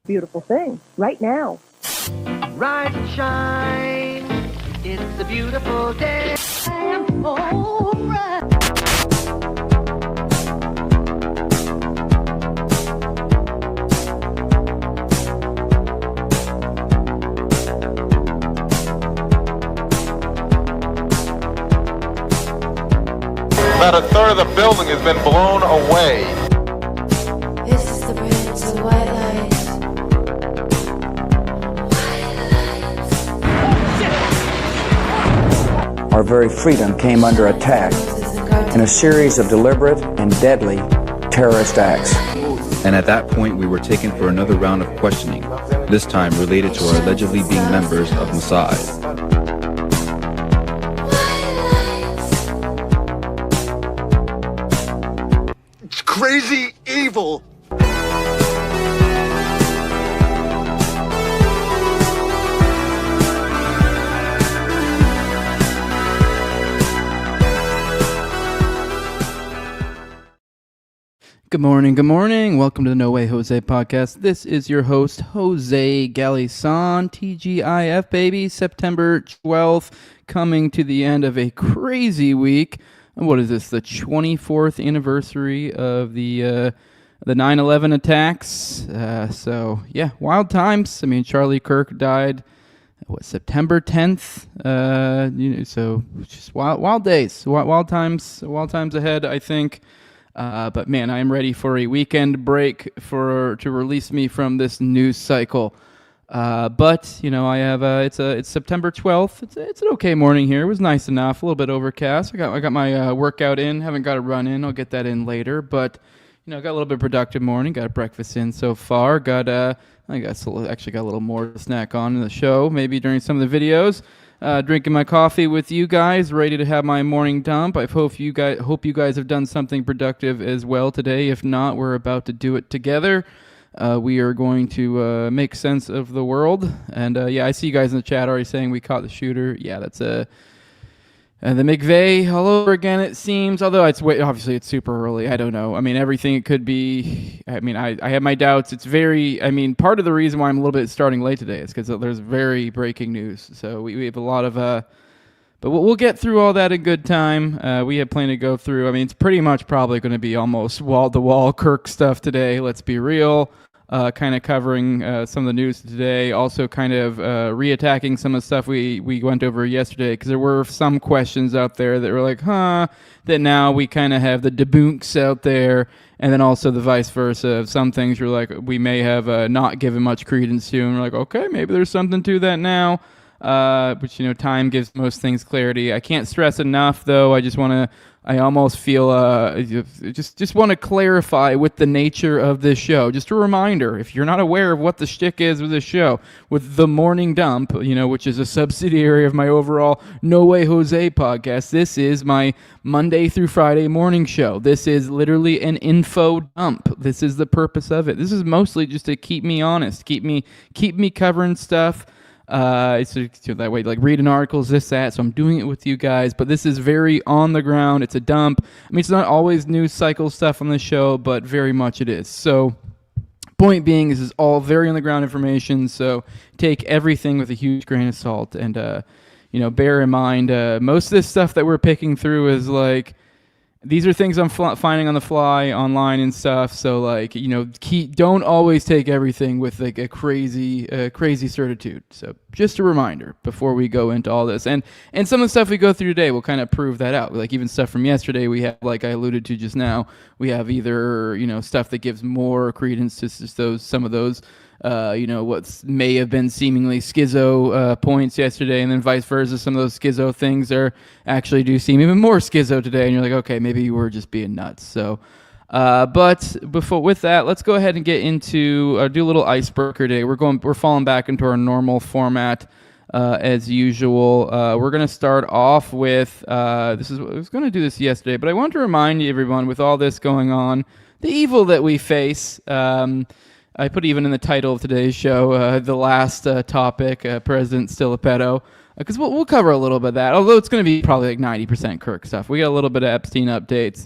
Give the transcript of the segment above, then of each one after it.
beautiful thing right now. Rise and shine, it's a beautiful day. I am alright. About a third of the building has been blown away. This is the bridge to white lights. Our very freedom came under attack in a series of deliberate and deadly terrorist acts. And at that point, we were taken for another round of questioning, this time related to our allegedly being members of Mossad. Crazy evil. Good morning. Welcome to the No Way Jose podcast. This is your host, Jose Galison, TGIF, baby. September 12th, coming to the end of a crazy week. What is this, the 24th anniversary of the 9/11 attacks? So, yeah, wild times. I mean, Charlie Kirk died, September 10th? So, just wild days, wild times ahead, I think. But man, I am ready for a weekend break to release me from this news cycle. But you know, I have it's September 12th. It's an okay morning here. It was nice enough. A little bit overcast. I got my workout in. Haven't got a run in. I'll get that in later. But you know, got a little bit of productive morning. Got breakfast in so far. Got a little more to snack on in the show. Maybe during some of the videos. Drinking my coffee with you guys, ready to have my morning dump. I hope you guys have done something productive as well today. If not, we're about to do it together. We are going to make sense of the world. And yeah, I see you guys in the chat already saying we caught the shooter. Yeah, that's the McVeigh all over again, it seems. Although obviously it's super early. I don't know. I mean, everything it could be. I mean, I have my doubts. It's part of the reason why I'm a little bit starting late today is because there's very breaking news. So we have a lot of, but we'll get through all that in good time. We have plenty to go through. I mean, it's pretty much probably going to be almost wall-to-wall Kirk stuff today. Let's be real. Kind of covering some of the news today, also kind of reattacking some of the stuff we went over yesterday, because there were some questions out there that were like, that now we kind of have the debunks out there, and then also the vice versa of some things you're like, we may have not given much credence to, and we're like, okay, maybe there's something to that now. But you know, time gives most things clarity. I can't stress enough, though. I almost feel just want to clarify with the nature of this show. Just a reminder, if you're not aware of what the shtick is with this show, with the Morning Dump, you know, which is a subsidiary of my overall No Way Jose podcast, this is my Monday through Friday morning show. This is literally an info dump. This is the purpose of it. This is mostly just to keep me honest, keep me covering stuff. It's that way, like reading articles, this, that. So I'm doing it with you guys, but this is very on the ground. It's a dump. I mean, it's not always news cycle stuff on the show, but very much it is. So point being, this is all very on the ground information. So take everything with a huge grain of salt, and you know, bear in mind, most of this stuff that we're picking through is like, these are things I'm finding on the fly online and stuff. So like, you know, don't always take everything with like a crazy certitude. So just a reminder before we go into all this, and some of the stuff we go through today will kind of prove that out. Like even stuff from yesterday, we have, like I alluded to just now, we have either, you know, stuff that gives more credence to just some of those, you know, what may have been seemingly schizo points yesterday, and then vice versa. Some of those schizo things actually do seem even more schizo today, and you're like, okay, maybe you were just being nuts. So, but with that, let's go ahead and get into do a little icebreaker today. We're falling back into our normal format as usual. We're gonna start off with I was gonna do this yesterday, but I want to remind everyone, with all this going on, the evil that we face. I put even in the title of today's show, the last topic, President StillAPedo, because we'll cover a little bit of that, although it's going to be probably like 90% Kirk stuff. We got a little bit of Epstein updates.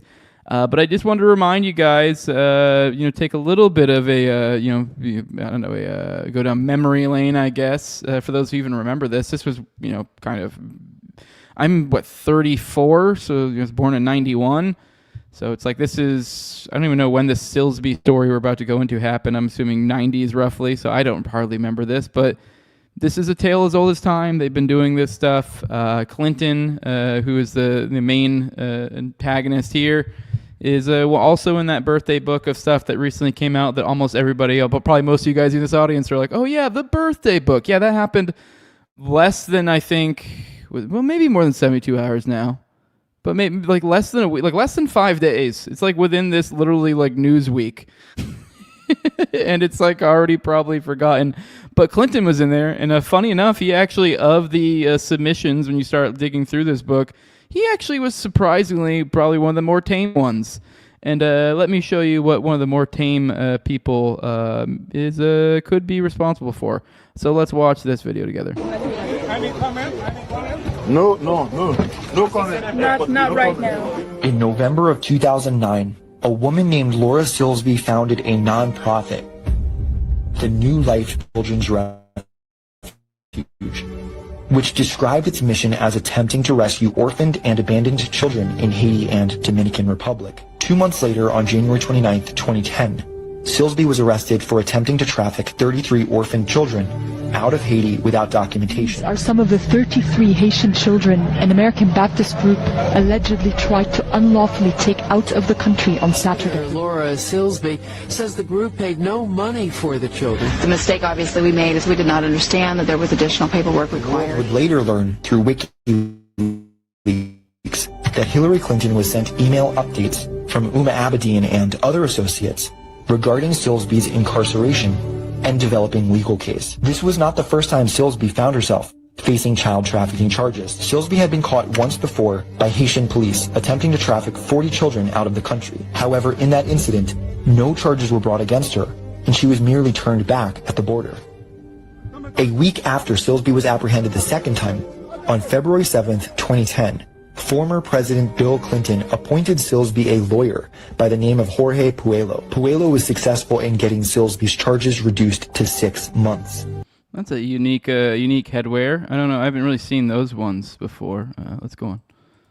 But I just wanted to remind you guys, take a little bit of a, go down memory lane, I guess, for those who even remember this. This was, kind of, I'm 34, so I was born in 91. So it's like this is, I don't even know when this Silsby story we're about to go into happened. I'm assuming 90s roughly, so I don't hardly remember this. But this is a tale as old as time. They've been doing this stuff. Clinton, who is the main antagonist here, is also in that birthday book of stuff that recently came out that almost everybody, but probably most of you guys in this audience are like, oh yeah, the birthday book. Yeah, that happened less than, I think, maybe more than 72 hours now. But maybe like less than a week, like less than 5 days. It's like within this literally like news week. And it's like already probably forgotten. But Clinton was in there. And funny enough, he actually, of the submissions, when you start digging through this book, he actually was surprisingly probably one of the more tame ones. And let me show you what one of the more tame people could be responsible for. So let's watch this video together. Any comment? No comment. Not right now. In November of 2009, a woman named Laura Silsby founded a non-profit, the New Life Children's Refuge, which described its mission as attempting to rescue orphaned and abandoned children in Haiti and Dominican Republic. 2 months later, on January 29, 2010, Silsby was arrested for attempting to traffic 33 orphaned children out of Haiti without documentation. These are some of the 33 Haitian children an American Baptist group allegedly tried to unlawfully take out of the country on Saturday. Laura Silsby says the group paid no money for the children. The mistake obviously we made is we did not understand that there was additional paperwork required. Would later learn through WikiLeaks that Hillary Clinton was sent email updates from Uma Abedin and other associates regarding Silsby's incarceration and developing legal case. This was not the first time Silsby found herself facing child trafficking charges. Silsby had been caught once before by Haitian police attempting to traffic 40 children out of the country. However, in that incident, no charges were brought against her, and she was merely turned back at the border. A week after Silsby was apprehended the second time, on February 7th, 2010, former President Bill Clinton appointed Silsby a lawyer by the name of Jorge Puello. Puello was successful in getting Silsby's charges reduced to 6 months. That's a unique headwear. I don't know. I haven't really seen those ones before. Let's go on.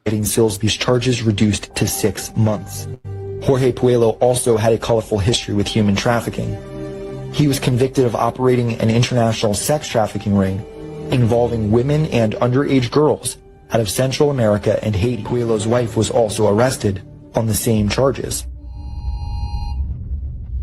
Getting Silsby's charges reduced to 6 months. Jorge Puello also had a colorful history with human trafficking. He was convicted of operating an international sex trafficking ring involving women and underage girls out of Central America and Haiti. Puello's wife was also arrested on the same charges.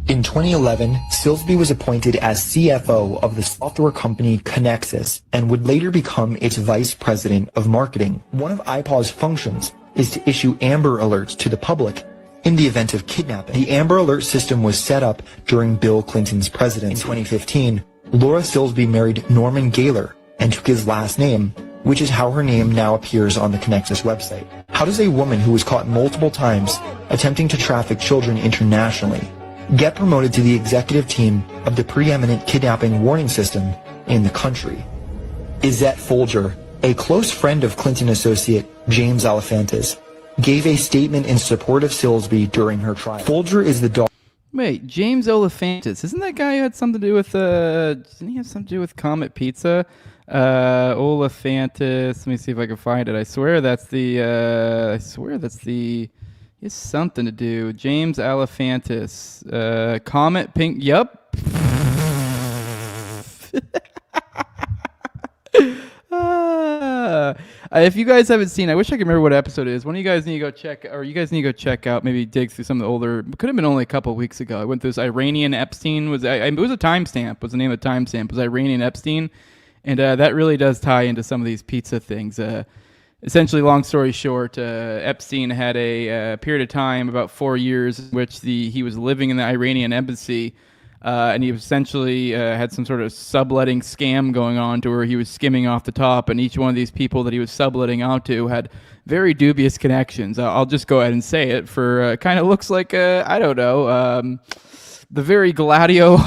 In 2011, Silsby was appointed as CFO of the software company Connexus and would later become its vice president of marketing. One of IPAW's functions is to issue Amber Alerts to the public in the event of kidnapping. The Amber Alert system was set up during Bill Clinton's presidency. In 2015, Laura Silsby married Norman Gaylor and took his last name, which is how her name now appears on the Connexus website. How does a woman who was caught multiple times attempting to traffic children internationally get promoted to the executive team of the preeminent kidnapping warning system in the country? Izette Folger, a close friend of Clinton associate James Alefantis, gave a statement in support of Silsby during her trial. Folger is the daughter. Wait, James Alefantis, isn't that guy who had something to do with didn't he have something to do with Comet Pizza? Alefantis, let me see if I can find it. I swear that's the he has something to do. James Alefantis, Comet Pink, yup. If you guys haven't seen, I wish I could remember what episode it is. One of you guys need to go check, or you guys need to go check out, maybe dig through some of the older, could have been only a couple of weeks ago. I went through this Iranian Epstein, it was a timestamp, was the name of the timestamp, was Iranian Epstein. And that really does tie into some of these pizza things. Essentially, long story short, Epstein had a period of time, about 4 years, in which he was living in the Iranian embassy, and he essentially had some sort of subletting scam going on to where he was skimming off the top, and each one of these people that he was subletting out to had very dubious connections. I'll just go ahead and say it for kind of looks like, I don't know, the very Gladio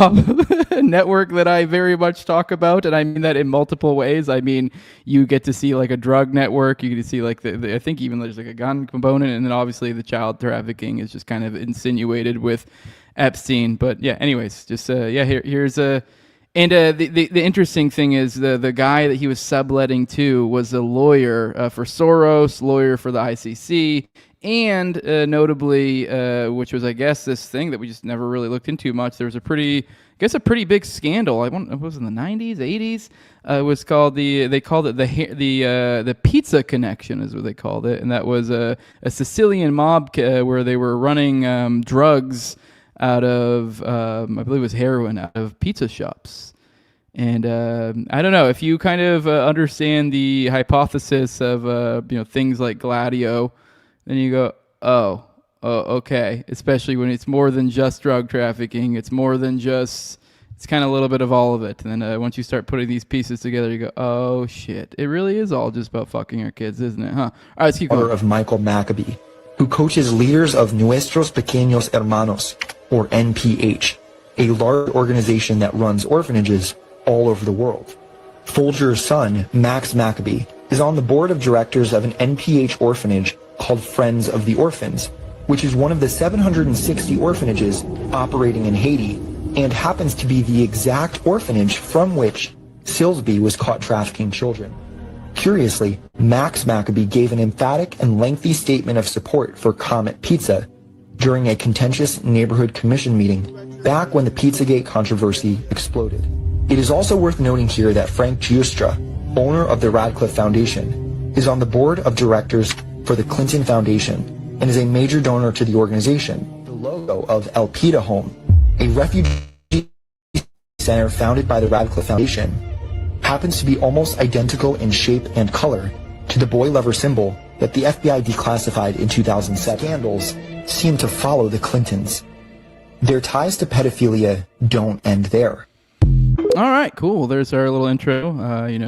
network that I very much talk about, and I mean that in multiple ways. I mean, you get to see like a drug network, you get to see like I think even there's like a gun component, and then obviously the child trafficking is just kind of insinuated with Epstein. But yeah, anyways, just here's a. And the interesting thing is the guy that he was subletting to was a lawyer for Soros, lawyer for the ICC, and notably, which was, I guess, this thing that we just never really looked into much. There was a pretty big scandal. It was in the 90s, 80s. It was called they called it the pizza connection is what they called it, and that was a Sicilian mob where they were running drugs out of I believe it was heroin out of pizza shops. And I don't know if you kind of understand the hypothesis of things like Gladio, then you go, oh, okay. Especially when it's more than just drug trafficking. It's more than just. It's kind of a little bit of all of it. And then once you start putting these pieces together, you go, oh shit! It really is all just about fucking our kids, isn't it? Huh? All right, let's keep going. Of Michael Maccabee, who coaches leaders of Nuestros Pequeños Hermanos, or NPH, a large organization that runs orphanages all over the world. Folger's son, Max Maccabee, is on the board of directors of an NPH orphanage called Friends of the Orphans, which is one of the 760 orphanages operating in Haiti and happens to be the exact orphanage from which Silsby was caught trafficking children. Curiously, Max Maccabee gave an emphatic and lengthy statement of support for Comet Pizza during a contentious neighborhood commission meeting back when the Pizzagate controversy exploded. It is also worth noting here that Frank Giustra, owner of the Radcliffe Foundation, is on the board of directors for the Clinton Foundation and is a major donor to the organization. The logo of El Pita Home, a refugee center founded by the Radcliffe Foundation, happens to be almost identical in shape and color to the boy lover symbol that the FBI declassified in 2007. Scandals seem to follow the Clintons. Their ties to pedophilia don't end there. All right, cool. There's our little intro.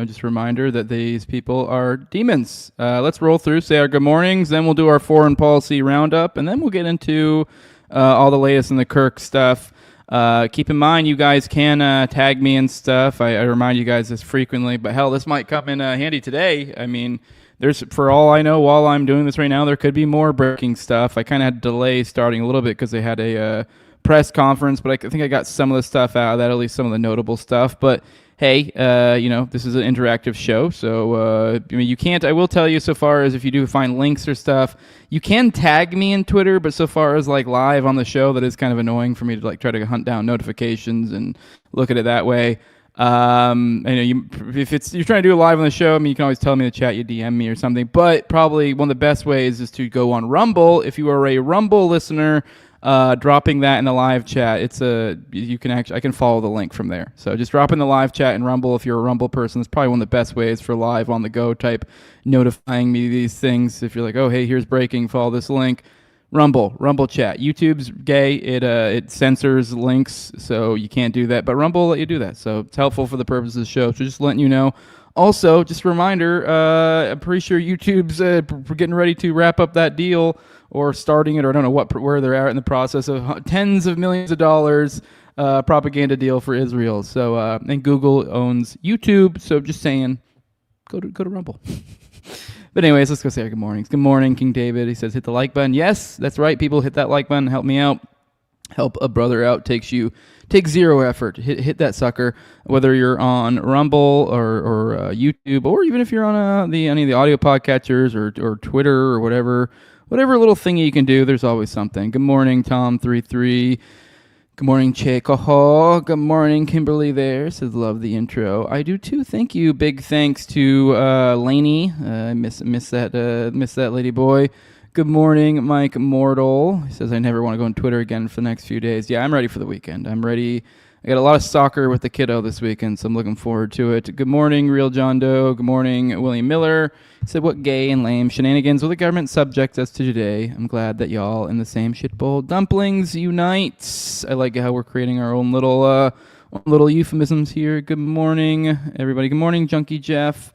Just a reminder that these people are demons. Let's roll through, say our good mornings, then we'll do our foreign policy roundup, and then we'll get into all the latest in the Kirk stuff. Keep in mind, you guys can tag me and stuff. I remind you guys this frequently, but hell, this might come in handy today. I mean, for all I know, while I'm doing this right now, there could be more breaking stuff. I kind of had to delay starting a little bit because they had a press conference, but I think I got some of the stuff out of that, at least some of the notable stuff. But hey, this is an interactive show, so you can't. I will tell you, so far as if you do find links or stuff, you can tag me in Twitter. But so far as like live on the show, that is kind of annoying for me to like try to hunt down notifications and look at it that way. If you're trying to do it live on the show, I mean, you can always tell me in the chat, you DM me or something. But probably one of the best ways is to go on Rumble. If you are a Rumble listener, dropping that in the live chat, I can follow the link from there. So just drop in the live chat in Rumble if you're a Rumble person. It's probably one of the best ways for live on the go type notifying me these things. If you're like, oh hey, here's breaking, follow this link. Rumble chat. YouTube's gay. It censors links, so you can't do that. But Rumble will let you do that, so it's helpful for the purposes of the show. So just letting you know. Also, just a reminder, I'm pretty sure YouTube's getting ready to wrap up that deal, or starting it, or I don't know where they're at in the process of tens of millions of dollars propaganda deal for Israel. So and Google owns YouTube, so just saying, go to Rumble. But anyways, let's go say our good mornings. Good morning, King David. He says, hit the like button. Yes, that's right, people. Hit that like button. Help me out. Help a brother out. Takes zero effort. Hit that sucker. Whether you're on Rumble or YouTube, or even if you're on any of the audio podcatchers or Twitter or whatever little thingy you can do, there's always something. Good morning, Tom33. Good morning, Chekoho. Good morning, Kimberly there. Says, love the intro. I do too. Thank you. Big thanks to Lainey. I miss that lady boy. Good morning, Mike Mortal. He says, I never want to go on Twitter again for the next few days. Yeah, I'm ready for the weekend. I'm ready. I got a lot of soccer with the kiddo this weekend, so I'm looking forward to it. Good morning, Real John Doe. Good morning, William Miller. He said, what gay and lame shenanigans will the government subject us to today? I'm glad that y'all in the same shitbowl. Dumplings unite. I like how we're creating our own little euphemisms here. Good morning, everybody. Good morning, Junkie Jeff.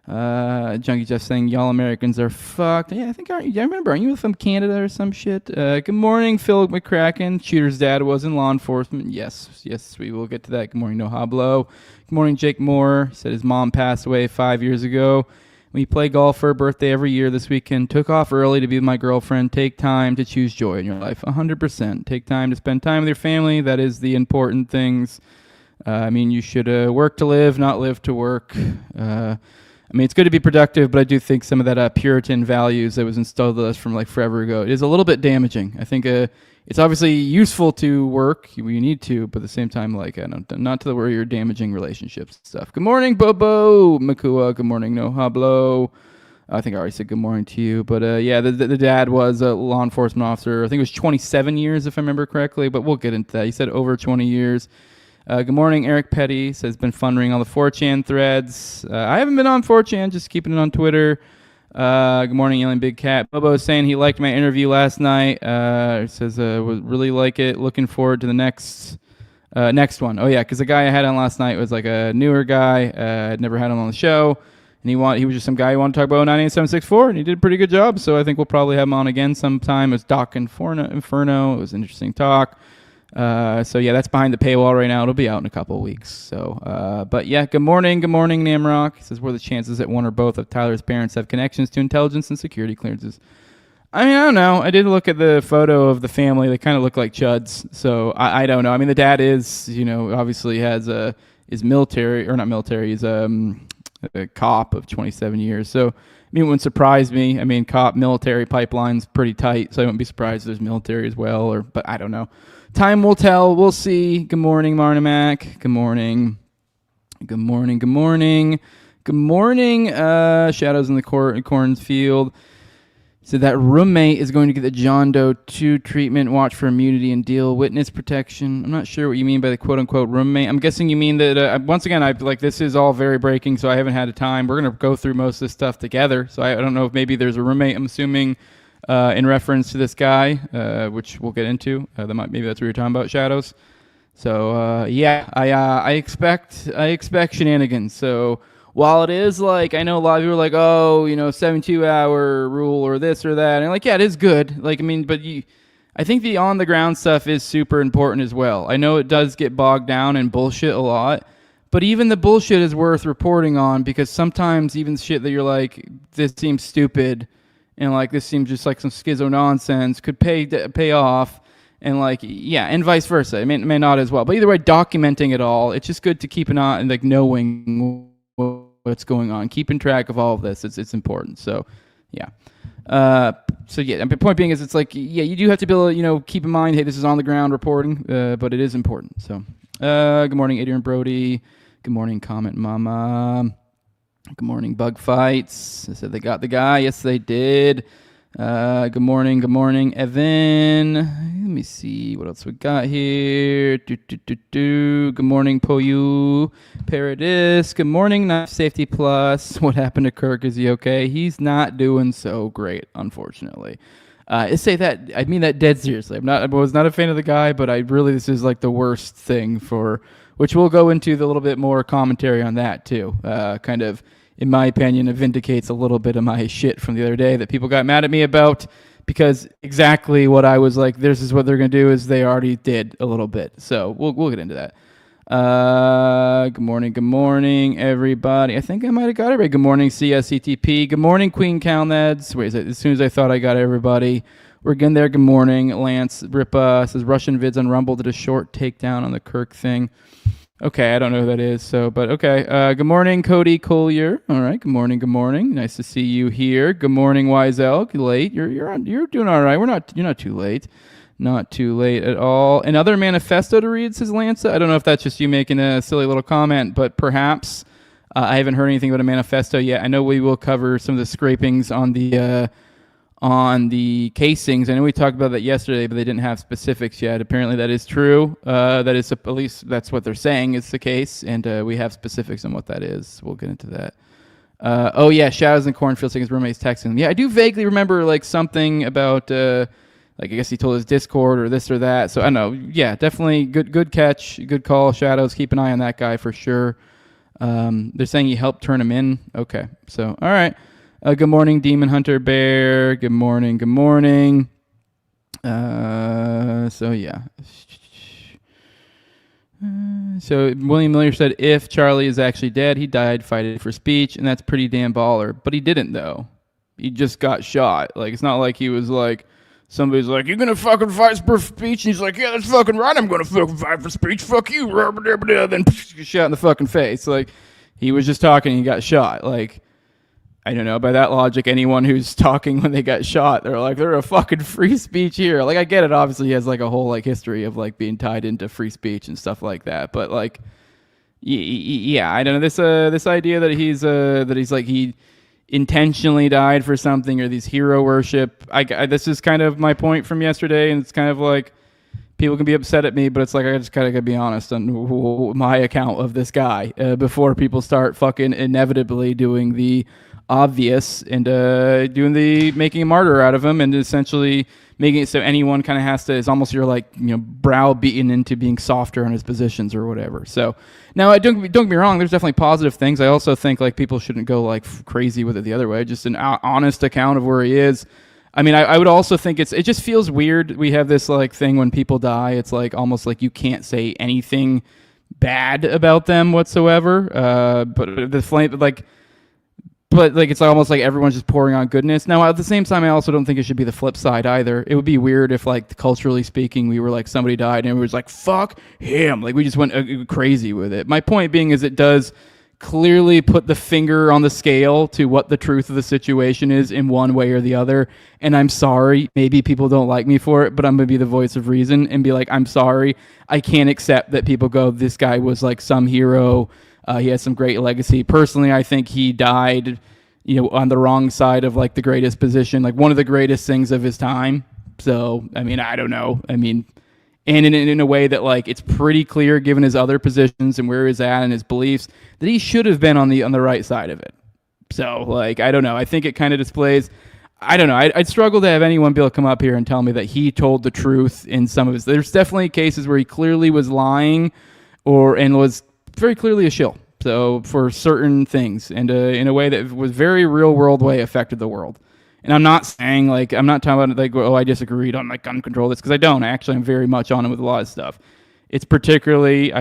Junkie Jeff saying, y'all Americans are fucked. Yeah, I think, I remember, aren't you from Canada or some shit? Good morning, Phil McCracken. Shooter's dad was in law enforcement. Yes, we will get to that. Good morning, No Hablo. Good morning, Jake Moore. He said his mom passed away 5 years ago. We play golf for her birthday every year this weekend. Took off early to be with my girlfriend. Take time to choose joy in your life. 100%. Take time to spend time with your family. That is the important things. You should work to live, not live to work. It's good to be productive, but I do think some of that Puritan values that was instilled in us from like forever ago, it is a little bit damaging. I think it's obviously useful to work. You need to, but at the same time, not to the where you're damaging relationships and stuff. Good morning, Bobo Makua. Good morning, No Hablo. I think I already said good morning to you, but the dad was a law enforcement officer. I think it was 27 years, if I remember correctly, but we'll get into that. He said over 20 years. Good morning, Eric Petty. Says, been fun reading all the 4chan threads. I haven't been on 4chan, just keeping it on Twitter. Good morning, Alien Big Cat. Bobo is saying he liked my interview last night. Says, really like it. Looking forward to the next one. Oh, yeah, because the guy I had on last night was like a newer guy. I'd never had him on the show. And he was just some guy who wanted to talk about 98764, and he did a pretty good job. So I think we'll probably have him on again sometime. It was Doc Inferno. It was an interesting talk. That's behind the paywall right now. It'll be out in a couple of weeks. So, good morning, Namrock. He says, what are the chances that one or both of Tyler's parents have connections to intelligence and security clearances? I don't know. I did look at the photo of the family. They kind of look like chuds. So I don't know. The dad is, obviously is military, or not military. He's a cop of 27 years. So, it wouldn't surprise me. Cop military pipeline's pretty tight. So I wouldn't be surprised if there's military as well. But I don't know. Time will tell. We'll see. Good morning, Marnamac. Good morning. Good morning. Good morning. Good morning. Shadows in the cornfield. So that roommate is going to get the John Doe 2 treatment, watch for immunity and deal witness protection. I'm not sure what you mean by the quote-unquote roommate. I'm guessing you mean that, once again, this is all very breaking, so I haven't had a time. We're going to go through most of this stuff together, so I don't know if maybe there's a roommate. I'm assuming in reference to this guy, which we'll get into. Maybe that's what you're talking about, Shadows. So, I expect shenanigans. So, while it is I know a lot of people are 72-hour rule or this or that. And it is good. I think the on-the-ground stuff is super important as well. I know it does get bogged down in bullshit a lot. But even the bullshit is worth reporting on, because sometimes even shit that you're this seems stupid and this seems just like some schizo nonsense could pay off, and and vice versa. It may not as well, but either way, documenting it all, it's just good to keep an eye and knowing what's going on, keeping track of all of this. It's important. So yeah. The point being is you do have to be able to keep in mind, hey, this is on the ground reporting, but it is important. So good morning, Adrian Brody. Good morning, Comment Mama. Good morning, Bug Fights. They said they got the guy. Yes, they did. Good morning, Evan. Let me see what else we got here. Good morning, Poyu. Paradis. Good morning, Knife Safety Plus. What happened to Kirk? Is he okay? He's not doing so great, unfortunately. I say that, I mean that dead seriously. I was not a fan of the guy, but this is the worst thing which we'll go into the little bit more commentary on that too. Kind of, in my opinion, it vindicates a little bit of my shit from the other day that people got mad at me about, because exactly what I was this is what they're going to do, is they already did a little bit. So we'll get into that. Good morning, everybody. I think I might have got everybody. Good morning, CSCTP. Good morning, Queen Calneds. Wait, as soon as I thought I got everybody, we're getting there. Good morning, Lance Ripa says Russian vids on Rumble did a short takedown on the Kirk thing. Okay, I don't know who that is. But okay. Good morning, Cody Collier. All right. Good morning. Nice to see you here. Good morning, Wiesel. Late. You're doing all right. You're not too late. Not too late at all. Another manifesto to read, says Lanza. I don't know if that's just you making a silly little comment, but perhaps. I haven't heard anything about a manifesto yet. I know we will cover some of the scrapings on the casings. I know we talked about that yesterday, but they didn't have specifics yet. Apparently that is true. That is, at least that's what they're saying is the case, and we have specifics on what that is. We'll get into that. Shadows in Cornfield saying his roommate's texting him. Yeah, I do vaguely remember something about I guess he told his Discord or this or that. So I don't know. Yeah, definitely good catch, good call, Shadows. Keep an eye on that guy for sure. They're saying he helped turn him in. Okay, so all right. Good morning, Demon Hunter Bear. Good morning. Good morning. So yeah. So William Miller said, if Charlie is actually dead, he died fighting for speech, and that's pretty damn baller. But he didn't, though. He just got shot. Like, it's not like he was like, somebody's like, you're gonna fucking fight for speech? And he's like, yeah, that's fucking right, I'm gonna fucking fight for speech. Fuck you. Then shot in the fucking face. Like, he was just talking and he got shot. Like, I don't know, by that logic, anyone who's talking when they got shot, they're like, they're a fucking free speech here. Like, I get it, obviously he has like a whole like history of like being tied into free speech and stuff like that, but like, yeah, I don't know, this idea that he's like, he intentionally died for something, or these hero worship, this is kind of my point from yesterday, and it's kind of like, people can be upset at me, but it's like, I just kind of gotta be honest on my account of this guy, before people start fucking inevitably doing the obvious and making a martyr out of him, and essentially making it so anyone kind of has to, it's almost you're like, browbeaten into being softer on his positions or whatever. So now, don't get me wrong, there's definitely positive things. I also think like people shouldn't go like crazy with it the other way. Just an honest account of where he is. I mean, I would also think it just feels weird. We have this like thing when people die, it's like almost like you can't say anything bad about them whatsoever. But the flame, But like it's almost like everyone's just pouring on goodness. Now, at the same time, I also don't think it should be the flip side either. It would be weird if, like, culturally speaking, we were like, somebody died and it was like, fuck him. Like, we just went crazy with it. My point being is it does clearly put the finger on the scale to what the truth of the situation is in one way or the other. And I'm sorry, maybe people don't like me for it, but I'm going to be the voice of reason and be like, I'm sorry. I can't accept that people go, this guy was like some hero. He has some great legacy. Personally, I think he died, on the wrong side of like the greatest position, like one of the greatest things of his time. So, I mean, I don't know. I mean, and in a way that like it's pretty clear, given his other positions and where he's at and his beliefs, that he should have been on the right side of it. So, like, I don't know. I think it kind of displays. I don't know. I'd struggle to have anyone be able to come up here and tell me that he told the truth in some of his. There's definitely cases where he clearly was lying, and was very clearly a shill. So for certain things, and in a way that was very real world way affected the world. And I'm not saying like, I'm not talking about like, oh, I disagreed on like gun control this, because I don't. Actually, I'm very much on it with a lot of stuff. I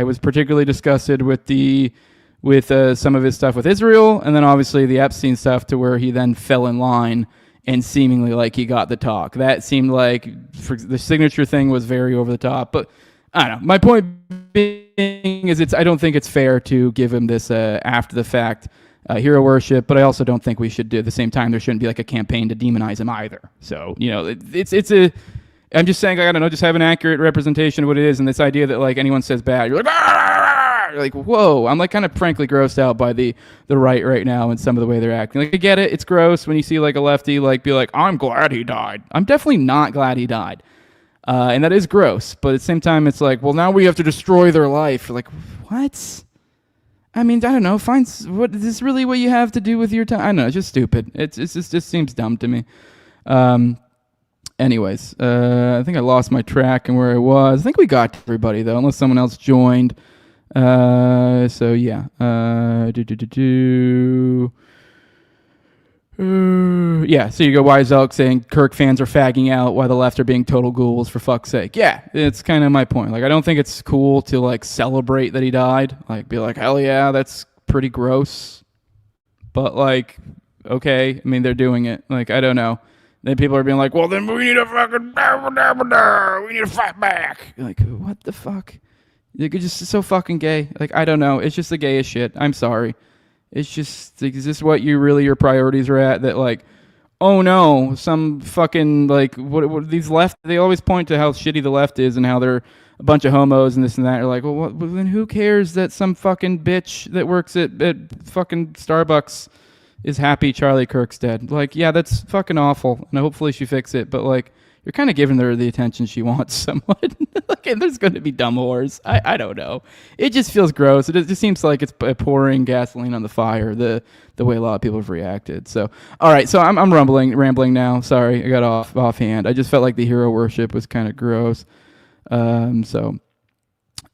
was particularly disgusted with some of his stuff with Israel, and then obviously the Epstein stuff, to where he then fell in line and seemingly like he got the talk. That seemed like the signature thing was very over the top, but I don't know. My point being is I don't think it's fair to give him this after the fact hero worship, but I also don't think we should do at the same time. There shouldn't be like a campaign to demonize him either. So, I'm just saying, I don't know, just have an accurate representation of what it is, and this idea that like anyone says bad, you're like, ah! You're like, whoa. I'm like kind of frankly grossed out by the right now and some of the way they're acting. Like, I get it. It's gross when you see like a lefty like be like, I'm glad he died. I'm definitely not glad he died. And that is gross, but at the same time, it's like, well, now we have to destroy their life. Like, what? I mean, I don't know. What is this really what you have to do with your time? I don't know. It's just stupid. It just seems dumb to me. Anyways, I think I lost my track and where I was. I think we got to everybody though, unless someone else joined. So yeah. Yeah, so you go Wise Elk saying Kirk fans are fagging out while the left are being total ghouls, for fuck's sake. Yeah, it's kind of my point. Like, I don't think it's cool to like celebrate that he died. Like, be like, hell yeah, that's pretty gross. But like, okay, I mean, they're doing it. Like, I don't know. Then people are being like, well, then we need to fucking, we need to fight back. Like, what the fuck? You're just so fucking gay. Like, I don't know. It's just the gayest shit. I'm sorry. It's just, is this what your priorities are at? That like, oh no, some fucking like, what these left, they always point to how shitty the left is and how they're a bunch of homos and this and that. You're like, well, then who cares that some fucking bitch that works at fucking Starbucks is happy Charlie Kirk's dead? Like, yeah, that's fucking awful, and hopefully she fix it, but like, you're kind of giving her the attention she wants somewhat. Like, and there's going to be dumb whores. I don't know. It just feels gross. It just seems like it's pouring gasoline on the fire, the way a lot of people have reacted. So, all right. So I'm rambling now. Sorry, I got offhand. I just felt like the hero worship was kind of gross. So,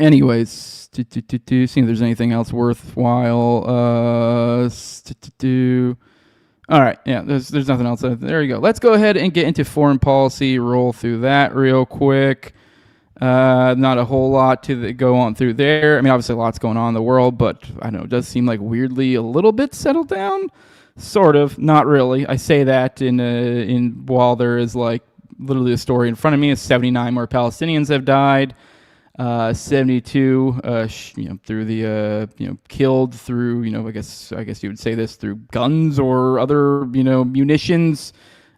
Anyways, seeing if there's anything else worthwhile. All right, yeah, there's nothing else. There you go. Let's go ahead and get into foreign policy. Roll through that real quick. Not a whole lot to go on through there. I mean, obviously a lot's going on in the world, but I don't know, it does seem like weirdly a little bit settled down. Sort of, not really. I say that in while there is like literally a story in front of me is 79 more Palestinians have died. 72, through the, killed through, I guess you would say this through guns or other, munitions.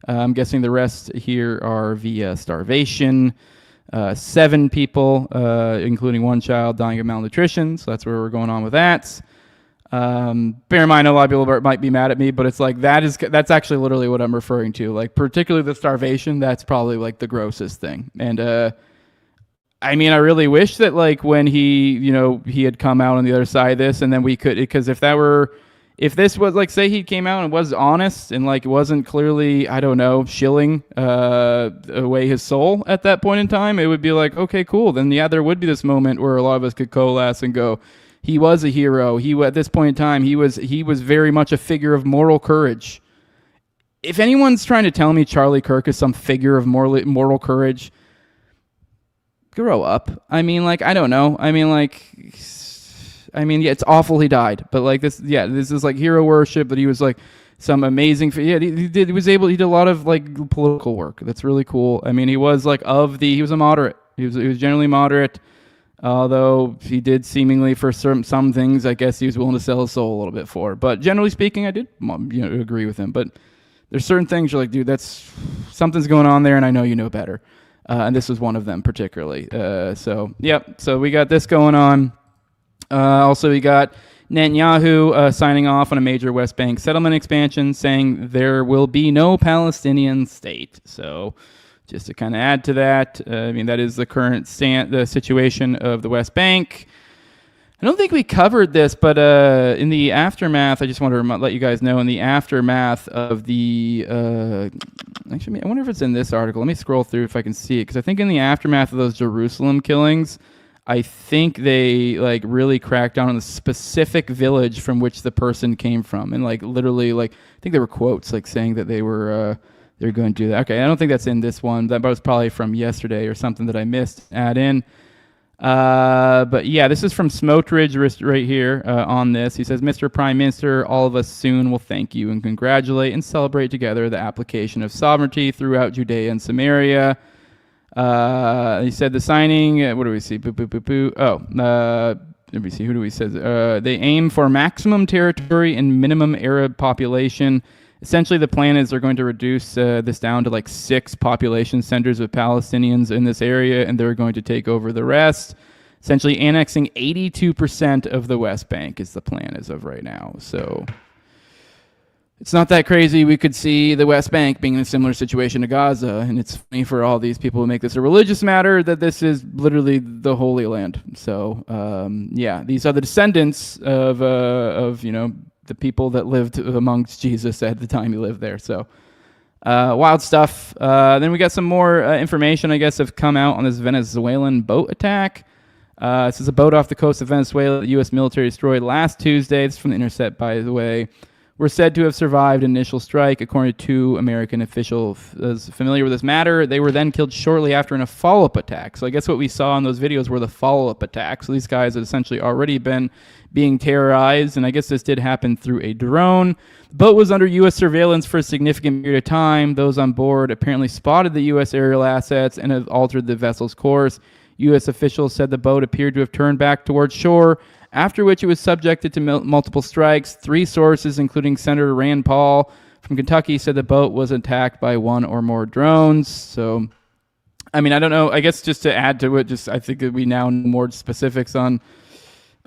I'm guessing the rest here are via starvation. 7 people, including 1 child, dying of malnutrition. So that's where we're going on with that. Bear in mind, a lot of people might be mad at me, but it's like that's actually literally what I'm referring to. Like particularly the starvation, that's probably like the grossest thing. And I mean, I really wish that like when he had come out on the other side of this, and then we could, because if this was like, say he came out and was honest and like wasn't clearly, I don't know, shilling away his soul at that point in time, it would be like, okay, cool. Then yeah, there would be this moment where a lot of us could coalesce and go, he was a hero. At this point in time, he was very much a figure of moral courage. If anyone's trying to tell me Charlie Kirk is some figure of moral courage, grow up. I mean, like, I don't know. I mean, yeah, it's awful he died, but like this is like hero worship, that he was like some amazing, he did a lot of like political work. That's really cool. I mean, he was like he was a moderate. He was generally moderate, although he did seemingly for some things, I guess he was willing to sell his soul a little bit for. But generally speaking, I did agree with him. But there's certain things you're like, dude, that's something's going on there, and I know you know better. And this was one of them particularly. So we got this going on. Also, we got Netanyahu signing off on a major West Bank settlement expansion, saying there will be no Palestinian state. So just to kind of add to that, I mean, that is the current the situation of the West Bank. I don't think we covered this, but in the aftermath, I just want to let you guys know, in the aftermath of the... actually, I wonder if it's in this article. Let me scroll through if I can see it, because I think in the aftermath of those Jerusalem killings, I think they like really cracked down on the specific village from which the person came from, and like literally, like I think there were quotes like saying that they were going to do that. Okay, I don't think that's in this one. That was probably from yesterday or something that I missed. Add in. But yeah, this is from Smotrich right here on this. He says, Mr. Prime Minister, all of us soon will thank you and congratulate and celebrate together the application of sovereignty throughout Judea and Samaria. He said the signing, what do we see? Let me see, who do we say? They aim for maximum territory and minimum Arab population. Essentially, the plan is they're going to reduce this down to like 6 population centers of Palestinians in this area, and they're going to take over the rest. Essentially, annexing 82% of the West Bank is the plan as of right now. So it's not that crazy. We could see the West Bank being in a similar situation to Gaza, and it's funny for all these people who make this a religious matter that this is literally the Holy Land. So yeah, these are the descendants of the people that lived amongst Jesus at the time he lived there. So wild stuff. Then we got some more information, I guess, have come out on this Venezuelan boat attack. This is a boat off the coast of Venezuela that the U.S. military destroyed last Tuesday. This is from The Intercept, by the way. Were said to have survived an initial strike, according to 2 American officials familiar with this matter. They were then killed shortly after in a follow-up attack. So I guess what we saw in those videos were the follow-up attacks. So these guys had essentially already been being terrorized, and I guess this did happen through a drone. The boat was under U.S. surveillance for a significant period of time. Those on board apparently spotted the U.S. aerial assets and have altered the vessel's course. U.S. officials said the boat appeared to have turned back towards shore, after which it was subjected to multiple strikes. 3 sources, including Senator Rand Paul from Kentucky, said the boat was attacked by 1 or more drones. So, I mean, I don't know. I guess just to add to it, I think that we now know more specifics on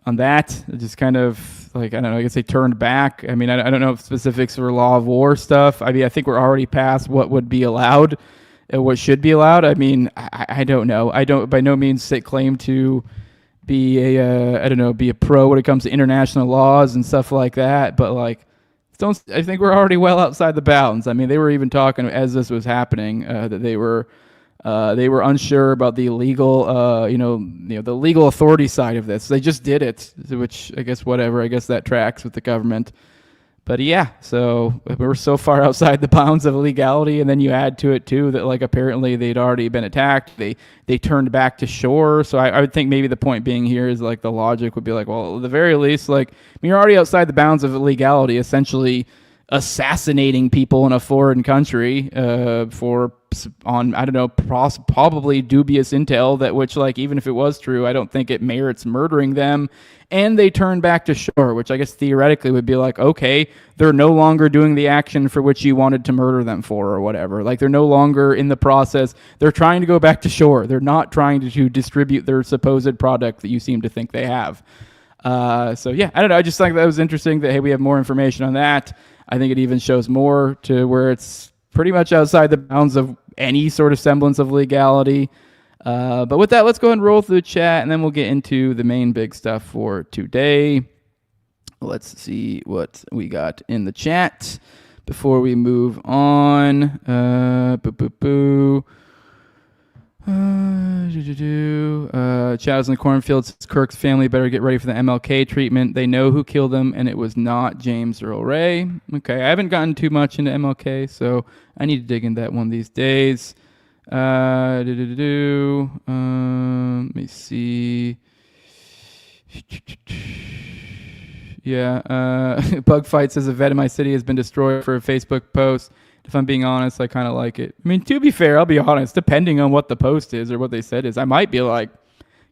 that. Just kind of like, I don't know, I guess they turned back. I mean, I don't know if specifics for law of war stuff. I mean, I think we're already past what would be allowed and what should be allowed. I mean, I don't know. I don't by no means claim to be a pro when it comes to international laws and stuff like that, but like, I think we're already well outside the bounds. I mean, they were even talking as this was happening that they were They were unsure about the legal, the legal authority side of this. They just did it, which I guess whatever. I guess that tracks with the government. But yeah, so we're so far outside the bounds of legality, and then you add to it too that like apparently they'd already been attacked. They turned back to shore. So I would think maybe the point being here is like the logic would be like, well, at the very least, like you're already outside the bounds of legality, essentially assassinating people in a foreign country probably dubious intel that which like even if it was true, I don't think it merits murdering them. And they turn back to shore, which I guess theoretically would be like, okay, they're no longer doing the action for which you wanted to murder them for or whatever. Like they're no longer in the process. They're trying to go back to shore. They're not trying to distribute their supposed product that you seem to think they have. So yeah, I don't know. I just think that was interesting that, hey, we have more information on that. I think it even shows more to where it's pretty much outside the bounds of any sort of semblance of legality. But with that, let's go ahead and roll through the chat, and then we'll get into the main big stuff for today. Let's see what we got in the chat before we move on. Chow's in the cornfield says Kirk's family better get ready for the MLK treatment. They know who killed him, and it was not James Earl Ray. Okay, I haven't gotten too much into MLK, so I need to dig into that one these days. Let me see. Yeah, Bug Fight says a vet in my city has been destroyed for a Facebook post. If I'm being honest, I kind of like it. I mean, to be fair, I'll be honest, depending on what the post is or what they said is, I might be like,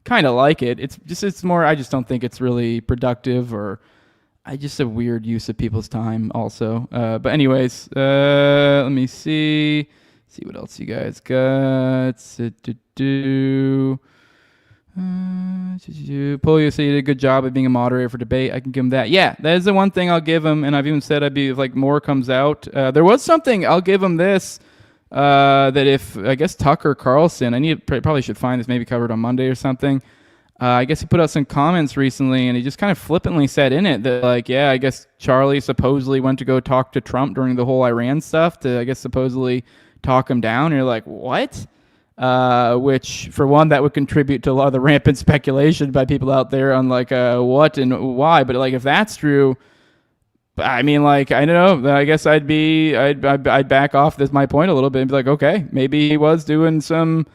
kind of like it. It's more, I just don't think it's really productive, or I just a weird use of people's time also. But anyways, let me see what else you guys got. Polio said he did a good job of being a moderator for debate. I can give him that. Yeah, that is the one thing I'll give him, and I've even said I'd be if like more comes out. There was something I'll give him this. That if I guess Tucker Carlson, probably should find this maybe covered on Monday or something. I guess he put out some comments recently, and he just kind of flippantly said in it that like, yeah, I guess Charlie supposedly went to go talk to Trump during the whole Iran stuff to I guess supposedly talk him down. And you're like, what? Which, for one, that would contribute to a lot of the rampant speculation by people out there on like what and why. But like, if that's true, I mean, like, I don't know. I guess I'd back off this my point a little bit and be like, okay, maybe he was doing some.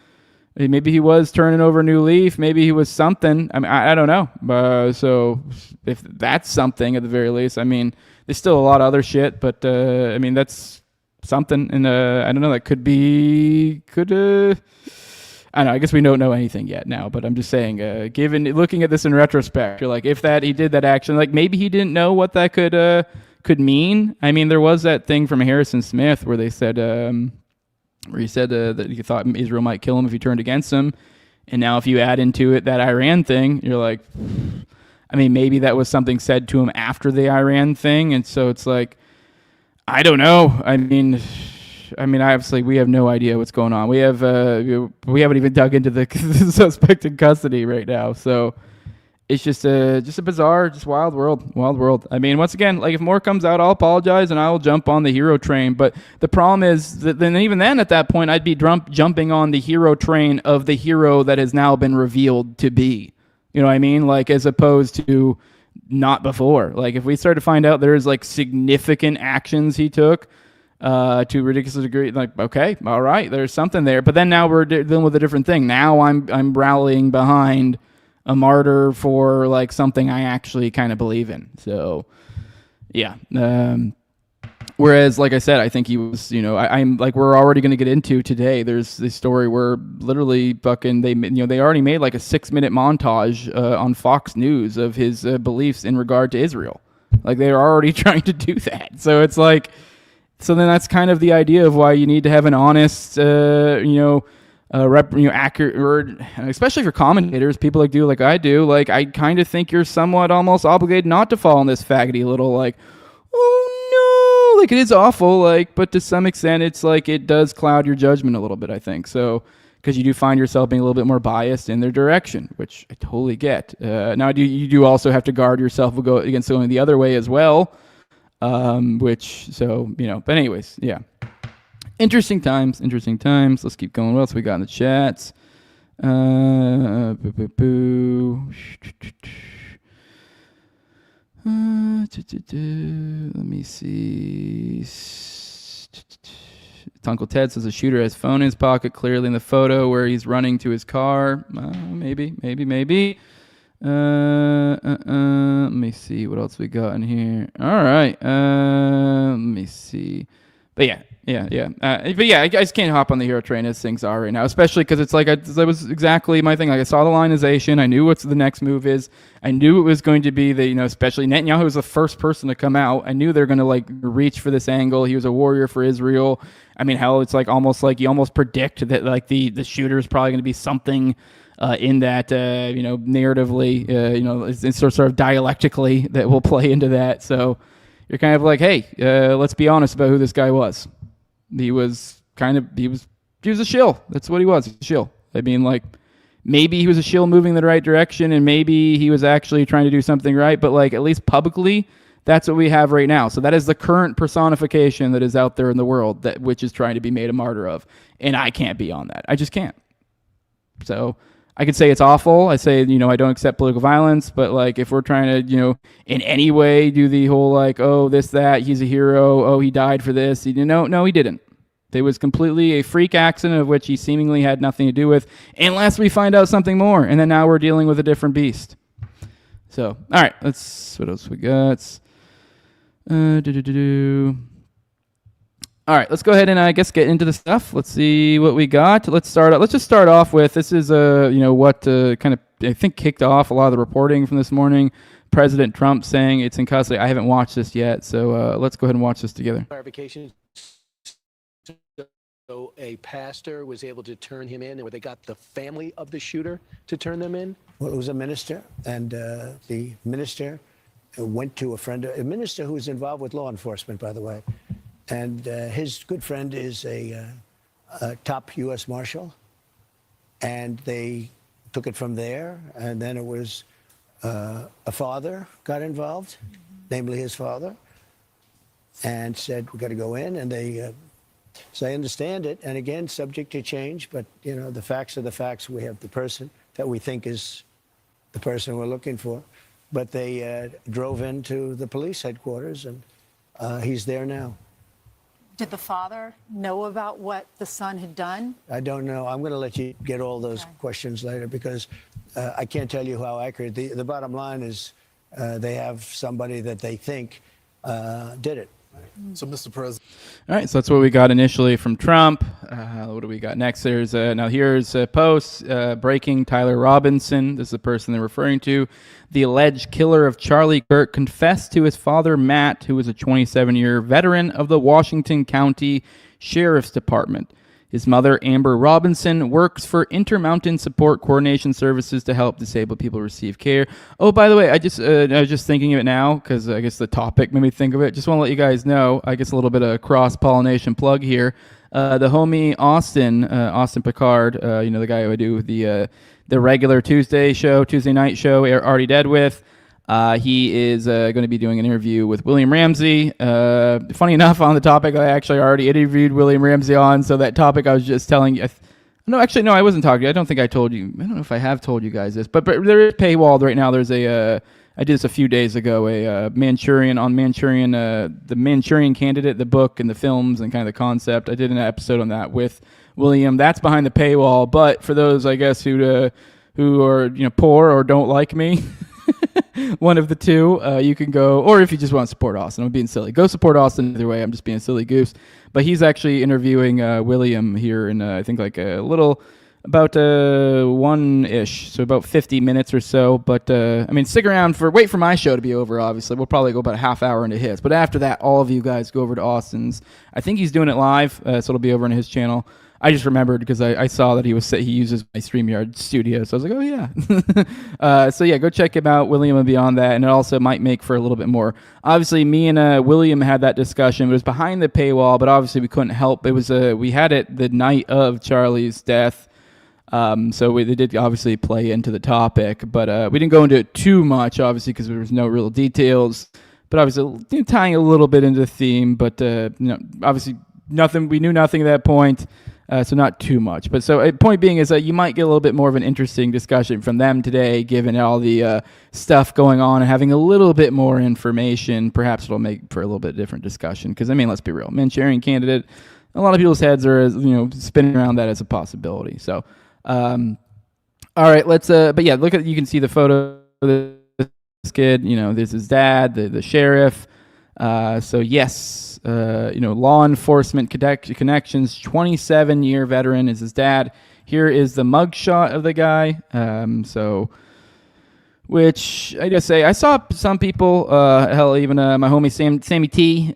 Maybe he was turning over a new leaf. Maybe he was something. I mean, I don't know. So if that's something at the very least, I mean, there's still a lot of other shit, but I mean, that's something. And I don't know. That could. I don't know. I guess we don't know anything yet now, but I'm just saying, looking at this in retrospect, you're like, if he did that action, like maybe he didn't know what that could mean. I mean, there was that thing from Harrison Smith where they said, where he said that he thought Israel might kill him if he turned against him. And now if you add into it that Iran thing, you're like, I mean, maybe that was something said to him after the Iran thing. And so it's like, I don't know. I mean, obviously we have no idea what's going on. We haven't even dug into the suspect in custody right now. So it's just a bizarre, just wild world. I mean, once again, like if more comes out, I'll apologize and I'll jump on the hero train. But the problem is that even then at that point, I'd be jumping on the hero train of the hero that has now been revealed to be, you know what I mean? Like as opposed to not before. Like if we start to find out there's like significant actions he took, to a ridiculous degree, like, okay, all right, there's something there. But then now we're dealing with a different thing. Now I'm rallying behind a martyr for like something I actually kind of believe in. So yeah. Whereas, like I said, I think he was, I'm like, we're already going to get into today. There's this story where literally fucking they already made like a 6-minute montage on Fox News of his beliefs in regard to Israel. Like they're already trying to do that. So it's like, so then that's kind of the idea of why you need to have an honest, accurate, or especially for commentators, people like do like I do. Like I kind of think you're somewhat almost obligated not to fall in this faggoty little like, oh no, like it is awful. Like, but to some extent, it's like it does cloud your judgment a little bit. I think so because you do find yourself being a little bit more biased in their direction, which I totally get. Now you do also have to guard yourself against going the other way as well. But anyways, yeah. Interesting times. Let's keep going. What else we got in the chats? Let me see. Uncle Ted says the shooter has phone in his pocket, clearly in the photo where he's running to his car. Maybe. Let me see what else we got in here. All right. Let me see. But yeah. I just can't hop on the hero train as things are right now, especially because it's like that was exactly my thing. Like I saw the lionization, I knew what the next move is. I knew it was going to be especially Netanyahu was the first person to come out. I knew they're going to like reach for this angle. He was a warrior for Israel. I mean, hell, it's like almost like you almost predict that like the shooter is probably going to be something in that narratively, it's sort of dialectically that will play into that. So you're kind of like, hey, let's be honest about who this guy was. He was a shill. That's what he was. He's a shill. I mean, like, maybe he was a shill moving in the right direction, and maybe he was actually trying to do something right. But like, at least publicly, that's what we have right now. So that is the current personification that is out there in the world, which is trying to be made a martyr of. And I can't be on that. I just can't. So I could say it's awful. I say, I don't accept political violence. But like, if we're trying to, in any way do the whole like, oh, this, that, he's a hero. Oh, he died for this. No, he didn't. It was completely a freak accident of which he seemingly had nothing to do with, unless we find out something more. And then now we're dealing with a different beast. So, all right, what else we got? All right, let's go ahead and I guess get into the stuff. Let's see what we got. Let's just start off with, this is what kind of I think kicked off a lot of the reporting from this morning. President Trump saying it's in custody. I haven't watched this yet, so let's go ahead and watch this together. Clarification. So a pastor was able to turn him in, or they got the family of the shooter to turn them in? Well, it was a minister, and the minister went to a minister who was involved with law enforcement, by the way. And his good friend is a top U.S. Marshal. And they took it from there. And then it was a father got involved, namely his father, and said, we got to go in. And they, so I understand it. And again, subject to change. But, the facts are the facts. We have the person that we think is the person we're looking for. But they drove into the police headquarters, and he's there now. Did the father know about what the son had done? I don't know. I'm going to let you get all those questions later, because I can't tell you how accurate. The bottom line is they have somebody that they think did it. So, Mr. President. All right, so that's what we got initially from Trump. What do we got next? Here's a post breaking Tyler Robinson. This is the person they're referring to. The alleged killer of Charlie Kirk confessed to his father, Matt, who was a 27-year veteran of the Washington County Sheriff's Department. His mother, Amber Robinson, works for Intermountain Support Coordination Services to help disabled people receive care. Oh, by the way, I was just thinking of it now because I guess the topic made me think of it. Just want to let you guys know, I guess a little bit of cross-pollination plug here. The homie Austin Picard, the guy who I do the regular Tuesday night show, Already Dead with. He is going to be doing an interview with William Ramsey. Funny enough, on the topic I actually already interviewed William Ramsey on, so that topic I was just telling you. No, I wasn't talking to you. I don't think I told you. I don't know if I have told you guys this, but there is paywalled right now. There's I did this a few days ago, the Manchurian Candidate, the book and the films and kind of the concept. I did an episode on that with William. That's behind the paywall, but for those, I guess, who are poor or don't like me, one of the two, you can go, or if you just want to support Austin, I'm being silly. Go support Austin either way. I'm just being a silly goose. But he's actually interviewing William here in, I think, like a little, about one-ish, so about 50 minutes or so. But, stick around wait for my show to be over, obviously. We'll probably go about a half hour into his. But after that, all of you guys go over to Austin's. I think he's doing it live, so it'll be over on his channel. I just remembered because I saw that he uses my StreamYard studio, so I was like, oh yeah. So yeah, go check him out. William will be on that, and it also might make for a little bit more. Obviously, me and William had that discussion. It was behind the paywall, but obviously we couldn't help. It was we had it the night of Charlie's death, so they did obviously play into the topic, but we didn't go into it too much, obviously, because there was no real details. But obviously, tying a little bit into the theme, but obviously. nothing. We knew nothing at that point. So not too much. But so point being is that you might get a little bit more of an interesting discussion from them today, given all the stuff going on and having a little bit more information. Perhaps it'll make for a little bit different discussion. Because, I mean, let's be real. Manchurian candidate, a lot of people's heads are, spinning around that as a possibility. So, all right, let's, but yeah, you can see the photo of this kid. This is dad, the sheriff. So yes. Law enforcement connections, 27-year veteran is his dad. Here is the mugshot of the guy. Which I just say, I saw some people, hell, even my homie Sammy T,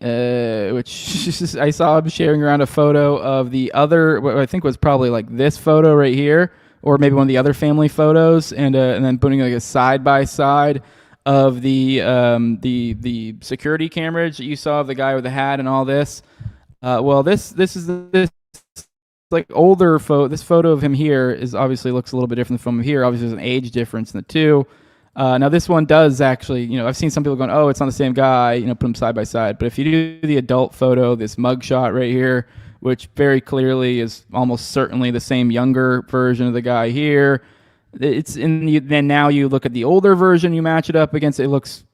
which I saw him sharing around a photo of the other, what I think was probably like this photo right here, or maybe one of the other family photos, and then putting like a side by side of the security cameras that you saw of the guy with the hat and all this. This is this like older photo. This photo of him here is obviously looks a little bit different from here. Obviously, there's an age difference in the two. Now this one does actually, I've seen some people going, oh, it's not the same guy. Put them side by side. But if you do the adult photo, this mugshot right here, which very clearly is almost certainly the same younger version of the guy here. Then now you look at the older version, you match it up against it looks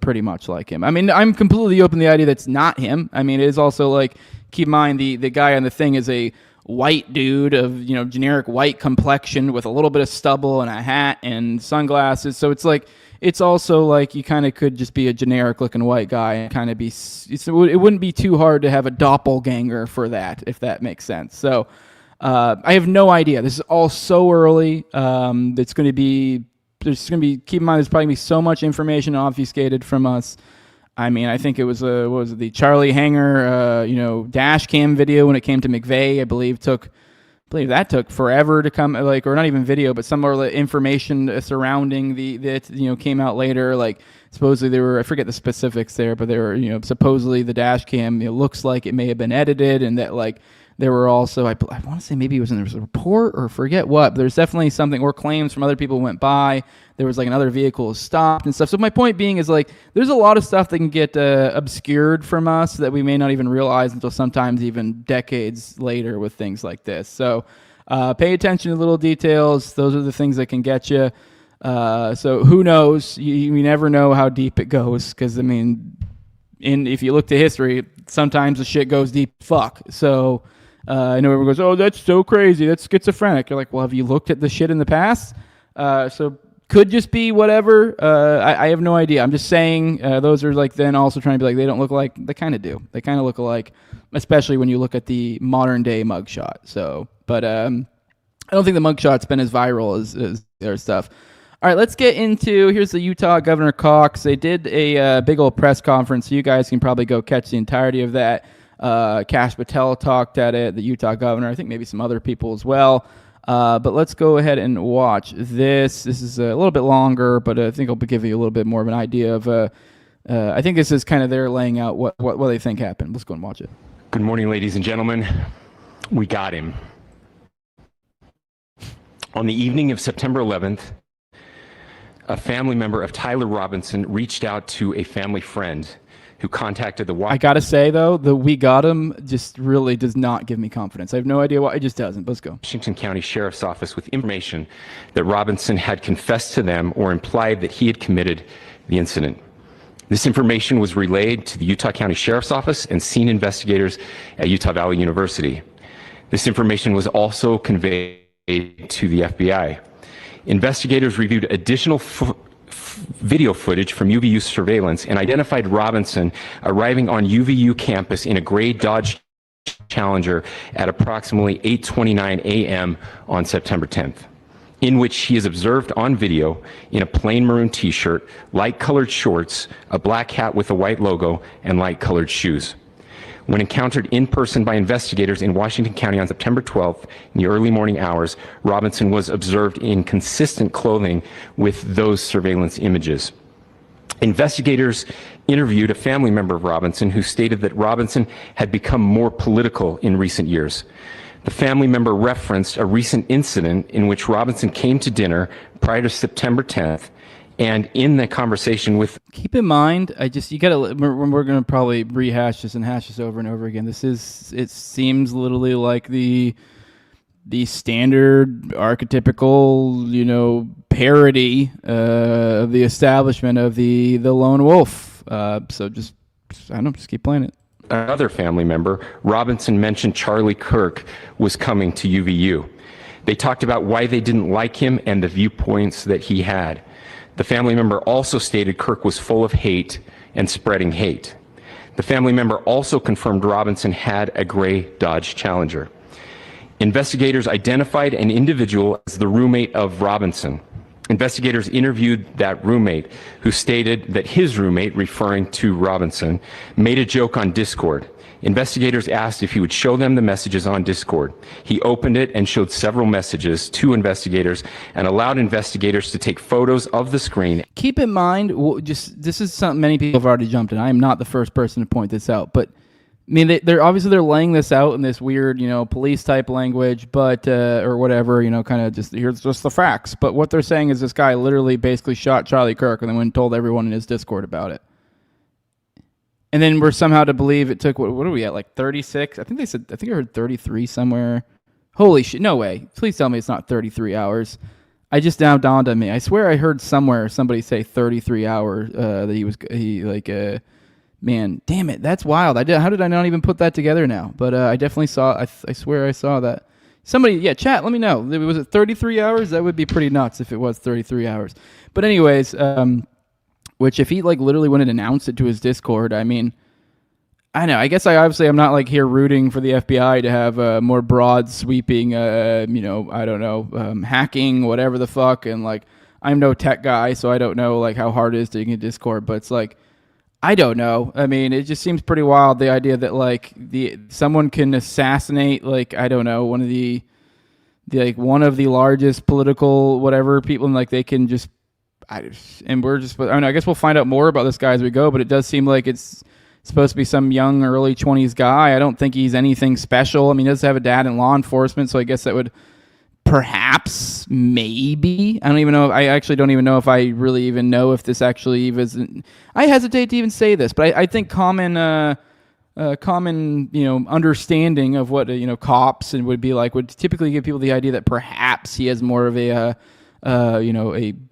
pretty much like him. I mean, I'm completely open to the idea that's not him. I mean, it is also like, keep in mind the guy on the thing is a white dude of generic white complexion with a little bit of stubble and a hat and sunglasses. So it's also like you kind of could just be a generic looking white guy and kind of be. It wouldn't be too hard to have a doppelganger for that, if that makes sense. So. I have no idea. This is all so early. There's going to be, keep in mind, there's probably going to be so much information obfuscated from us. I mean, I think it was, what was it, the Charlie Hanger, dash cam video when it came to McVeigh, I believe that took forever to come, like, or not even video, but some more information surrounding that, came out later. Like, supposedly they were, I forget the specifics there, but they were, supposedly the dash cam, looks like it may have been edited, and that, like, there were also, I want to say maybe it was in a report or forget what, but there's definitely something, or claims from other people went by. There was like another vehicle stopped and stuff. So my point being is like, there's a lot of stuff that can get obscured from us that we may not even realize until sometimes even decades later with things like this. So pay attention to little details. Those are the things that can get you. So who knows? You never know how deep it goes. Because I mean, if you look to history, sometimes the shit goes deep. Fuck. So. I know everyone goes, oh, that's so crazy. That's schizophrenic. You're like, well, have you looked at the shit in the past? So could just be whatever. I have no idea. I'm just saying those are like then also trying to be like, they don't look like, they kind of do. They kind of look alike, especially when you look at the modern day mugshot. So, but I don't think the mugshot's been as viral as their stuff. All right, let's get into, here's the Utah Governor Cox. They did a big old press conference, so you guys can probably go catch the entirety of that. Kash Patel talked at it, the Utah governor, I think maybe some other people as well. But let's go ahead and watch this. This is a little bit longer, but I think I'll give you a little bit more of an idea of, I think this is kind of their laying out what they think happened. Let's go and watch it. Good morning, ladies and gentlemen. We got him. On the evening of September 11th, a family member of Tyler Robinson reached out to a family friend who contacted the... I gotta say, though, the "we got him" just really does not give me confidence. I have no idea why. It just doesn't. Let's go. Washington County Sheriff's Office with information that Robinson had confessed to them or implied that he had committed the incident. This information was relayed to the Utah County Sheriff's Office and scene investigators at Utah Valley University. This information was also conveyed to the FBI. Investigators reviewed additional video footage from UVU surveillance and identified Robinson arriving on UVU campus in a gray Dodge Challenger at approximately 8:29 a.m. on September 10th, in which he is observed on video in a plain maroon t-shirt, light-colored shorts, a black hat with a white logo, and light-colored shoes. When encountered in person by investigators in Washington County on September 12th in the early morning hours, Robinson was observed in consistent clothing with those surveillance images. Investigators interviewed a family member of Robinson who stated that Robinson had become more political in recent years. The family member referenced a recent incident in which Robinson came to dinner prior to September 10th And in the conversation with... Keep in mind, we're going to probably rehash this and hash this over and over again. It seems literally like the standard archetypical, parody of the establishment of the lone wolf. So just keep playing it. Another family member, Robinson, mentioned Charlie Kirk was coming to UVU. They talked about why they didn't like him and the viewpoints that he had. The family member also stated Kirk was full of hate and spreading hate. The family member also confirmed Robinson had a gray Dodge Challenger. Investigators identified an individual as the roommate of Robinson. Investigators interviewed that roommate, who stated that his roommate, referring to Robinson, made a joke on Discord. Investigators asked if he would show them the messages on Discord. He opened it and showed several messages to investigators and allowed investigators to take photos of the screen. Keep in mind, this is something many people have already jumped in. I am not the first person to point this out, but I mean, they're obviously laying this out in this weird, police type language, but or whatever, kind of just here's just the facts. But what they're saying is this guy literally basically shot Charlie Kirk and then went and told everyone in his Discord about it. And then we're somehow to believe it took, what are we at, like 36? I think I heard 33 somewhere. Holy shit, no way. Please tell me it's not 33 hours. I just now dawned on me. I swear I heard somewhere somebody say 33 hours that man, damn it, that's wild. How did I not even put that together now? But I definitely saw, I swear I saw that. Somebody, chat, let me know. Was it 33 hours? That would be pretty nuts if it was 33 hours. But anyways, which if he literally went and announced it to his Discord, I mean, I know. I guess I'm not here rooting for the FBI to have more broad sweeping, hacking, whatever the fuck. And I'm no tech guy, so I don't know how hard it is to get Discord. But it's I don't know. I mean, it just seems pretty wild, the idea that someone can assassinate one of the largest political whatever people, and they can just. I guess we'll find out more about this guy as we go, but it does seem like it's supposed to be some young, early 20s guy. I don't think he's anything special. I mean, he does have a dad in law enforcement, so I guess that would perhaps, maybe. I don't even know. I actually don't even know if I really even know if this actually even. I hesitate to even say this, but I think common understanding of what cops and would be would typically give people the idea that perhaps he has more of a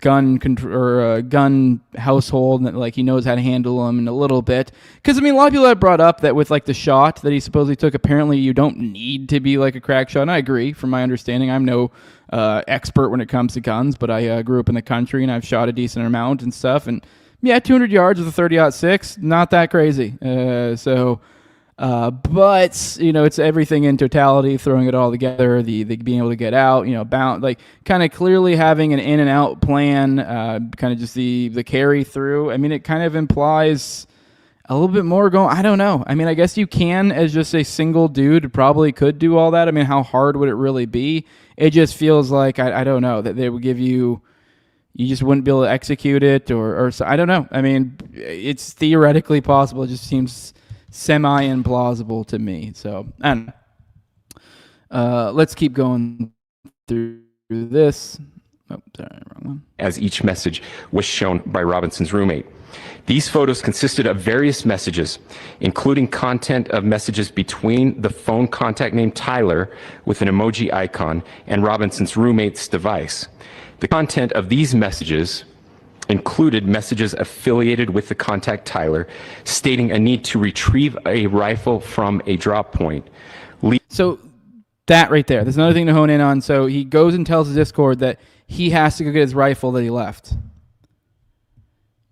gun household, and that he knows how to handle them in a little bit. Because a lot of people have brought up that with the shot that he supposedly took, apparently you don't need to be a crack shot. And I agree, from my understanding. I'm no expert when it comes to guns, but I grew up in the country and I've shot a decent amount and stuff. And 200 yards with a 30-06, not that crazy. But it's everything in totality, throwing it all together, the being able to get out, bound, kind of clearly having an in and out plan, kind of just the carry through. I mean, it kind of implies a little bit more going. I don't know. I mean, I guess you can, as just a single dude, probably could do all that. I mean, how hard would it really be? It just feels like I don't know, that they would give you. You just wouldn't be able to execute it, or so, I don't know. I mean, it's theoretically possible. It just seems semi-implausible to me. So, and let's keep going through this. Oh, sorry, wrong one. As each message was shown by Robinson's roommate. These photos consisted of various messages, including content of messages between the phone contact named Tyler with an emoji icon and Robinson's roommate's device. The content of these messages included messages affiliated with the contact Tyler, stating a need to retrieve a rifle from a drop point. So that right there, there's another thing to hone in on. So he goes and tells the Discord that he has to go get his rifle that he left.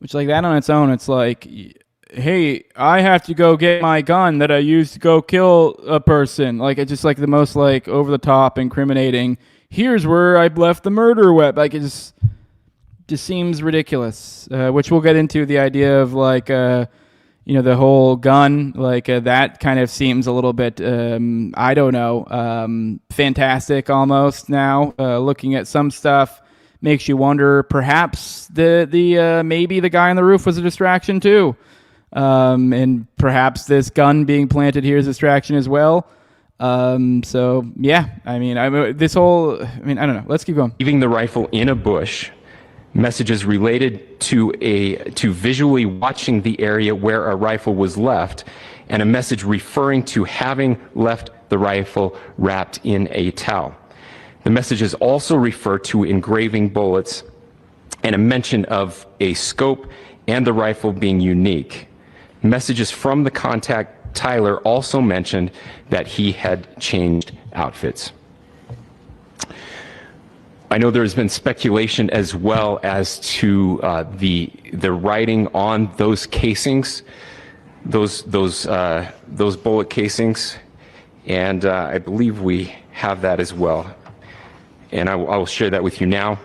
Which, that on its own, it's hey, I have to go get my gun that I used to go kill a person. It's just the most over the top, incriminating. Here's where I left the murder weapon. It just seems ridiculous. Which we'll get into the idea of the whole gun. That kind of seems a little bit I don't know, fantastic almost now. Looking at some stuff makes you wonder. Perhaps the maybe the guy on the roof was a distraction too, and perhaps this gun being planted here is a distraction as well. So yeah, I mean, I don't know. Let's keep going. Leaving the rifle in a bush messages related to visually watching the area where a rifle was left, and a message referring to having left the rifle wrapped in a towel. The messages also refer to engraving bullets and a mention of a scope and the rifle being unique. Messages from the contact, Tyler, also mentioned that he had changed outfits. I know there's been speculation as well as to the writing on those casings, those bullet casings, and I believe we have that as well. And I will share that with you now.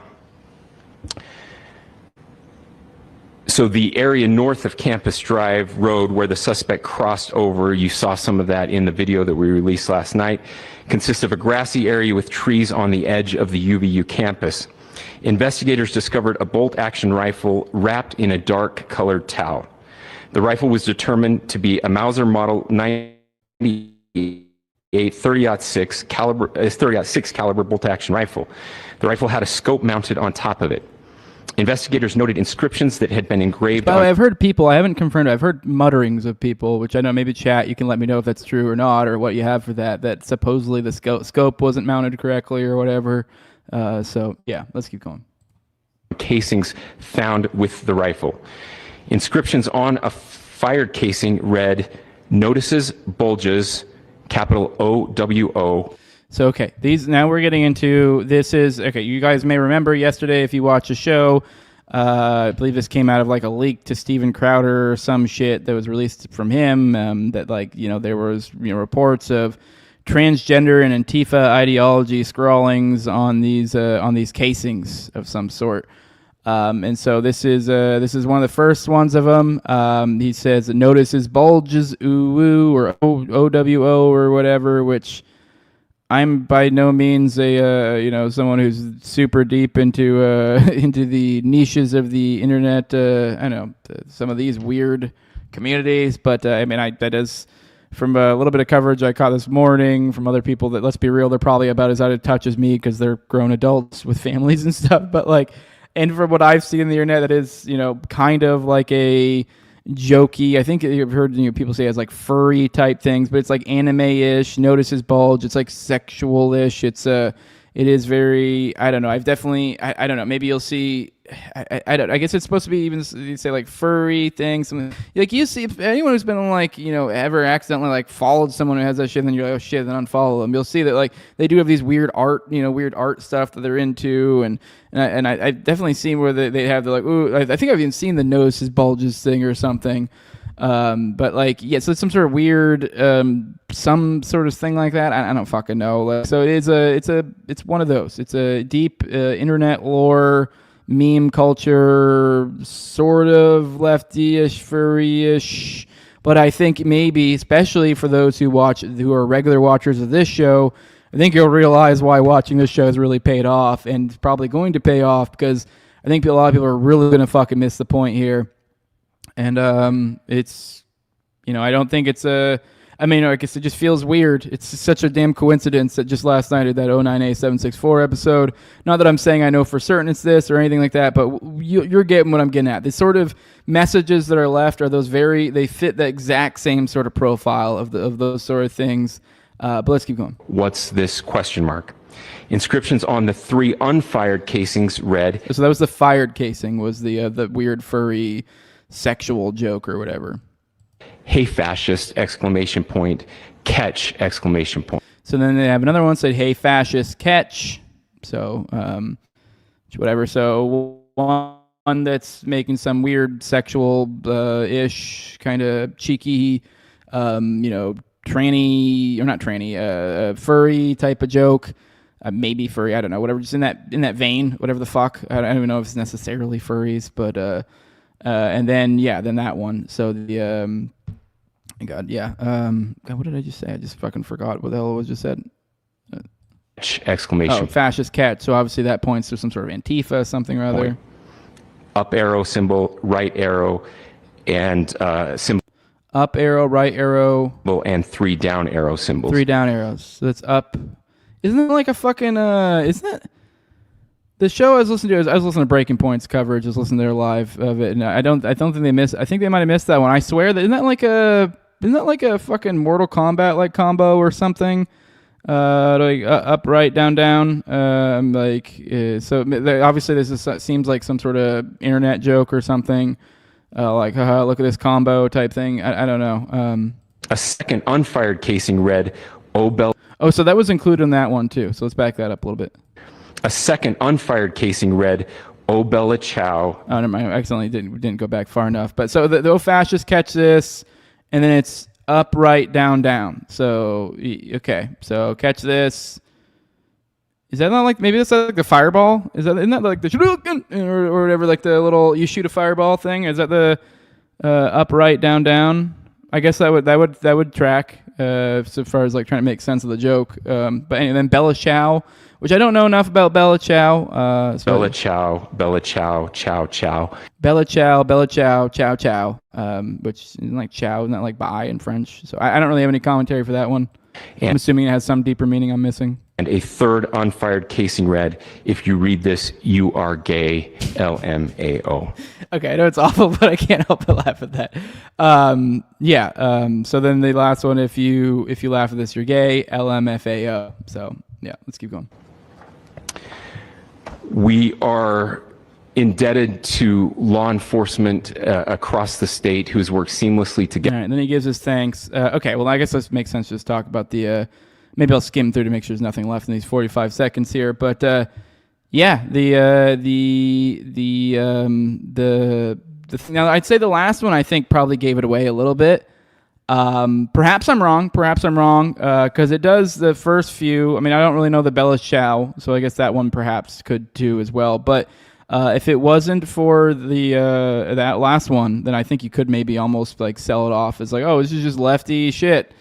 So the area north of Campus Drive Road where the suspect crossed over, you saw some of that in the video that we released last night, consists of a grassy area with trees on the edge of the UVU campus. Investigators discovered a bolt-action rifle wrapped in a dark-colored towel. The rifle was determined to be a Mauser Model 98 30-06 caliber bolt-action rifle. The rifle had a scope mounted on top of it. Investigators noted inscriptions that had been engraved. By the way, I've heard people, I haven't confirmed, I've heard mutterings of people, which I know maybe chat, you can let me know if that's true or not, or what you have for that supposedly the scope wasn't mounted correctly or whatever. So yeah, let's keep going. Casings found with the rifle. Inscriptions on a fired casing read, "Notices bulges, capital OWO." So, okay, now we're getting into, okay, you guys may remember yesterday if you watched the show, I believe this came out of like a leak to Steven Crowder or some shit that was released from him, that there was, reports of transgender and Antifa ideology scrawlings on these casings of some sort. And so this is one of the first ones of them. He says, "Notices bulges, ooh, or OWO or whatever," which I'm by no means someone who's super deep into the niches of the internet. I know some of these weird communities, but that is from a little bit of coverage I caught this morning from other people that, let's be real, they're probably about as out of touch as me because they're grown adults with families and stuff. But and from what I've seen on the internet, that is kind of like a jokey, I think you've heard people say it's like furry type things, but it's like anime-ish, notices bulge, it's like sexual-ish, it is very, I don't know, I don't know, maybe you'll see, I guess it's supposed to be even, you say like furry things, like you see, if anyone who's been ever accidentally followed someone who has that shit, and then you're like, oh shit, then unfollow them, you'll see that they do have these weird art stuff that they're into, and I've definitely seen where they have ooh, I think I've even seen the notices bulges thing or something. But so it's some sort of weird, some sort of thing like that. I don't fucking know. So it is it's one of those. It's a deep internet lore, meme culture, sort of lefty-ish, furry-ish. But I think maybe, especially for those who are regular watchers of this show, I think you'll realize why watching this show has really paid off, and it's probably going to pay off because I think a lot of people are really going to fucking miss the point here. And it's, I don't think it's I guess it just feels weird. It's such a damn coincidence that just last night at that 09A764 episode, not that I'm saying I know for certain it's this or anything like that, but you're getting what I'm getting at. The sort of messages that are left are they fit the exact same sort of profile of those sort of things. But let's keep going. What's this question mark? Inscriptions on the 3 unfired casings read. So that was the fired casing, was the weird furry sexual joke or whatever. "Hey fascist, exclamation point, catch, exclamation point." So then they have another one said, "Hey fascist, catch." So whatever. So one that's making some weird sexual ish kind of cheeky tranny, or not tranny, furry type of joke. Maybe furry, I don't know, whatever, just in that vein, whatever the fuck. I don't even know if it's necessarily furries, but and then that one. So the God, what did I just say? I just fucking forgot what the hell was just said. Exclamation. Oh, fascist cat. So obviously that points to some sort of Antifa, something or other. Point. Up arrow symbol, right arrow, and symbol. Up arrow, right arrow. And 3 down arrow symbols. 3 down arrows. So that's up. Isn't it like a fucking, isn't it? The show I was listening to Breaking Point's coverage. I was listening to their live of it, and I don't think they missed. I think they might have missed that one. I swear that isn't that like a fucking Mortal Kombat like combo or something? Up, right, down, down. Obviously this seems like some sort of internet joke or something. Like, haha, look at this combo type thing. I don't know. A second unfired casing read, "Oh, Bella." Oh, so that was included in that one too. So let's back that up a little bit. A second unfired casing read, "Oh, Bella Ciao." Oh, never mind. I accidentally didn't go back far enough. But so the fascists catch this, and then it's up, right, down, down. So okay. So catch this. Is that not like, maybe that's like the fireball? Isn't that like the or whatever, like the little you shoot a fireball thing? Is that the up, right, down, down? I guess that would track so far as like trying to make sense of the joke. But anyway, then Bella Ciao, which I don't know enough about Bella Ciao. Bella Ciao, Bella Ciao, Ciao Ciao. Bella Ciao, Bella Ciao, Ciao Ciao. Which isn't like ciao, isn't that like bye in French? So I don't really have any commentary for that one. I'm assuming it has some deeper meaning I'm missing. And a third unfired casing read, "If you read this, you are gay, LMAO." Okay, I know it's awful, but I can't help but laugh at that. So then the last one, if you laugh at this, you're gay, LMFAO. So yeah, let's keep going. We are indebted to law enforcement across the state who's worked seamlessly together. All right, and then he gives his thanks. Okay, well, I guess this makes sense to just talk about the... maybe I'll skim through to make sure there's nothing left in these 45 seconds here. But now I'd say the last one I think probably gave it away a little bit. Perhaps I'm wrong, because it does the first few. I mean, I don't really know the Bella Ciao, so I guess that one perhaps could too as well. But if it wasn't for the that last one, then I think you could maybe almost like sell it off as like, oh, this is just lefty shit.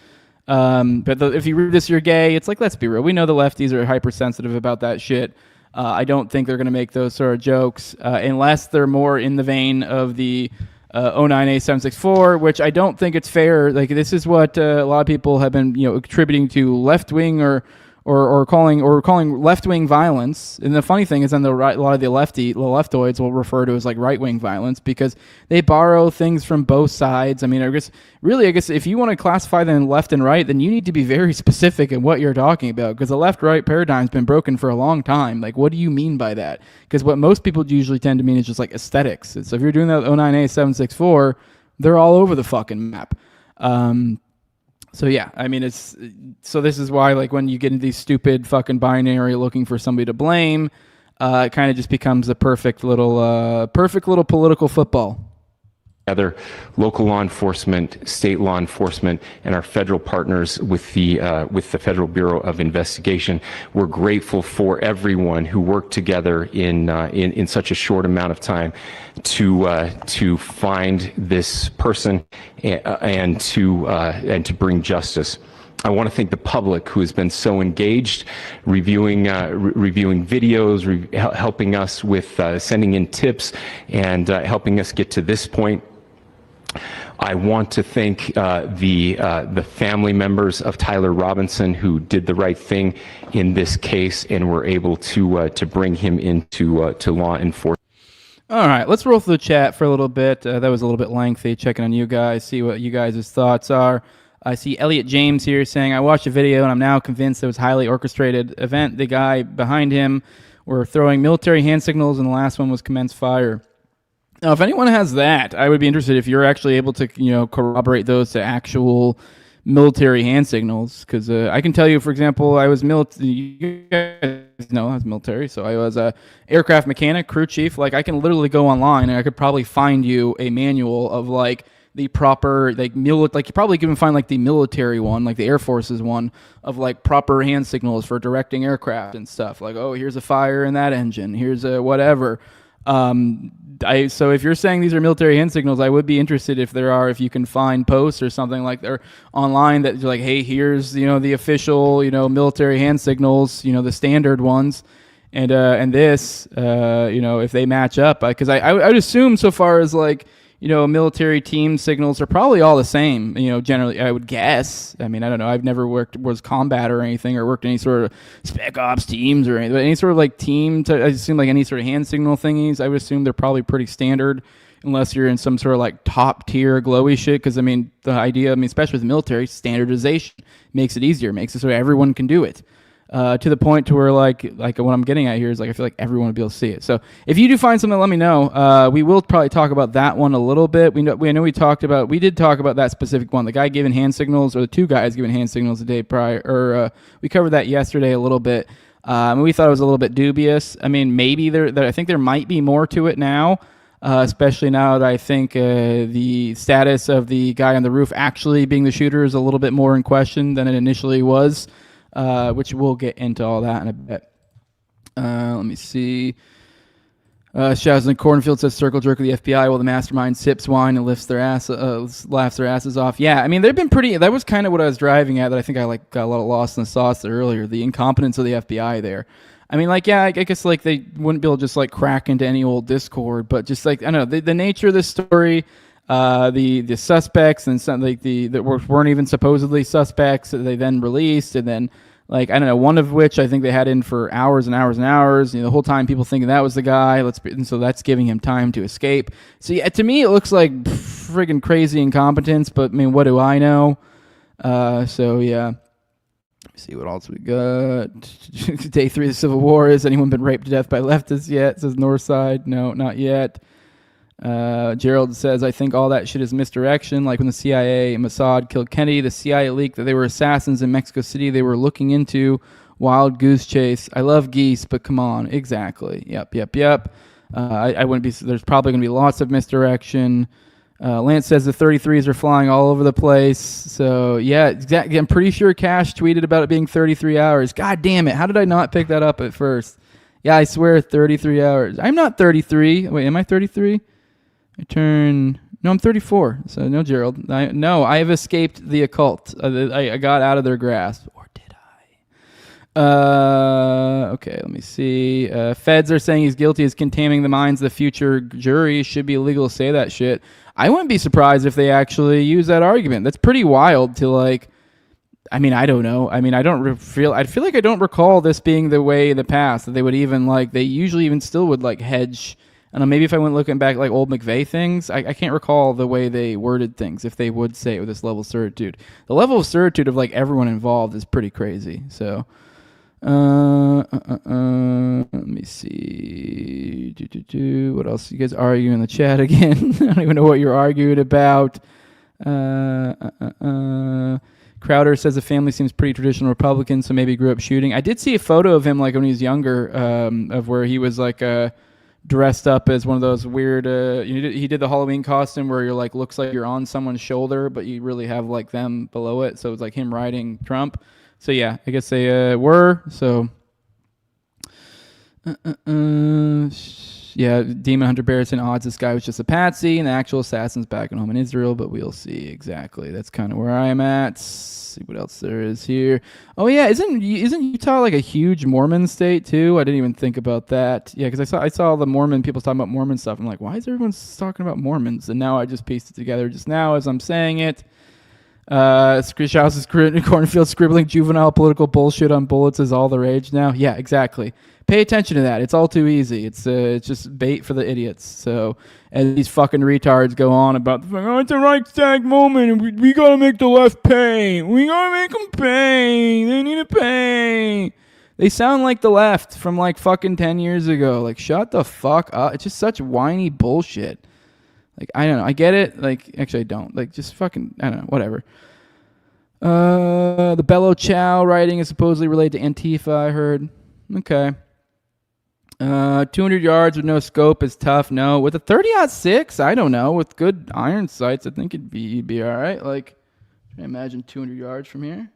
But if you read this, you're gay. It's like, let's be real. We know the lefties are hypersensitive about that shit. I don't think they're going to make those sort of jokes unless they're more in the vein of the 09A764, which I don't think it's fair. Like, this is what a lot of people have been, attributing to left wing or calling left wing violence. And the funny thing is, then a lot of the leftoids will refer to as like right wing violence because they borrow things from both sides. I mean, I guess if you want to classify them left and right, then you need to be very specific in what you're talking about, because the left right paradigm's been broken for a long time. Like, what do you mean by that? Because what most people usually tend to mean is just like aesthetics. So if you're doing that with 09A764, they're all over the fucking map. So yeah, I mean, this is why, like, when you get into these stupid fucking binary looking for somebody to blame, it kind of just becomes a perfect little political football. Other local law enforcement, state law enforcement, and our federal partners with the Federal Bureau of Investigation. We're grateful for everyone who worked together in such a short amount of time to find this person and to bring justice. I want to thank the public who has been so engaged, reviewing videos, helping us with sending in tips, and helping us get to this point. I want to thank the family members of Tyler Robinson who did the right thing in this case and were able to bring him into to law enforcement. All right, let's roll through the chat for a little bit. That was a little bit lengthy. Checking on you guys, see what you guys' thoughts are. I see Elliot James here saying, I watched a video and I'm now convinced it was a highly orchestrated event. The guy behind him were throwing military hand signals and the last one was commence fire. Now, if anyone has that, I would be interested if you're actually able to, corroborate those to actual military hand signals. Because I can tell you, for example, I was military. You guys know I was military, so I was a aircraft mechanic, crew chief. Like, I can literally go online and I could probably find you a manual of like the proper you probably can find like the military one, like the Air Force's one of like proper hand signals for directing aircraft and stuff. Like, oh, here's a fire in that engine. Here's a whatever. So if you're saying these are military hand signals, I would be interested if you can find posts or something like they're online that you're like, hey, here's, the official, military hand signals, the standard ones. And this, if they match up, because I would assume so far as like, military team signals are probably all the same, generally, I would guess. I mean, I don't know. I've never was combat or anything or worked any sort of spec ops teams or anything. But any sort of like team, I assume like any sort of hand signal thingies, I would assume they're probably pretty standard unless you're in some sort of like top tier glowy shit. Because, I mean, the idea, especially with the military, standardization makes it easier, makes it so everyone can do it. To the point to where like what I'm getting at here is like I feel like everyone would be able to see it. So if you do find something, let me know. We will probably talk about that one a little bit. We did talk about that specific one. The guy giving hand signals, or the two guys giving hand signals the day prior, or we covered that yesterday a little bit. And we thought it was a little bit dubious. I mean, maybe I think there might be more to it now. Especially now that I think the status of the guy on the roof actually being the shooter is a little bit more in question than it initially was. Which we'll get into all that in a bit. Let me see. Shouts in the cornfield says circle jerk of the FBI while the mastermind sips wine and laughs their asses off. Yeah, I mean, they've been pretty. That was kind of what I was driving at. That I think I got a lot lost in the sauce there earlier. The incompetence of the FBI there. I mean, like, yeah, I guess like they wouldn't be able to just like crack into any old Discord, but just like I don't know the nature of this story. The suspects and some like that weren't even supposedly suspects that they then released, and then like I don't know, one of which I think they had in for hours and hours and hours. The whole time people thinking that was the guy. And so that's giving him time to escape. So yeah, to me it looks like friggin' crazy incompetence. But I mean, what do I know? So yeah. Let me see what else we got. Day 3 of the Civil War. Has anyone been raped to death by leftists yet? Says Northside. No, not yet. Gerald says, I think all that shit is misdirection. Like when the CIA and Mossad killed Kennedy, the CIA leaked that they were assassins in Mexico City they were looking into. Wild goose chase. I love geese, but come on. Exactly. Yep. I wouldn't be. There's probably going to be lots of misdirection. Lance says the 33s are flying all over the place. So, yeah, exactly. I'm pretty sure Cash tweeted about it being 33 hours. God damn it. How did I not pick that up at first? Yeah, I swear 33 hours. I'm not 33. Wait, am I 33? No, I'm 34. So, no, Gerald. I have escaped the occult. I got out of their grasp. Or did I? Okay, let me see. Feds are saying he's guilty of contaminating the minds of the future jury. Should be illegal to say that shit. I wouldn't be surprised if they actually use that argument. That's pretty wild to like. I mean, I don't know. I mean, I feel like I don't recall this being the way in the past that they would even like. They usually even still would like hedge. I don't know. Maybe if I went looking back like old McVeigh things, I can't recall the way they worded things. If they would say it with this level of certitude, the level of certitude of like everyone involved is pretty crazy. So. Let me see. What else? You guys arguing in the chat again? I don't even know what you're arguing about. Crowder says the family seems pretty traditional Republican, so maybe grew up shooting. I did see a photo of him like when he was younger, of where he was like dressed up as one of those weird. He did the Halloween costume where you're like looks like you're on someone's shoulder, but you really have like them below it. So it's like him riding Trump. So yeah, I guess they were. So yeah, Demon Hunter Barrison odds this guy was just a patsy and the actual assassin's back at home in Israel, but we'll see exactly. That's kind of where I am at. Let's see what else there is here. Oh yeah, isn't Utah like a huge Mormon state too? I didn't even think about that. Yeah, because I saw the Mormon people talking about Mormon stuff. I'm like, why is everyone talking about Mormons? And now I just pieced it together just now as I'm saying it. House's cornfield scribbling juvenile political bullshit on bullets is all the rage now. Yeah, exactly. Pay attention to that. It's all too easy. It's just bait for the idiots. So as these fucking retards go on about it's a Reichstag moment and we gotta make the left pay. We gotta make them pay. They need to pay. They sound like the left from like fucking 10 years ago. Like shut the fuck up. It's just such whiny bullshit. Like, I don't know. I get it. Like, actually, I don't. Like, just fucking, I don't know. Whatever. The Bello Chow writing is supposedly related to Antifa, I heard. Okay. 200 yards with no scope is tough. No. With a 30-06, I don't know. With good iron sights, I think you'd be all right. Like, I imagine 200 yards from here.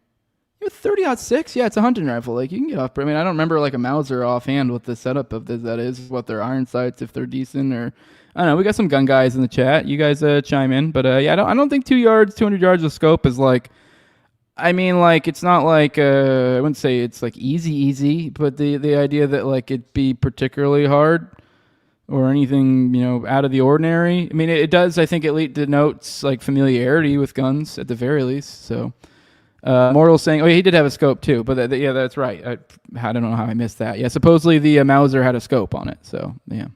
With 30-06, yeah, it's a hunting rifle. Like, you can get off. I mean, I don't remember, like, a Mauser offhand what the setup of this that is, what their iron sights, if they're decent or... I don't know. We got some gun guys in the chat. You guys chime in, but yeah, I don't think 200 yards of scope is like. I mean, like it's not like I wouldn't say it's like easy, but the idea that like it'd be particularly hard. or anything, out of the ordinary. I mean, it does, I think it denotes like familiarity with guns at the very least. So, Mortal saying, he did have a scope too, but yeah, that's right. I don't know how I missed that. Yeah, supposedly the Mauser had a scope on it. So, yeah.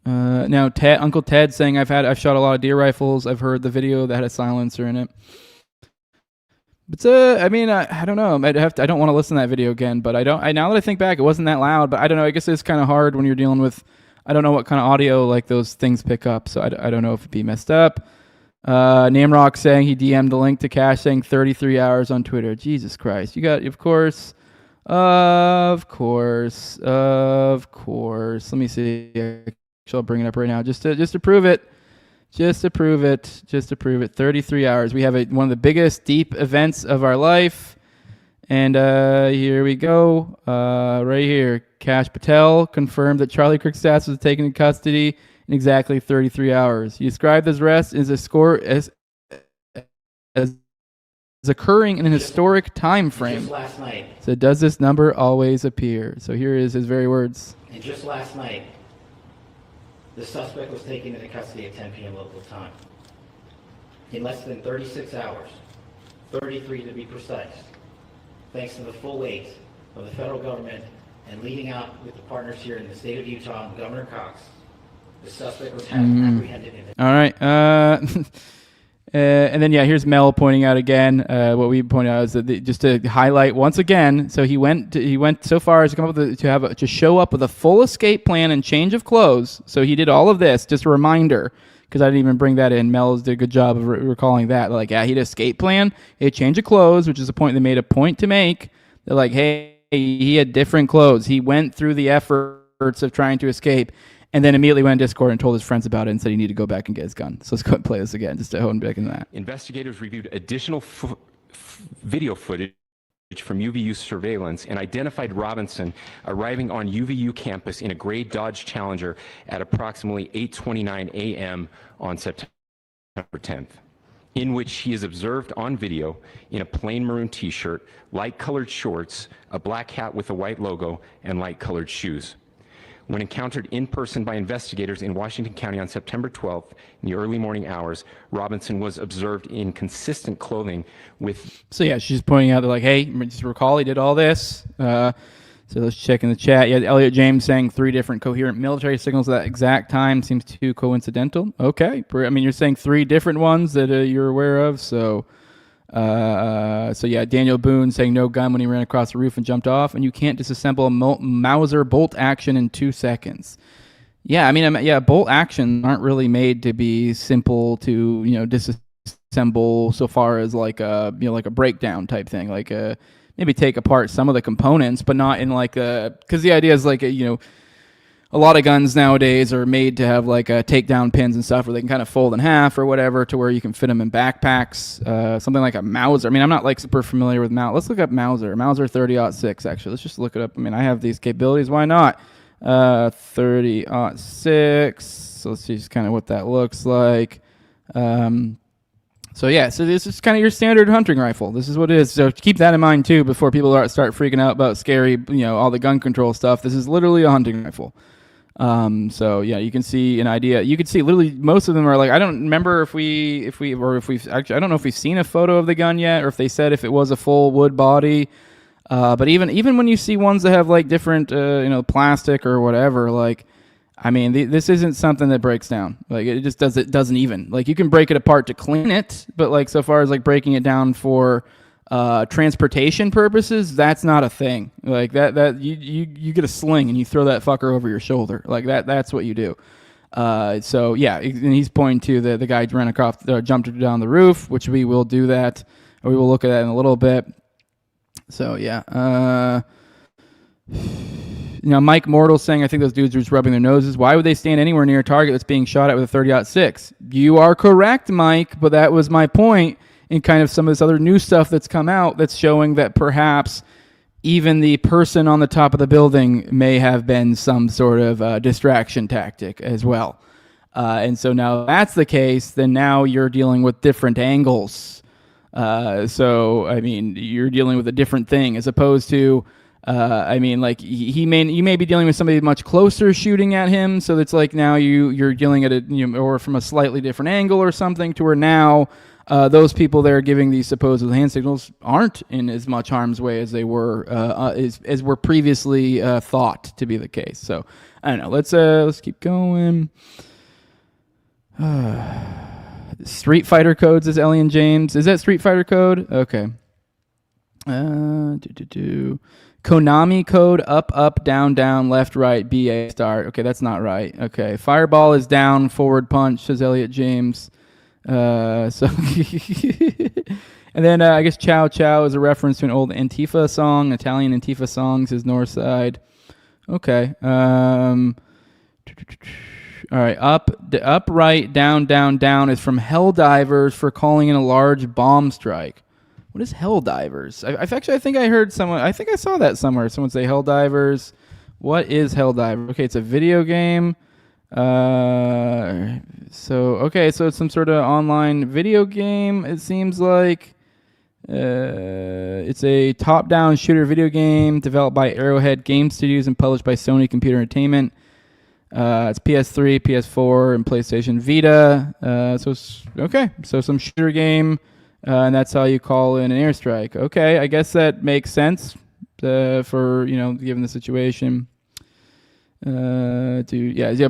Now Uncle Ted saying I've shot a lot of deer rifles. I've heard the video that had a silencer in it. But I don't know. I don't want to listen to that video again. But now that I think back, it wasn't that loud. But I don't know. I guess it's kind of hard when you're dealing with. I don't know what kind of audio like those things pick up. So I don't know if it'd be messed up. Namrock saying he DM'd the link to Cash saying 33 hours on Twitter. Jesus Christ! You got, of course. Let me see. I'll bring it up right now just to prove it. Just to prove it. 33 hours. We have one of the biggest deep events of our life. And here we go. Right here. Kash Patel confirmed that Charlie Kirkstats was taken in custody in exactly 33 hours. He described his arrest as occurring in an historic time frame. Just last night. So does this number always appear? So here is his very words. And just last night, the suspect was taken into custody at 10 p.m. local time. In less than 36 hours, 33 to be precise, thanks to the full weight of the federal government and leading out with the partners here in the state of Utah and Governor Cox, the suspect was apprehended. All right. And then, here's Mel pointing out again, what we pointed out is that just to highlight once again, so he went so far as to come up with to show up with a full escape plan and change of clothes. So he did all of this, just a reminder, because I didn't even bring that in. Mel did a good job of recalling that. Like, he had an escape plan, he had change of clothes, which is a point they made a point to make. They're like, hey, he had different clothes. He went through the efforts of trying to escape. And then immediately went on Discord and told his friends about it and said he needed to go back and get his gun. So let's go and play this again, just to hone back into that. Investigators reviewed additional video footage from UVU surveillance and identified Robinson arriving on UVU campus in a gray Dodge Challenger at approximately 8:29 a.m. on September 10th, in which he is observed on video in a plain maroon t-shirt, light-colored shorts, a black hat with a white logo, and light-colored shoes. When encountered in person by investigators in Washington County on September 12th in the early morning hours, Robinson was observed in consistent clothing with... So yeah, she's pointing out, they're like, hey, just recall he did all this. So let's check in the chat. Yeah, Elliot James saying 3 different coherent military signals at that exact time seems too coincidental. Okay. I mean, you're saying 3 different ones that you're aware of, so... Daniel Boone saying no gun when he ran across the roof and jumped off, and you can't disassemble a Mauser bolt action in 2 seconds. Yeah, I mean, bolt actions aren't really made to be simple to, disassemble so far as like a breakdown type thing, like maybe take apart some of the components, but not in like because the idea is like a lot of guns nowadays are made to have like takedown pins and stuff where they can kind of fold in half or whatever to where you can fit them in backpacks. Something like a Mauser. I mean, I'm not like super familiar with Mauser. Let's look up Mauser 30-06 actually. Let's just look it up. I mean, I have these capabilities. Why not? 30-06. So let's see just kind of what that looks like. So this is kind of your standard hunting rifle. This is what it is. So keep that in mind too before people start freaking out about scary, all the gun control stuff. This is literally a hunting rifle. You can see an idea. You can see literally most of them are like, I don't remember if we've actually, I don't know if we've seen a photo of the gun yet, or if they said if it was a full wood body. But even when you see ones that have like different, plastic or whatever, like, I mean, this isn't something that breaks down. Like it just doesn't even, like you can break it apart to clean it, but like so far as like breaking it down for transportation purposes, that's not a thing. Like that you get a sling and you throw that fucker over your shoulder. Like that's what you do. And he's pointing to the guy ran across, jumped down the roof, which we will do that, or we will look at that in a little bit. So yeah. Mike Mortal saying, I think those dudes are just rubbing their noses. Why would they stand anywhere near a target that's being shot at with a 30-06? You are correct, Mike, but that was my point. And kind of some of this other new stuff that's come out that's showing that perhaps even the person on the top of the building may have been some sort of distraction tactic as well. And so now that's the case, then now you're dealing with different angles. You're dealing with a different thing as opposed to I mean, like you may be dealing with somebody much closer shooting at him, so it's like now you're dealing at or from a slightly different angle or something, to where now those people there giving these supposed hand signals aren't in as much harm's way as they were as were previously thought to be the case. So I don't know. Let's keep going. Street Fighter codes is Ellie and James. Is that Street Fighter code? Okay. Konami code up, up, down, down, left, right, BA, start. Okay, that's not right. Okay. Fireball is down, forward punch, says Elliot James. And then I guess Chow Chow is a reference to an old Antifa song. Italian Antifa songs is North Side. Okay. All right, up, right, down, down, down is from Helldivers for calling in a large bomb strike. What is Helldivers? I think I heard someone. I think I saw that somewhere. Someone say Helldivers. What is Helldivers? Okay, it's a video game. So it's some sort of online video game. It seems like it's a top-down shooter video game developed by Arrowhead Game Studios and published by Sony Computer Entertainment. It's PS3, PS4, and PlayStation Vita. So some shooter game, and that's how you call in an airstrike. Okay, I guess that makes sense for given the situation.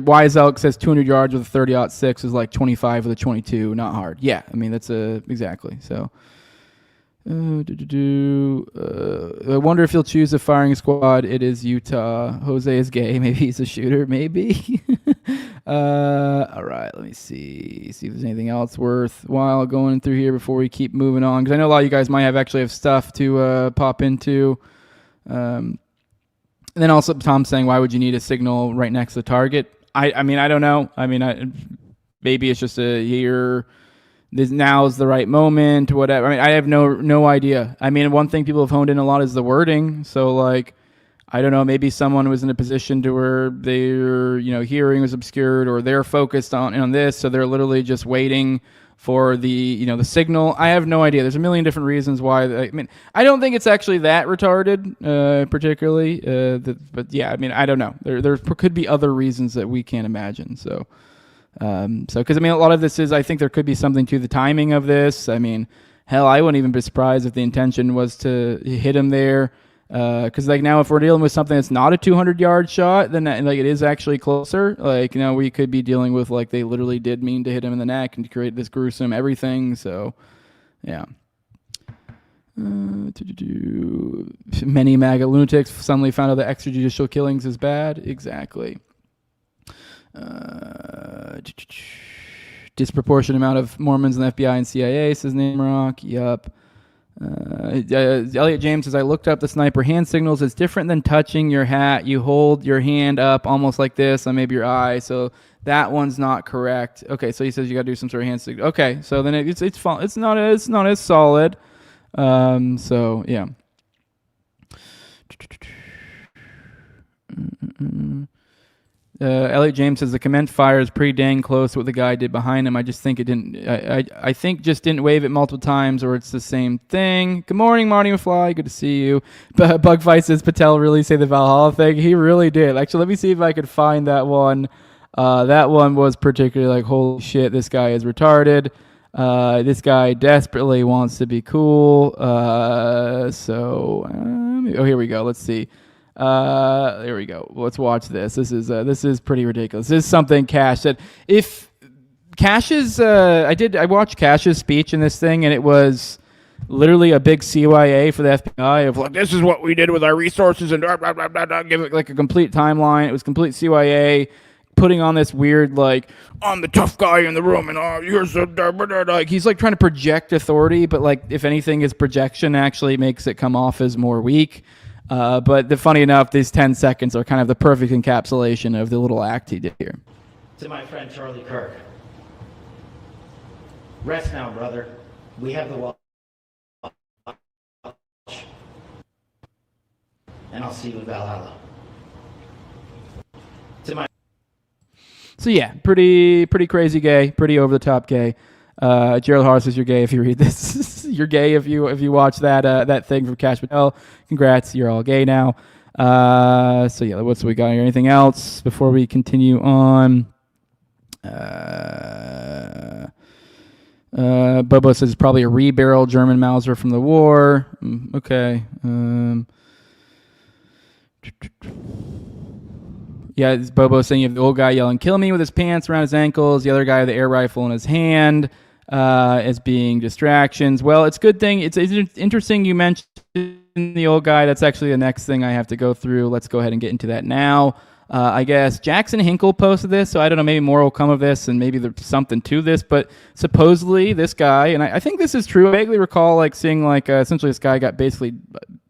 Wise Elk says 200 yards with a 30-06 is like 25 with a 22. Not hard. Yeah, I mean that's exactly so. I wonder if he'll choose a firing squad. It is Utah. Jose is gay. Maybe he's a shooter. Maybe. All right. Let me see if there's anything else worthwhile going through here before we keep moving on. Because I know a lot of you guys might have stuff to pop into. And then also Tom saying, why would you need a signal right next to the target? I mean, I don't know. I mean, maybe it's just a year. Now is the right moment, whatever. I mean, I have no idea. I mean, one thing people have honed in a lot is the wording. So, like, I don't know, maybe someone was in a position to where their, hearing was obscured, or they're focused on this, so they're literally just waiting for the, the signal. I have no idea. There's a million different reasons why. I mean, I don't think it's actually that retarded, particularly. But yeah, I mean, I don't know. There could be other reasons that we can't imagine. So. Because I mean, a lot of this is, I think there could be something to the timing of this. I mean, hell, I wouldn't even be surprised if the intention was to hit him there. Because like now, if we're dealing with something that's not a 200-yard shot, then like it is actually closer. Like we could be dealing with like they literally did mean to hit him in the neck and to create this gruesome everything. So, yeah. Many MAGA lunatics suddenly found out that extrajudicial killings is bad. Exactly. Disproportionate amount of Mormons in the FBI and CIA, says Namrock. Yup. Elliot James says, I looked up the sniper hand signals. It's different than touching your hat. You hold your hand up almost like this on maybe your eye. So that one's not correct. Okay, so he says you got to do some sort of hand signal. Okay, so then it's fun. It's not as solid. So yeah. Elliot James says the command fire is pretty dang close to what the guy did behind him. I just think it didn't. I think just didn't wave it multiple times, or it's the same thing. Good morning, Marty McFly. Good to see you. Bugfight says Patel really say the Valhalla thing. He really did. Actually, let me see if I could find that one. That one was particularly like, holy shit, this guy is retarded. This guy desperately wants to be cool. Here we go. Let's see. There we go. Let's watch this. This is pretty ridiculous. This is something Cash said. If Cash's, I watched Cash's speech in this thing, and it was literally a big CYA for the FBI of like, this is what we did with our resources, and give it like a complete timeline. It was complete CYA putting on this weird like, I'm the tough guy in the room, and you're so like he's like trying to project authority, but like if anything, his projection actually makes it come off as more weak. But funny enough, these 10 seconds are kind of the perfect encapsulation of the little act he did here. To my friend Charlie Kirk, rest now, brother. We have the watch. And I'll see you in Valhalla. So yeah, pretty crazy gay, pretty over the top gay. Gerald Hart says you're gay if you read this. You're gay if you watch that thing from Cash Patel. Congrats, you're all gay now. So yeah, what's we got here? Anything else before we continue on? Bobo says it's probably a rebarrel German Mauser from the war. Okay. Yeah, it's Bobo saying you have the old guy yelling "kill me" with his pants around his ankles, the other guy with the air rifle in his hand as being distractions. Well, it's a good thing. It's interesting you mentioned the old guy. That's actually the next thing I have to go through. Let's go ahead and get into that now. I guess Jackson Hinkle posted this, so I don't know, maybe more will come of this, and maybe there's something to this, but supposedly this guy, and I think this is true, I vaguely recall like seeing like essentially this guy got basically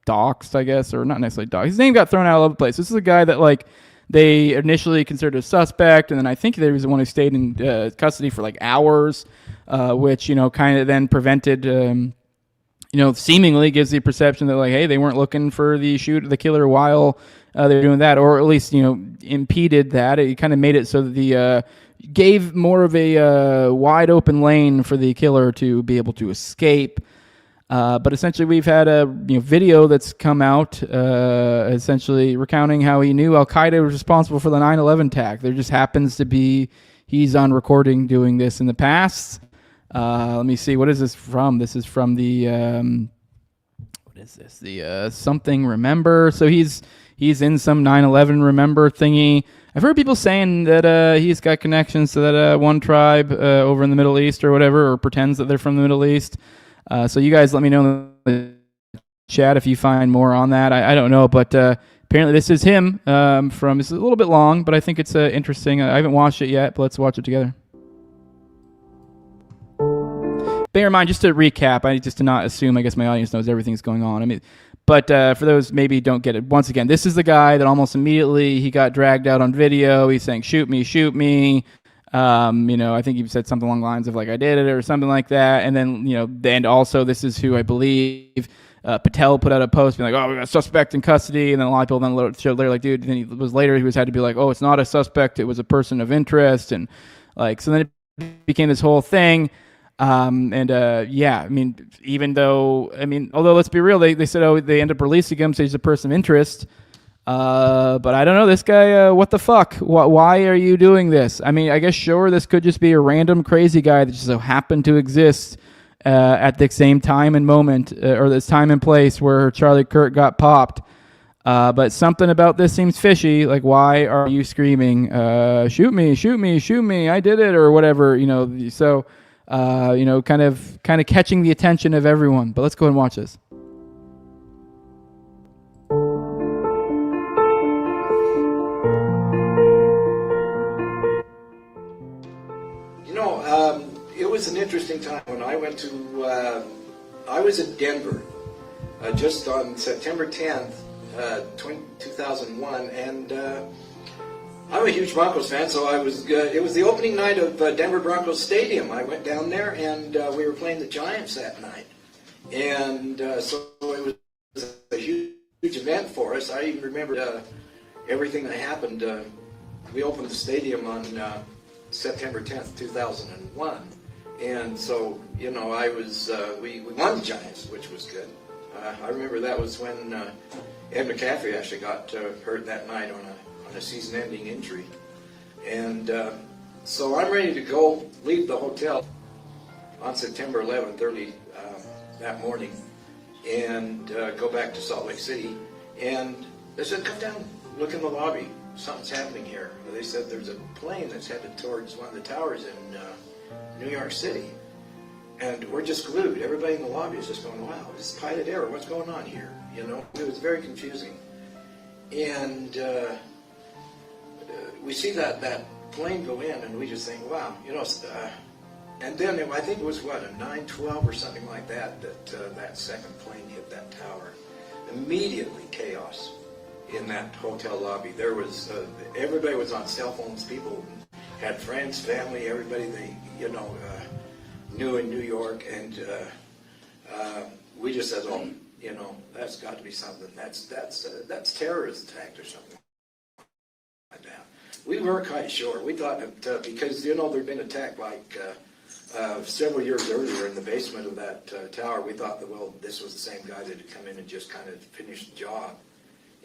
doxxed, I guess, or not necessarily doxxed. His name got thrown out all over the place. This is a guy that like they initially considered a suspect, and then I think there was the one who stayed in custody for like hours, which, you know, kind of then prevented, you know, seemingly gives the perception that like, hey, they weren't looking for the killer while they were doing that, or at least, you know, impeded that. It kind of made it so that the gave more of a wide open lane for the killer to be able to escape. But essentially, we've had a video that's come out essentially recounting how he knew Al Qaeda was responsible for the 9/11 attack. There just happens to be he's on recording doing this in the past. Let me see. What is this from? This is from the what is this? The something remember. So he's in some 9/11 remember thingy. I've heard people saying that he's got connections to that one tribe over in the Middle East or whatever, or pretends that they're from the Middle East. So you guys let me know in the chat if you find more on that. I don't know, but apparently this is him from. It's a little bit long, but I think it's interesting. I haven't watched it yet, but let's watch it together. Bear in mind, just to recap, just to not assume, I guess my audience knows everything's going on. I mean, but for those maybe don't get it, once again, this is the guy that almost immediately he got dragged out on video. He's saying, shoot me, shoot me. You know, I think he said something along the lines of like, I did it or something like that. And then, you know, and also this is who I believe Patel put out a post being like, oh, we got a suspect in custody. And then a lot of people then showed later, like, dude, then he was later, he was had to be like, oh, it's not a suspect. It was a person of interest. And like, so then it became this whole thing. Yeah, I mean, even though, I mean, although let's be real, they said, oh, they end up releasing him, so he's a person of interest. But I don't know, this guy, what the fuck? Why are you doing this? I mean, I guess sure, this could just be a random crazy guy that just so happened to exist at the same time and moment, or this time and place where Charlie Kirk got popped. But something about this seems fishy. Like, why are you screaming, shoot me, shoot me, shoot me, I did it, or whatever, you know, so... you know, kind of catching the attention of everyone. But let's go and watch this. You know, it was an interesting time when I went to, I was in Denver just on September 10th, 2001, and I'm a huge Broncos fan, so I was. It was the opening night of Denver Broncos Stadium. I went down there, and we were playing the Giants that night, and so it was a huge event for us. I even remember everything that happened. We opened the stadium on September 10th, 2001, and so you know I was. We won the Giants, which was good. I remember that was when Ed McCaffrey actually got hurt that night on a season-ending injury, and so I'm ready to go leave the hotel on September 11th, early that morning, and go back to Salt Lake City. And they said, "Come down, look in the lobby. Something's happening here." They said there's a plane that's headed towards one of the towers in New York City, and we're just glued. Everybody in the lobby is just going, "Wow, this is pilot error. What's going on here?" You know, it was very confusing, and. We see that plane go in, and we just think, wow, you know. And then I think it was what, a 9/12 or something like that. That second plane hit that tower. Immediately chaos in that hotel lobby. There was everybody was on cell phones. People had friends, family, everybody they knew in New York, and we just said, oh, you know, that's got to be something. That's terrorist attack or something like that. We weren't quite sure. We thought that because, you know, there'd been attack like several years earlier in the basement of that tower, we thought that, well, this was the same guy that had come in and just kind of finished the job.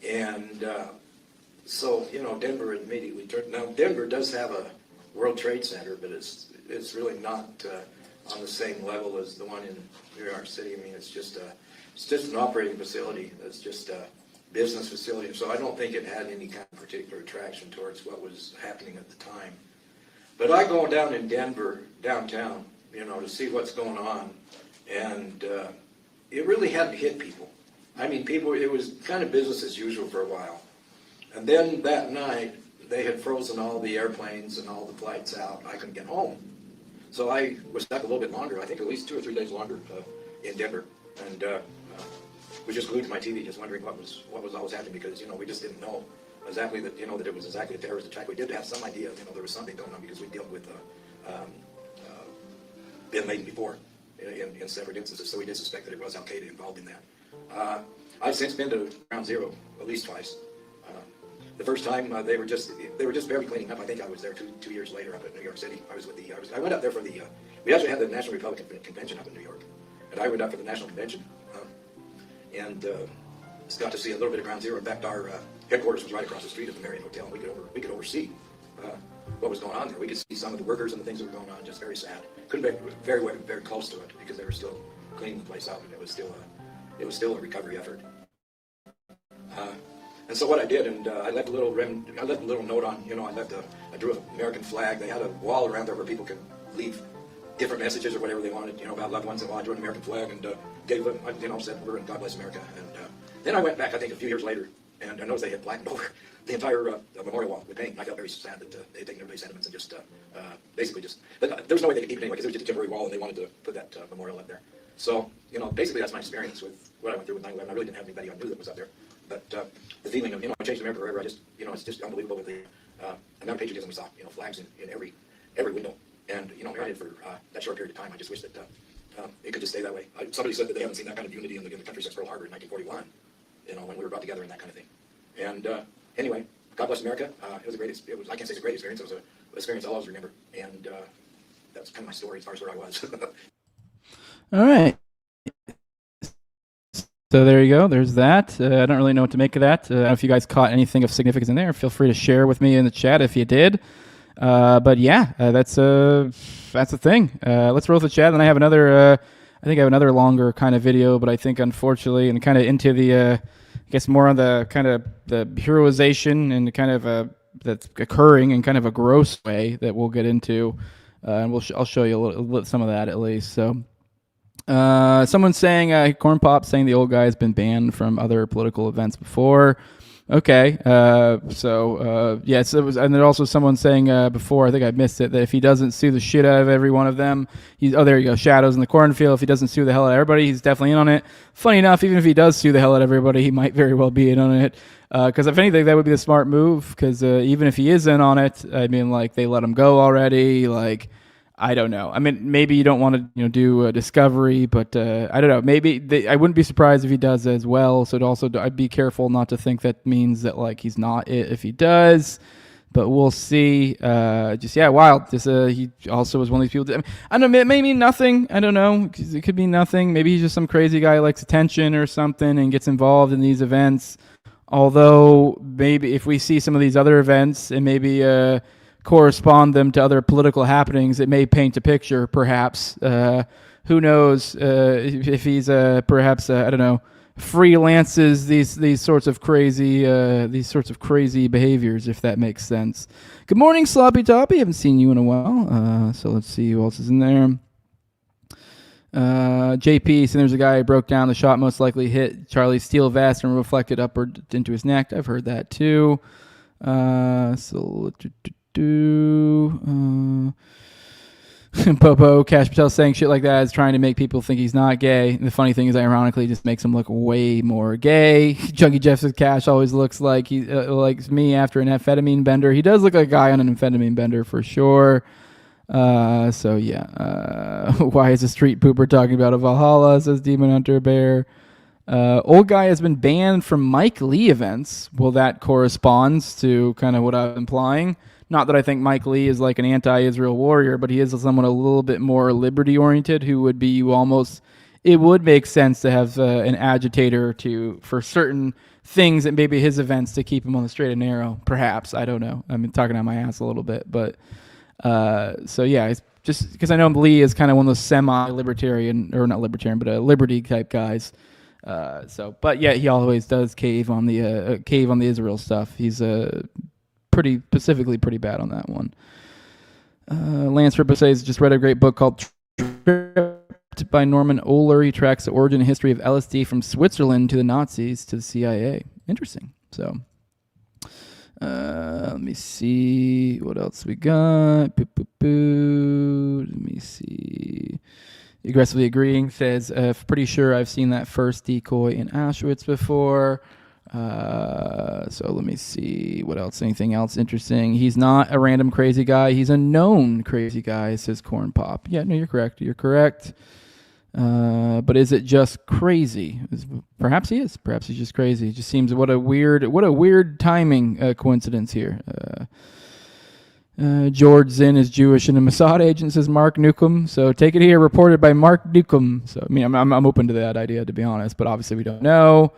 And so, you know, Denver immediately turned. Now, Denver does have a World Trade Center, but it's really not on the same level as the one in New York City. I mean, it's just an operating facility. It's just a business facility. So I don't think it had any kind of particular attraction towards what was happening at the time. But I go down in Denver, downtown, you know, to see what's going on, and it really hadn't hit people. I mean, people, it was kind of business as usual for a while. And then that night, they had frozen all the airplanes and all the flights out. I couldn't get home. So I was stuck a little bit longer, I think at least 2 or 3 days longer in Denver. And was just glued to my TV, just wondering what was always happening, because, you know, we just didn't know exactly that, you know, that it was exactly a terrorist attack. We did have some idea, you know, there was something going on, because we dealt with Bin Laden before in several instances, so we did suspect that it was Al-Qaeda involved in that. I've since been to Ground Zero at least twice. The first time they were just barely cleaning up. I think I was there two years later up in New York City. I went up there for the we actually had the National Republican Convention up in New York, and I went up for the National Convention and got to see a little bit of Ground Zero. In fact, our headquarters was right across the street of the Marriott Hotel, and we could oversee what was going on there. We could see some of the workers and the things that were going on. Just very sad. Couldn't be very close to it, because they were still cleaning the place out, and it was still a recovery effort. And so what I did, and I left a little note on, you know, I drew an American flag. They had a wall around there where people could leave different messages or whatever they wanted, you know, about loved ones. And I drew an American flag and gave them, you know, said, "We're in God Bless America." And then I went back, I think, a few years later, and I noticed they had blackened over the entire memorial wall with paint. I felt very sad that they had taken everybody's sentiments and just basically just. But there was no way they could keep it anyway, because it was just a temporary wall, and they wanted to put that memorial up there. So, you know, basically that's my experience with what I went through with 9/11. I really didn't have anybody I knew that was up there. But the feeling of, you know, I changed America forever. You know, it's just unbelievable with the amount of patriotism we saw. You know, flags in every window. And, you know, I did for that short period of time. I just wish that it could just stay that way. Somebody said that they haven't seen that kind of unity in the country since Pearl Harbor in 1941, you know, when we were brought together and that kind of thing. And anyway, God bless America. It was a great, I can't say it's a great experience. It was an experience I'll always remember. And that's kind of my story as far as where I was. All right. So there you go. There's that. I don't really know what to make of that. I don't know if you guys caught anything of significance in there. Feel free to share with me in the chat if you did. But yeah, that's the thing. Let's roll with the chat. And I have another. I think I have another longer kind of video, but I think unfortunately, and kind of into the, I guess more on the kind of the heroization and kind of that's occurring in kind of a gross way that we'll get into, and I'll show you some of that at least. So. Someone's saying, Corn Pop saying the old guy has been banned from other political events before. Okay. Yeah, so it was, and then also someone saying, before, I think I missed it, that if he doesn't sue the shit out of every one of them, there you go, Shadows in the Cornfield. If he doesn't sue the hell out of everybody, he's definitely in on it. Funny enough, even if he does sue the hell out of everybody, he might very well be in on it. Because if anything, that would be the smart move. Because even if he is in on it, I mean, like, they let him go already, like, I don't know. I mean, maybe you don't want to, do a discovery, but I don't know. Maybe I wouldn't be surprised if he does as well. So I'd be careful not to think that means that like he's not it if he does. But we'll see. Wild. He also was one of these people. I don't know. It may mean nothing. I don't know. It could mean nothing. Maybe he's just some crazy guy who likes attention or something and gets involved in these events. Although maybe if we see some of these other events and maybe correspond them to other political happenings, it may paint a picture, perhaps. Who knows if he's perhaps I don't know, freelances these sorts of crazy behaviors, if that makes sense. Good morning, Sloppy Toppy. Haven't seen you in a while. So let's see who else is in there. JP, so there's a guy who broke down the shot most likely hit Charlie's steel vest and reflected upward into his neck. I've heard that too. Popo Cash Patel saying shit like that is trying to make people think he's not gay. And the funny thing is, ironically, it just makes him look way more gay. Junkie Jeff says Cash always looks like he likes me after an amphetamine bender. He does look like a guy on an amphetamine bender for sure. Why is a street pooper talking about a Valhalla? Says Demon Hunter Bear. Old guy has been banned from Mike Lee events. Well, that corresponds to kind of what I'm implying. Not that I think Mike Lee is like an anti-Israel warrior, but he is someone a little bit more liberty-oriented who would be almost... It would make sense to have an agitator for certain things and maybe his events to keep him on the straight and narrow. Perhaps. I don't know. I'm talking out my ass a little bit. But so, yeah, it's just because I know Lee is kind of one of those semi-libertarian, or not libertarian, but liberty-type guys. But yeah, he always does cave on the Israel stuff. He's specifically pretty bad on that one. Lance Ripper says just read a great book called Tripped by Norman Ohler. He tracks the origin and history of LSD from Switzerland to the Nazis to the CIA. Interesting. So let me see what else we got. Let me see. Aggressively agreeing says, pretty sure I've seen that first decoy in Auschwitz before. So let me see what else. Anything else interesting? He's not a random crazy guy. He's a known crazy guy, says Corn Pop. Yeah, no, you're correct. You're correct. But is it just crazy? Perhaps he is. Perhaps he's just crazy. It just seems what a weird timing coincidence here. George Zinn is Jewish and a Mossad agent, says Mark Newcomb. So take it here, reported by Mark Newcomb. So I mean, I'm open to that idea, to be honest, but obviously we don't know.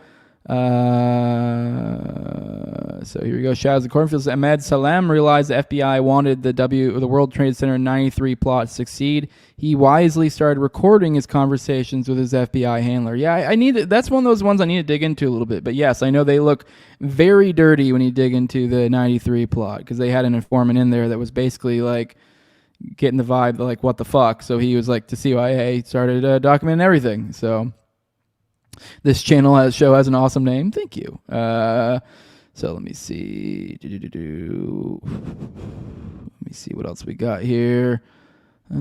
So here we go. Shaz the Cornfields. Ahmed Salam realized the FBI wanted the World Trade Center 93 plot to succeed. He wisely started recording his conversations with his FBI handler. Yeah, that's one of those ones I need to dig into a little bit. But yes, I know they look very dirty when you dig into the 93 plot, because they had an informant in there that was basically like getting the vibe like, what the fuck? So he was like, to CIA, started documenting everything. So this show has an awesome name. Thank you. So let me see. Let me see what else we got here. I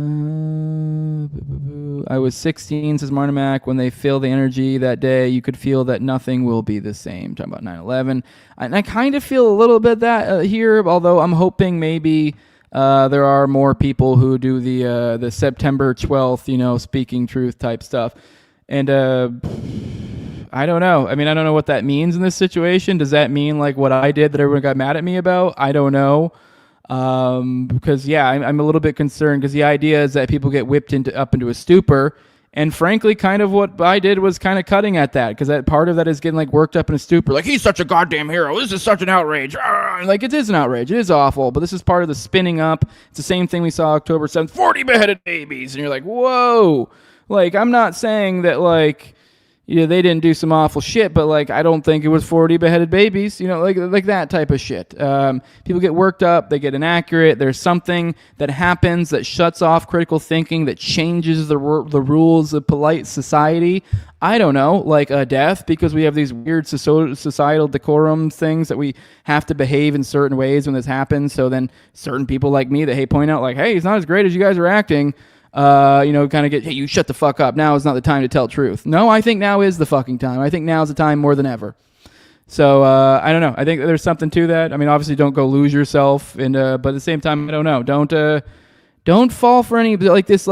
was 16, says Marnimac. When they feel the energy that day, you could feel that nothing will be the same. Talking about 9/11. And I kind of feel a little bit that here, although I'm hoping maybe there are more people who do the September 12th, speaking truth type stuff. And I don't know. I mean, I don't know what that means in this situation. Does that mean like what I did that everyone got mad at me about? I don't know. Because yeah, I'm a little bit concerned, because the idea is that people get whipped up into a stupor. And frankly, kind of what I did was kind of cutting at that, because that part of that is getting like worked up in a stupor. Like, he's such a goddamn hero. This is such an outrage. Like, it is an outrage. It is awful. But this is part of the spinning up. It's the same thing we saw October 7th, 40 beheaded babies. And you're like, whoa. Like, I'm not saying that, like, they didn't do some awful shit, but, like, I don't think it was 40 beheaded babies, like that type of shit. People get worked up, they get inaccurate, there's something that happens that shuts off critical thinking, that changes the rules of polite society. I don't know, like a death, because we have these weird societal decorum things that we have to behave in certain ways when this happens, so then certain people like me that point out, like, hey, he's not as great as you guys are acting, kind of get, hey, you shut the fuck up. Now is not the time to tell truth. No, I think now is the fucking time. I think now is the time more than ever. So, I don't know. I think there's something to that. I mean, obviously don't go lose yourself. But at the same time, I don't know. Don't fall for any, okay, this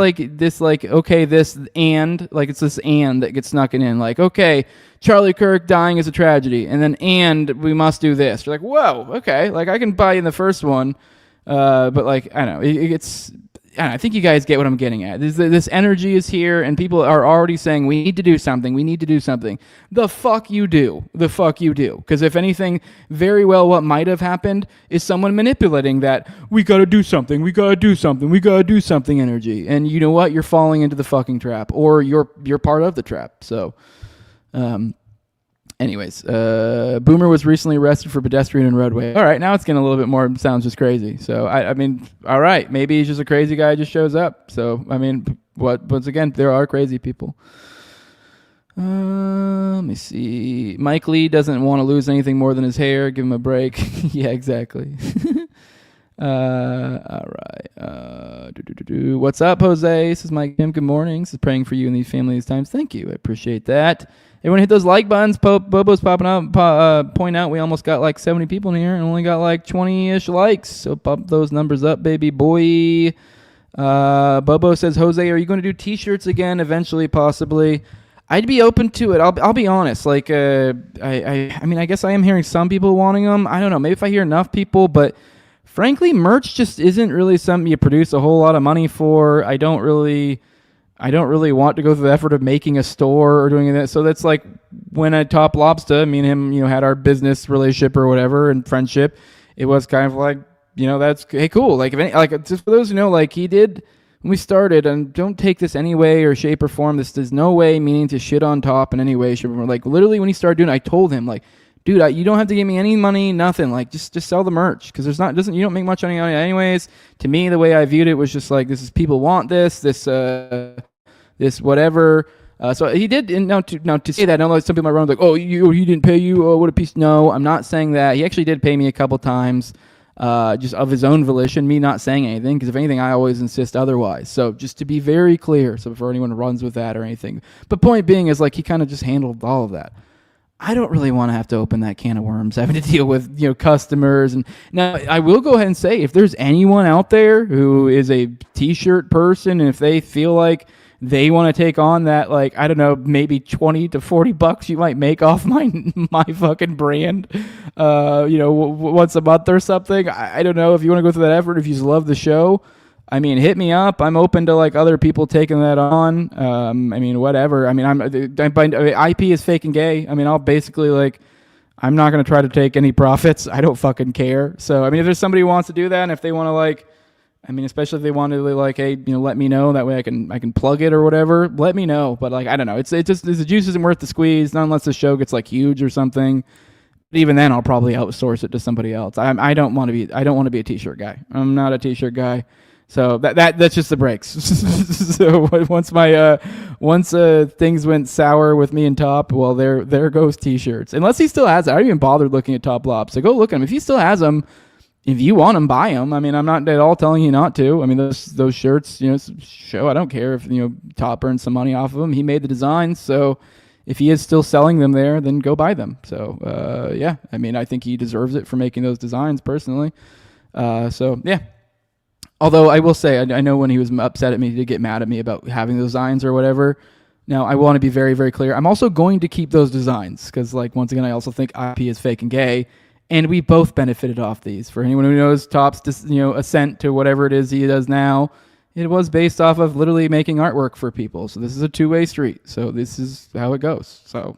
and, like, it's this and that gets snuck in. Like, okay, Charlie Kirk dying is a tragedy. And then, and we must do this. You're like, whoa, okay. Like, I can buy in the first one. But, like, I don't know. I think you guys get what I'm getting at. This energy is here, and people are already saying, we need to do something. We need to do something. The fuck you do. The fuck you do. Because if anything, very well what might have happened is someone manipulating that, we got to do something. We got to do something. We got to do something energy. And you know what? You're falling into the fucking trap, or you're part of the trap. So, anyways, Boomer was recently arrested for pedestrian and roadway. All right, now it's getting a little bit more, sounds just crazy. So, I mean, all right, maybe he's just a crazy guy who just shows up. So, I mean, once again, there are crazy people. Let me see. Mike Lee doesn't want to lose anything more than his hair. Give him a break. Yeah, exactly. All right. What's up, Jose? This is Mike Kim. Good morning. This is praying for you in these family these times. Thank you. I appreciate that. Everyone hit those like buttons. Bobo's popping up. Point out we almost got like 70 people in here and only got like 20-ish likes. So pump those numbers up, baby boy. Bobo says, Jose, are you going to do T-shirts again eventually, possibly? I'd be open to it. I'll be honest. Like, I mean, I guess I am hearing some people wanting them. I don't know. Maybe if I hear enough people, but frankly, merch just isn't really something you produce a whole lot of money for. I don't really want to go through the effort of making a store or doing that. So that's like when I Top Lobster, me and him, had our business relationship or whatever and friendship. It was kind of like, that's, hey, cool. Like, just for those who know, like he did when we started, and don't take this any way or shape or form. This is no way meaning to shit on Top in any way, shape or form. Like literally when he started doing it, I told him like, dude, you don't have to give me any money, nothing. Like, just sell the merch, because you don't make much money on it anyways. To me, the way I viewed it was just like, this is people want this whatever. So he did. And now to say that, I know some people might run like, oh, he didn't pay you. Oh, what a piece. No, I'm not saying that. He actually did pay me a couple times, just of his own volition. Me not saying anything, because if anything, I always insist otherwise. So just to be very clear, so before anyone runs with that or anything. But point being is like he kind of just handled all of that. I don't really want to have to open that can of worms, having to deal with, customers. And now I will go ahead and say, if there's anyone out there who is a t-shirt person, and if they feel like they want to take on that, like, I don't know, maybe $20 to $40 you might make off my fucking brand, once a month or something. I don't know if you want to go through that effort, if you just love the show. I mean, hit me up. I'm open to like other people taking that on. Whatever. I mean, IP is fake and gay. I mean, I'll basically like, I'm not going to try to take any profits. I don't fucking care. So, I mean, if there's somebody who wants to do that, and if they want to like, especially if they want to like, hey, let me know. That way I can plug it or whatever. Let me know. But like, I don't know. It's just the juice isn't worth the squeeze, not unless the show gets like huge or something. But even then, I'll probably outsource it to somebody else. I don't want to be a t-shirt guy. I'm not a t-shirt guy. So that's just the breaks. So once things went sour with me and Top, well, there goes t-shirts. Unless he still has it. I haven't even bothered looking at Top Lob. So go look at him. If he still has them, if you want them, buy them. I mean, I'm not at all telling you not to. I mean, those shirts, show. I don't care if Top earns some money off of them. He made the designs, so if he is still selling them there, then go buy them. So yeah, I mean, I think he deserves it for making those designs personally. So yeah. Although I will say, I know when he was upset at me, he did get mad at me about having those designs or whatever. Now, I want to be very, very clear. I'm also going to keep those designs because, like, once again, I also think IP is fake and gay, and we both benefited off these. For anyone who knows Top's, ascent to whatever it is he does now, it was based off of literally making artwork for people. So this is a two-way street. So this is how it goes. So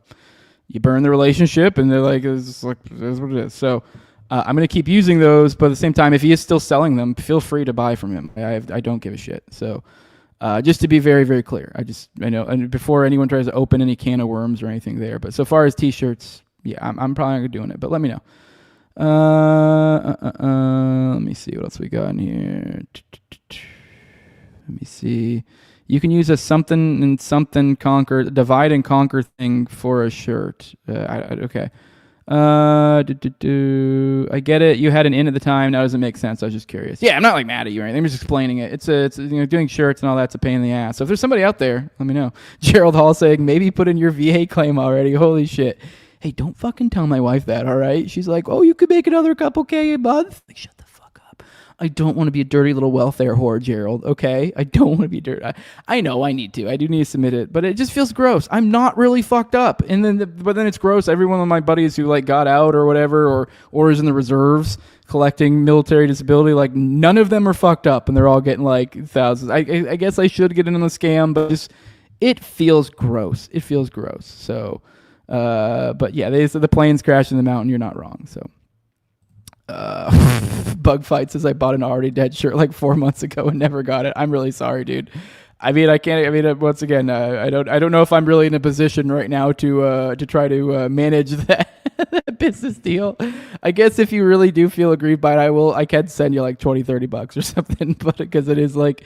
you burn the relationship, and they're like, it's what it is. So. I'm going to keep using those, but at the same time, if he is still selling them, feel free to buy from him. I don't give a shit. So just to be very, very clear, I know, and before anyone tries to open any can of worms or anything there. But so far as t-shirts, yeah, I'm probably not doing it, but let me know. Let me see what else we got in here. Let me see. You can use a something and something conquer, divide and conquer thing for a shirt. Okay. I get it. You had an in at the time. Now doesn't make sense. I was just curious. Yeah, I'm not like mad at you or anything. I'm just explaining it. It's doing shirts and all that's a pain in the ass. So if there's somebody out there, let me know. Gerald Hall saying maybe put in your VA claim already. Holy shit. Hey, don't fucking tell my wife that. All right. She's like, oh, you could make another couple K a month. Like, shut the fuck up. I don't want to be a dirty little welfare whore, Gerald. Okay. I don't want to be dirty. I know I need to. I do need to submit it, but it just feels gross. I'm not really fucked up. And then, but then it's gross. Every one of my buddies who like got out or whatever, or is in the reserves collecting military disability, like none of them are fucked up, and they're all getting like thousands. I guess I should get in on the scam, but just it feels gross. It feels gross. So, but yeah, they said the planes crashed in the mountain. You're not wrong. So. Bug Fight says I bought an already dead shirt like 4 months ago and never got it. I'm really sorry, dude. I mean, once again, I don't know if I'm really in a position right now to try to manage that business deal. I guess if you really do feel aggrieved by it, I can send you like $20-$30 or something, but because it is like,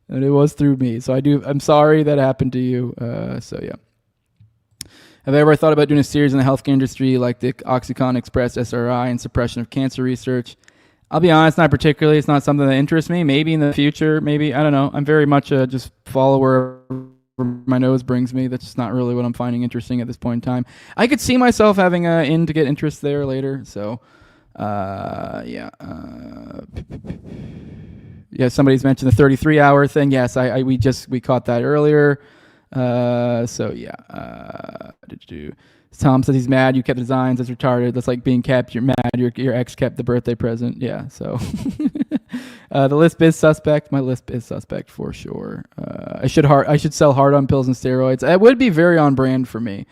and it was through me. So I'm sorry that happened to you. So yeah. Have I ever thought about doing a series in the healthcare industry like the Oxycontin Express SRI and suppression of cancer research? I'll be honest, not particularly. It's not something that interests me. Maybe in the future, maybe. I don't know. I'm very much a just follower my nose brings me. That's just not really what I'm finding interesting at this point in time. I could see myself having to get interest there later. So, yeah. Yeah, somebody's mentioned the 33-hour thing. Yes, we caught that earlier. So yeah, Tom says he's mad you kept the designs. That's retarded. That's like being kept. You're mad. Your ex kept the birthday present. Yeah. So the lisp is suspect. My lisp is suspect for sure. I should sell hard-on pills and steroids. It would be very on brand for me.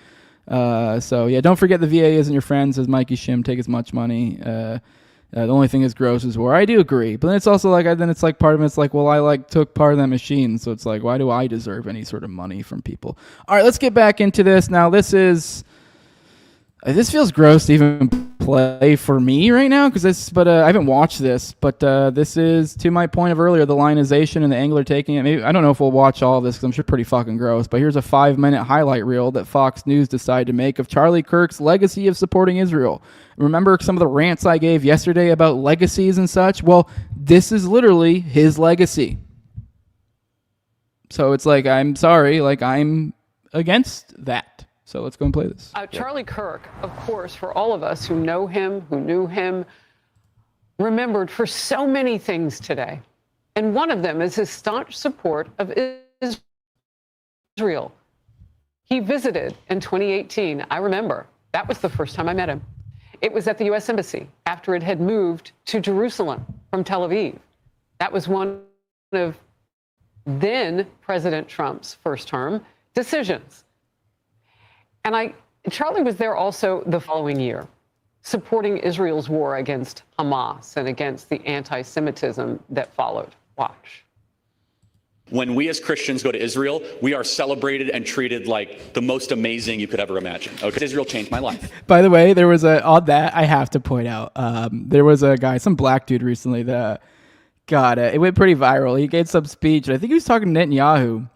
So yeah, don't forget the VA isn't your friend. Says Mikey Shim. Take as much money. The only thing is gross is war. I do agree, but then it's also like part of it's like, well, I like took part of that machine, so it's like, why do I deserve any sort of money from people? All right, let's get back into this now. This feels gross to even play for me right now but I haven't watched this, but this is, to my point of earlier, the lionization and the angler taking it. Maybe I don't know if we'll watch all of this because I'm sure pretty fucking gross, but here's a 5-minute highlight reel that Fox News decided to make of Charlie Kirk's legacy of supporting Israel. Remember some of the rants I gave yesterday about legacies and such? Well, this is literally his legacy. So it's like, I'm sorry, like I'm against that. So let's go and play this. Charlie Kirk, of course, for all of us who know him, who knew him, remembered for so many things today. And one of them is his staunch support of Israel. He visited in 2018. I remember. That was the first time I met him. It was at the U.S. Embassy after it had moved to Jerusalem from Tel Aviv. That was one of then President Trump's first term decisions. And Charlie was there also the following year, supporting Israel's war against Hamas and against the anti-Semitism that followed. Watch. When we as Christians go to Israel, we are celebrated and treated like the most amazing you could ever imagine. Okay, Israel changed my life. By the way, there was on that I have to point out, there was a guy, some black dude recently that it went pretty viral. He gave some speech, and I think he was talking to Netanyahu.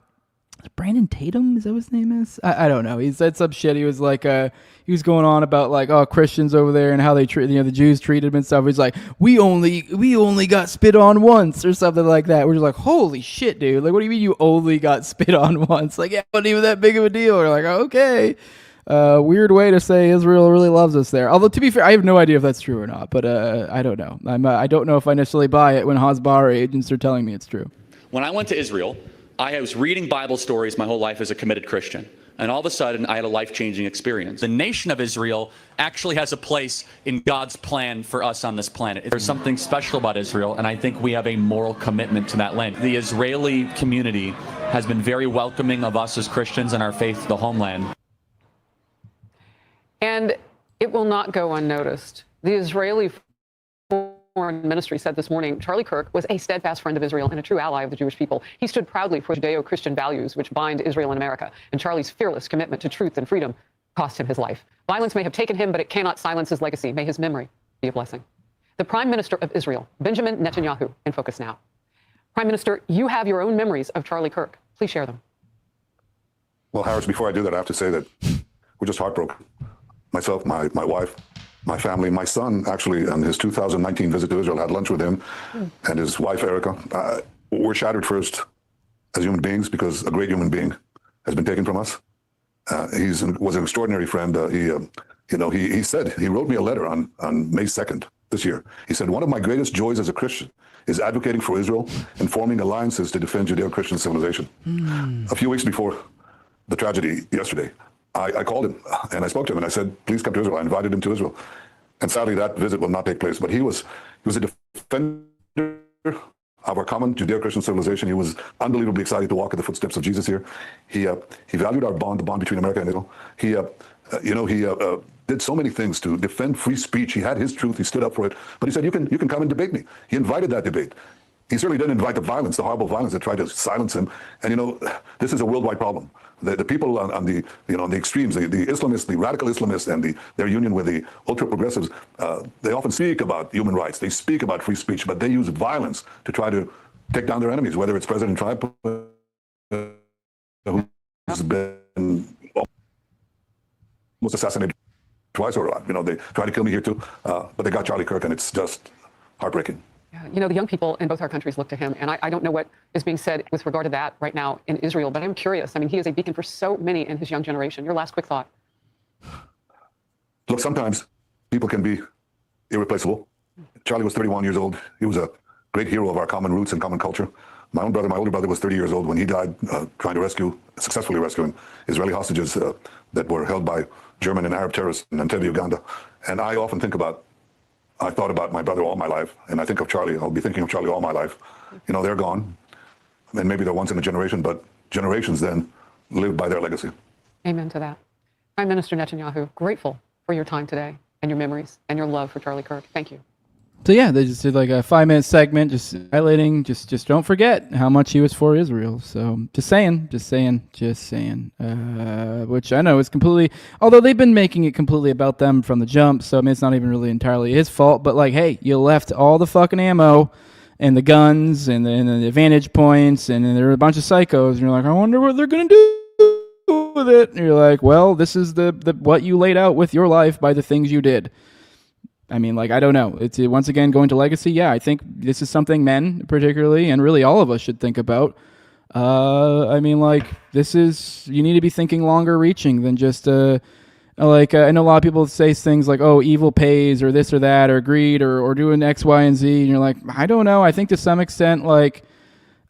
Brandon Tatum, is that what his name is? I don't know. He said some shit. He was like, he was going on about like, oh, Christians over there and how they treat, the Jews treated him and stuff. He's like, we only got spit on once or something like that. We're just like, holy shit, dude. Like, what do you mean you only got spit on once? Like, yeah, it wasn't even that big of a deal. We're like, okay. Weird way to say Israel really loves us there. Although, to be fair, I have no idea if that's true or not. But I don't know. I don't know if I necessarily buy it when Hasbara agents are telling me it's true. When I went to Israel, I was reading Bible stories my whole life as a committed Christian. And all of a sudden, I had a life-changing experience. The nation of Israel actually has a place in God's plan for us on this planet. There's something special about Israel, and I think we have a moral commitment to that land. The Israeli community has been very welcoming of us as Christians and our faith to the homeland. And it will not go unnoticed. The Israeli Foreign Ministry said this morning, Charlie Kirk was a steadfast friend of Israel and a true ally of the Jewish people. He stood proudly for Judeo-Christian values which bind Israel and America. And Charlie's fearless commitment to truth and freedom cost him his life. Violence may have taken him, but it cannot silence his legacy. May his memory be a blessing. The Prime Minister of Israel, Benjamin Netanyahu, in focus now. Prime Minister, you have your own memories of Charlie Kirk. Please share them. Well, Harris, before I do that, I have to say that we're just heartbroken. Myself, my wife, my family, my son, actually, on his 2019 visit to Israel, had lunch with him and his wife, Erica. We're shattered first as human beings because a great human being has been taken from us. He was an extraordinary friend. He said, he wrote me a letter on May 2nd this year. He said, one of my greatest joys as a Christian is advocating for Israel and forming alliances to defend Judeo-Christian civilization. A few weeks before the tragedy yesterday, I called him and I spoke to him and I said, please come to Israel. I invited him to Israel. And sadly, that visit will not take place. But he was a defender of our common Judeo-Christian civilization. He was unbelievably excited to walk in the footsteps of Jesus here. He valued our bond, the bond between America and Israel. He did so many things to defend free speech. He had his truth. He stood up for it. But he said, you can come and debate me. He invited that debate. He certainly didn't invite the violence, the horrible violence that tried to silence him. And, this is a worldwide problem. The people on the extremes, the Islamists, the radical Islamists, and their union with the ultra-progressives, they often speak about human rights. They speak about free speech, but they use violence to try to take down their enemies, whether it's President Trump, who's been almost assassinated twice, or, they tried to kill me here too, but they got Charlie Kirk, and it's just heartbreaking. The young people in both our countries look to him, and I don't know what is being said with regard to that right now in Israel, but I'm curious. I mean, he is a beacon for so many in his young generation. Your last quick thought. Look, sometimes people can be irreplaceable. Charlie was 31 years old. He was a great hero of our common roots and common culture. My older brother was 30 years old when he died trying to successfully rescuing Israeli hostages that were held by German and Arab terrorists in Entebbe, Uganda. And I often I thought about my brother all my life, and I think of Charlie. I'll be thinking of Charlie all my life. They're gone, and maybe they're once in a generation, but generations then live by their legacy. Amen to that. Prime Minister Netanyahu, grateful for your time today and your memories and your love for Charlie Kirk. Thank you. So yeah, they just did like a 5-minute segment, just highlighting, just don't forget how much he was for Israel. So just saying. Which I know is completely, although they've been making it completely about them from the jump. So I mean, it's not even really entirely his fault. But like, hey, you left all the fucking ammo and the guns and the vantage points, and there were a bunch of psychos. And you're like, I wonder what they're gonna do with it. And you're like, well, this is the what you laid out with your life by the things you did. I mean, like, I don't know. It's once again going to legacy. Yeah, I think this is something men particularly, and really all of us should think about. I mean, like, you need to be thinking longer reaching than just, I know a lot of people say things like, oh, evil pays, or this or that, or greed, or doing X, Y, and Z. And you're like, I don't know. I think to some extent, like,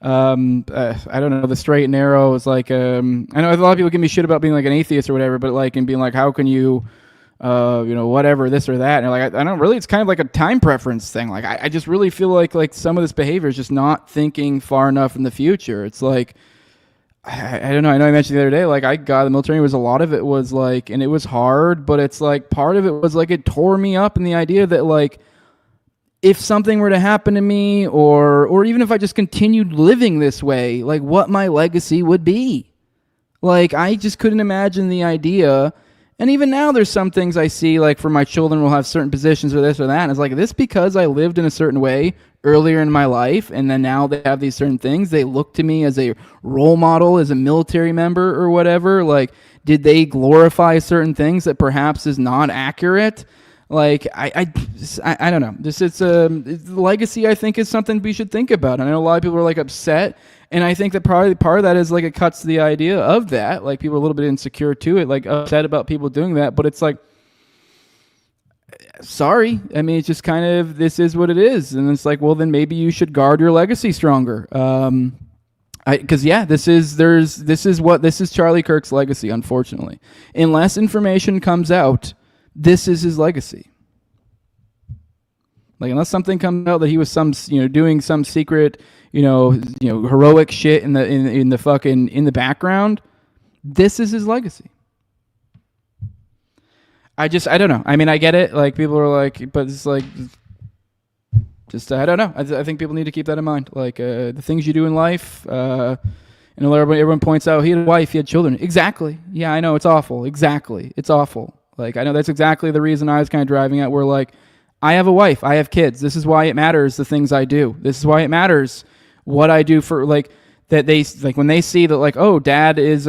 I don't know, the straight and narrow is like, I know a lot of people give me shit about being like an atheist or whatever, but like, and being like, how can you, whatever, this or that. And like, I don't really, it's kind of like a time preference thing. Like, I just really feel like some of this behavior is just not thinking far enough in the future. It's like, I don't know. I know I mentioned the other day, like I got the military was a lot of it was like, and it was hard, but it's like part of it was like, it tore me up in the idea that like, if something were to happen to me, or even if I just continued living this way, like what my legacy would be. Like, I just couldn't imagine the idea. And even now there's some things I see, like for my children will have certain positions or this or that. And it's like, this because I lived in a certain way earlier in my life, and then now they have these certain things. They look to me as a role model, as a military member or whatever. Like, did they glorify certain things that perhaps is not accurate? Like, I don't know. It's legacy, I think, is something we should think about. I know a lot of people are like upset. And I think that probably part of that is like it cuts the idea of that. Like, people are a little bit insecure to it, like upset about people doing that. But it's like, sorry. I mean, it's just kind of, this is what it is. And it's like, well, then maybe you should guard your legacy stronger. Because this is Charlie Kirk's legacy, unfortunately. Unless information comes out, this is his legacy. Like, unless something comes out that he was doing some secret, heroic shit in the background, this is his legacy. I don't know. I mean, I get it. Like, people are like, but it's like, just, I don't know. I think people need to keep that in mind. Like, the things you do in life, everyone points out, he had a wife, he had children. Exactly. Yeah, I know, it's awful. Exactly. It's awful. Like, I know that's exactly the reason I was kind of driving at, where like, I have a wife, I have kids. This is why it matters, the things I do. This is why it matters what I do for, like, that they, like, when they see that, like, oh, dad is,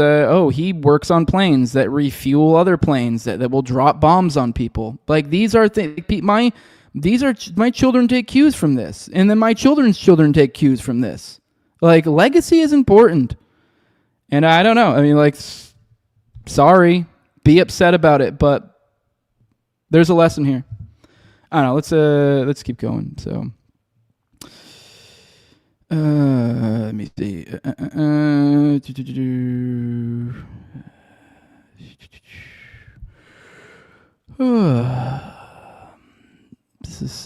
he works on planes that refuel other planes that will drop bombs on people. Like, these are things, my children take cues from this. And then my children's children take cues from this. Like, legacy is important. And I don't know. I mean, like, sorry, be upset about it, but there's a lesson here. I don't know. Let's keep going. So, let me see.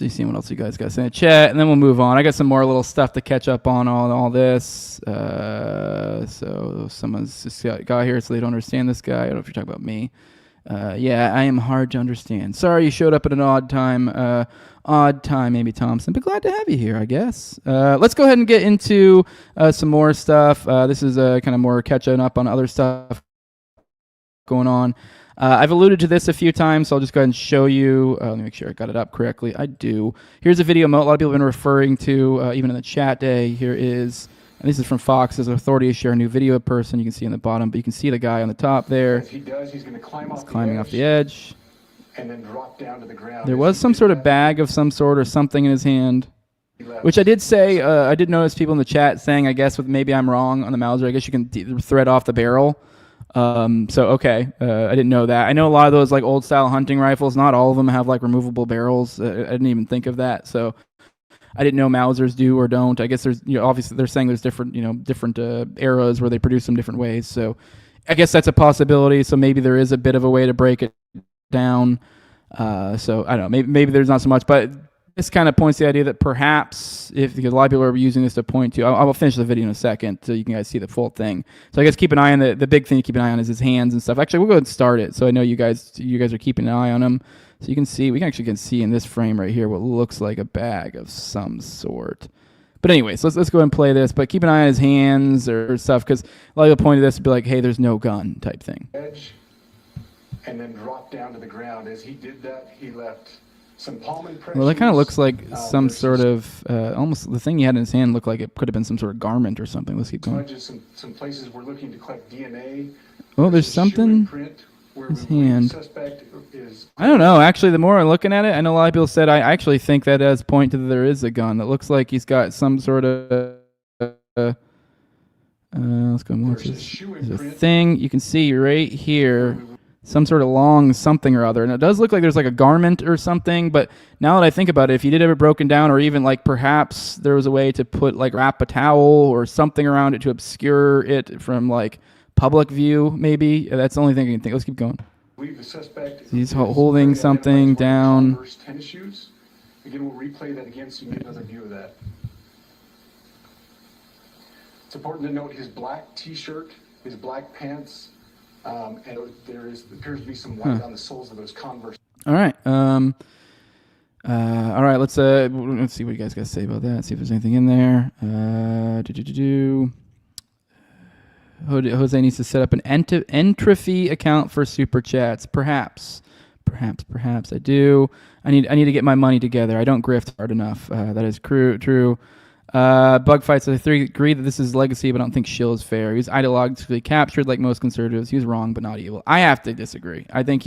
Seeing what else you guys got to say in the chat, and then we'll move on. I got some more little stuff to catch up on all this. So someone's just got here, so they don't understand this guy. I don't know if you're talking about me. Yeah, I am hard to understand. Sorry you showed up at an odd time, maybe Thompson, but glad to have you here, I guess. Let's go ahead and get into some more stuff. This is kind of more catching up on other stuff going on. I've alluded to this a few times, so I'll just go ahead and show you. Let me make sure I got it up correctly. I do. Here's a video a lot of people have been referring to, even in the chat day. Here is, and this is from Fox, as authorities share a new video of person. You can see in the bottom, but you can see the guy on the top there. As he does, he's going to climb off the edge. And then drop down to the ground. There was some sort of bag of some sort or something in his hand, which I did say, I did notice people in the chat saying, I guess, maybe I'm wrong on the Mauser. I guess you can thread off the barrel. Okay, I didn't know that. I know a lot of those like old style hunting rifles, not all of them have like removable barrels. I didn't even think of that. So I didn't know Mausers do or don't. I guess there's, obviously they're saying there's different eras where they produce them different ways. So I guess that's a possibility. So maybe there is a bit of a way to break it down. So I don't know. Maybe there's not so much, but this kind of points to the idea that perhaps because a lot of people are using this to point to, I will finish the video in a second so you can guys see the full thing. So I guess keep an eye on the big thing to keep an eye on is his hands and stuff. Actually, we'll go ahead and start it. So I know you guys are keeping an eye on him. So you can see, we can actually see in this frame right here what looks like a bag of some sort. But anyways, let's go ahead and play this. But keep an eye on his hands or stuff, because a lot of the point of this would be like, hey, there's no gun type thing. Edge, and then drop down to the ground. As he did that, he left some palm impressions. Well, that kind of looks like some sort of, almost the thing he had in his hand looked like it could have been some sort of garment or something. Let's keep going. Some places we're looking to collect DNA. Oh, there's something in his hand. I don't know. Actually, the more I'm looking at it, I know a lot of people said I actually think that does point to that there is a gun. That looks like he's got some sort of, let's go more. There's a thing you can see right here. Some sort of long something or other. And it does look like there's like a garment or something, but now that I think about it, if you did have it broken down, or even like perhaps there was a way to put like wrap a towel or something around it to obscure it from like public view, maybe. That's the only thing I can think. Let's keep going. The suspect He's holding something down. Tennis shoes. Again, we'll replay that again so you get another view of that. It's important to note his black t-shirt, his black pants, and there appears to be some white on the soles of those Converse. All right. All right. Let's see what you guys got to say about that. See if there's anything in there. Jose needs to set up an entropy account for super chats. Perhaps I do. I need to get my money together. I don't grift hard enough. That is true. Bug Fights, I agree that this is legacy, but I don't think Shill is fair. He's ideologically captured like most conservatives. He was wrong, but not evil. I have to disagree. I think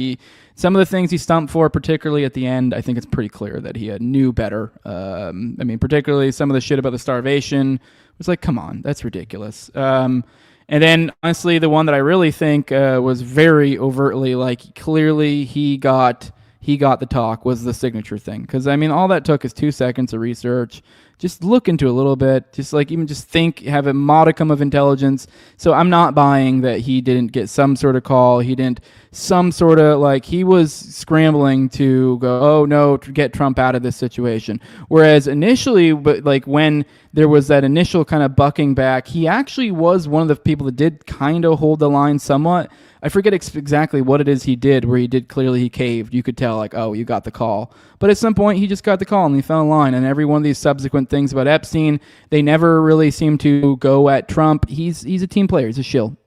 some of the things he stumped for, particularly at the end, I think it's pretty clear that he knew better. I mean, particularly some of the shit about the starvation. It's like, come on, that's ridiculous. And then, honestly, the one that I really think was very overtly, like, clearly he got the talk was the signature thing. Because, I mean, all that took is 2 seconds of research. Just look into it a little bit. Just like even just think, have a modicum of intelligence. So I'm not buying that he didn't get some sort of call. He didn't some sort of like he was scrambling to go, oh no, to get Trump out of this situation. Whereas initially, but like when there was that initial kind of bucking back, he actually was one of the people that did kind of hold the line somewhat. I forget exactly what it is he did where he caved. You could tell like, oh, you got the call. But at some point he just got the call and he fell in line. And every one of these subsequent things about Epstein, they never really seem to go at Trump. He's a team player. He's a shill.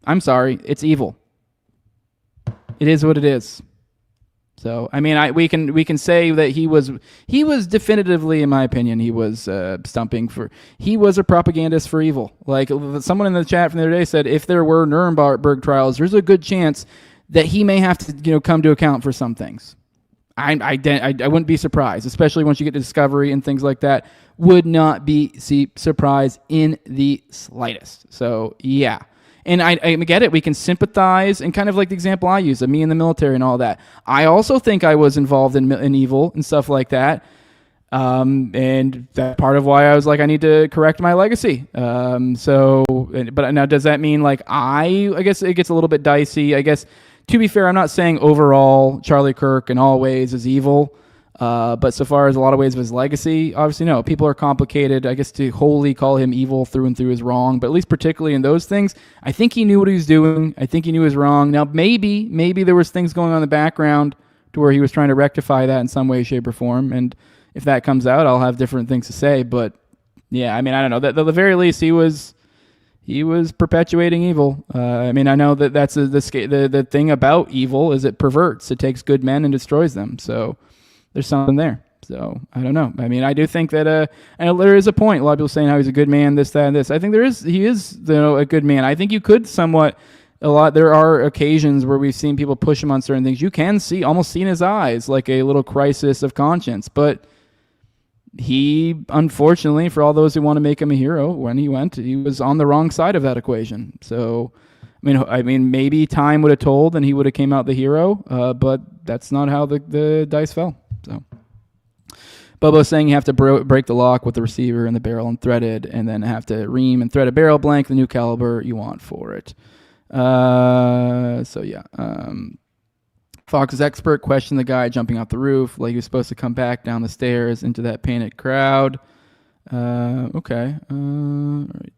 I'm sorry. It's evil. It is what it is. So, I mean, we can say that he was definitively, in my opinion, he was he was a propagandist for evil. Like someone in the chat from the other day said, if there were Nuremberg trials, there's a good chance that he may have to, come to account for some things. I wouldn't be surprised, especially once you get to discovery and things like that. Would not be surprised in the slightest. So, yeah. And I get it. We can sympathize, and kind of like the example I use of me in the military and all that. I also think I was involved in evil and stuff like that. And that's part of why I was like, I need to correct my legacy. But now does that mean like I guess it gets a little bit dicey. I guess, to be fair, I'm not saying overall Charlie Kirk in all ways is evil. But so far as a lot of ways of his legacy, obviously no. People are complicated. I guess to wholly call him evil through and through is wrong. But at least particularly in those things, I think he knew what he was doing. I think he knew he was wrong. Now maybe there was things going on in the background to where he was trying to rectify that in some way, shape, or form. And if that comes out, I'll have different things to say. But yeah, I mean, I don't know. At the very least, he was perpetuating evil. I mean, I know that that's the thing about evil is it perverts. It takes good men and destroys them. So there's something there. So I don't know. I mean, I do think that I know there is a point. A lot of people saying how he's a good man, this, that, and this. I think he is a good man. I think you could there are occasions where we've seen people push him on certain things. You can almost see in his eyes like a little crisis of conscience. But he, unfortunately, for all those who want to make him a hero, when he was on the wrong side of that equation. So I mean, maybe time would have told and he would have came out the hero, but that's not how the dice fell. So, Bubba's saying you have to break the lock with the receiver and the barrel and threaded, and then have to ream and thread a barrel blank, the new caliber you want for it. So yeah. Fox's expert questioned the guy jumping off the roof like he was supposed to come back down the stairs into that panicked crowd. Okay. All right.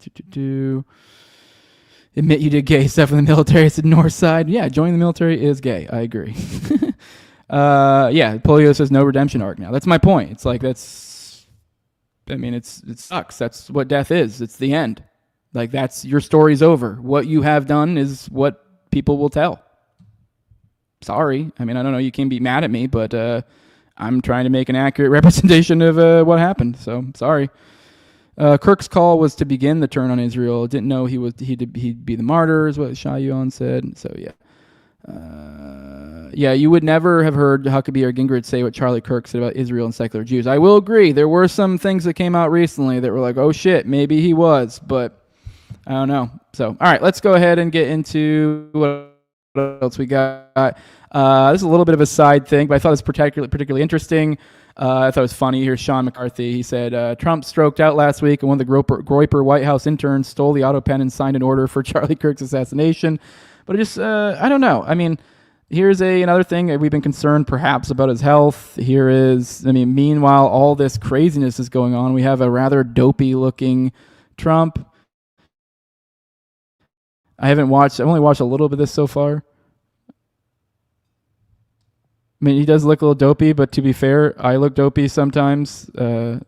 Admit you did gay stuff in the military. It's the North Side. Yeah, joining the military is gay. I agree. Yeah, Polio says no redemption arc now. That's my point. It's like it sucks. That's what death is. It's the end. Like, that's your story's over. What you have done is what people will tell. Sorry. I mean, I don't know. You can be mad at me, but I'm trying to make an accurate representation of what happened. So, sorry. Kirk's call was to begin the turn on Israel. Didn't know he'd be the martyr, is what Shayuan said. So, yeah. Yeah, you would never have heard Huckabee or Gingrich say what Charlie Kirk said about Israel and secular Jews. I will agree. There were some things that came out recently that were like, oh, shit, maybe he was, but I don't know. So, all right, let's go ahead and get into what else we got. This is a little bit of a side thing, but I thought it was particularly interesting. I thought it was funny. Here's Sean McCarthy. He said, Trump stroked out last week, and one of the Groyper White House interns stole the auto pen and signed an order for Charlie Kirk's assassination. But I don't know. I mean, here's another thing. We've been concerned perhaps about his health. Meanwhile, all this craziness is going on. We have a rather dopey-looking Trump. I've only watched a little bit of this so far. I mean, he does look a little dopey, but to be fair, I look dopey sometimes. By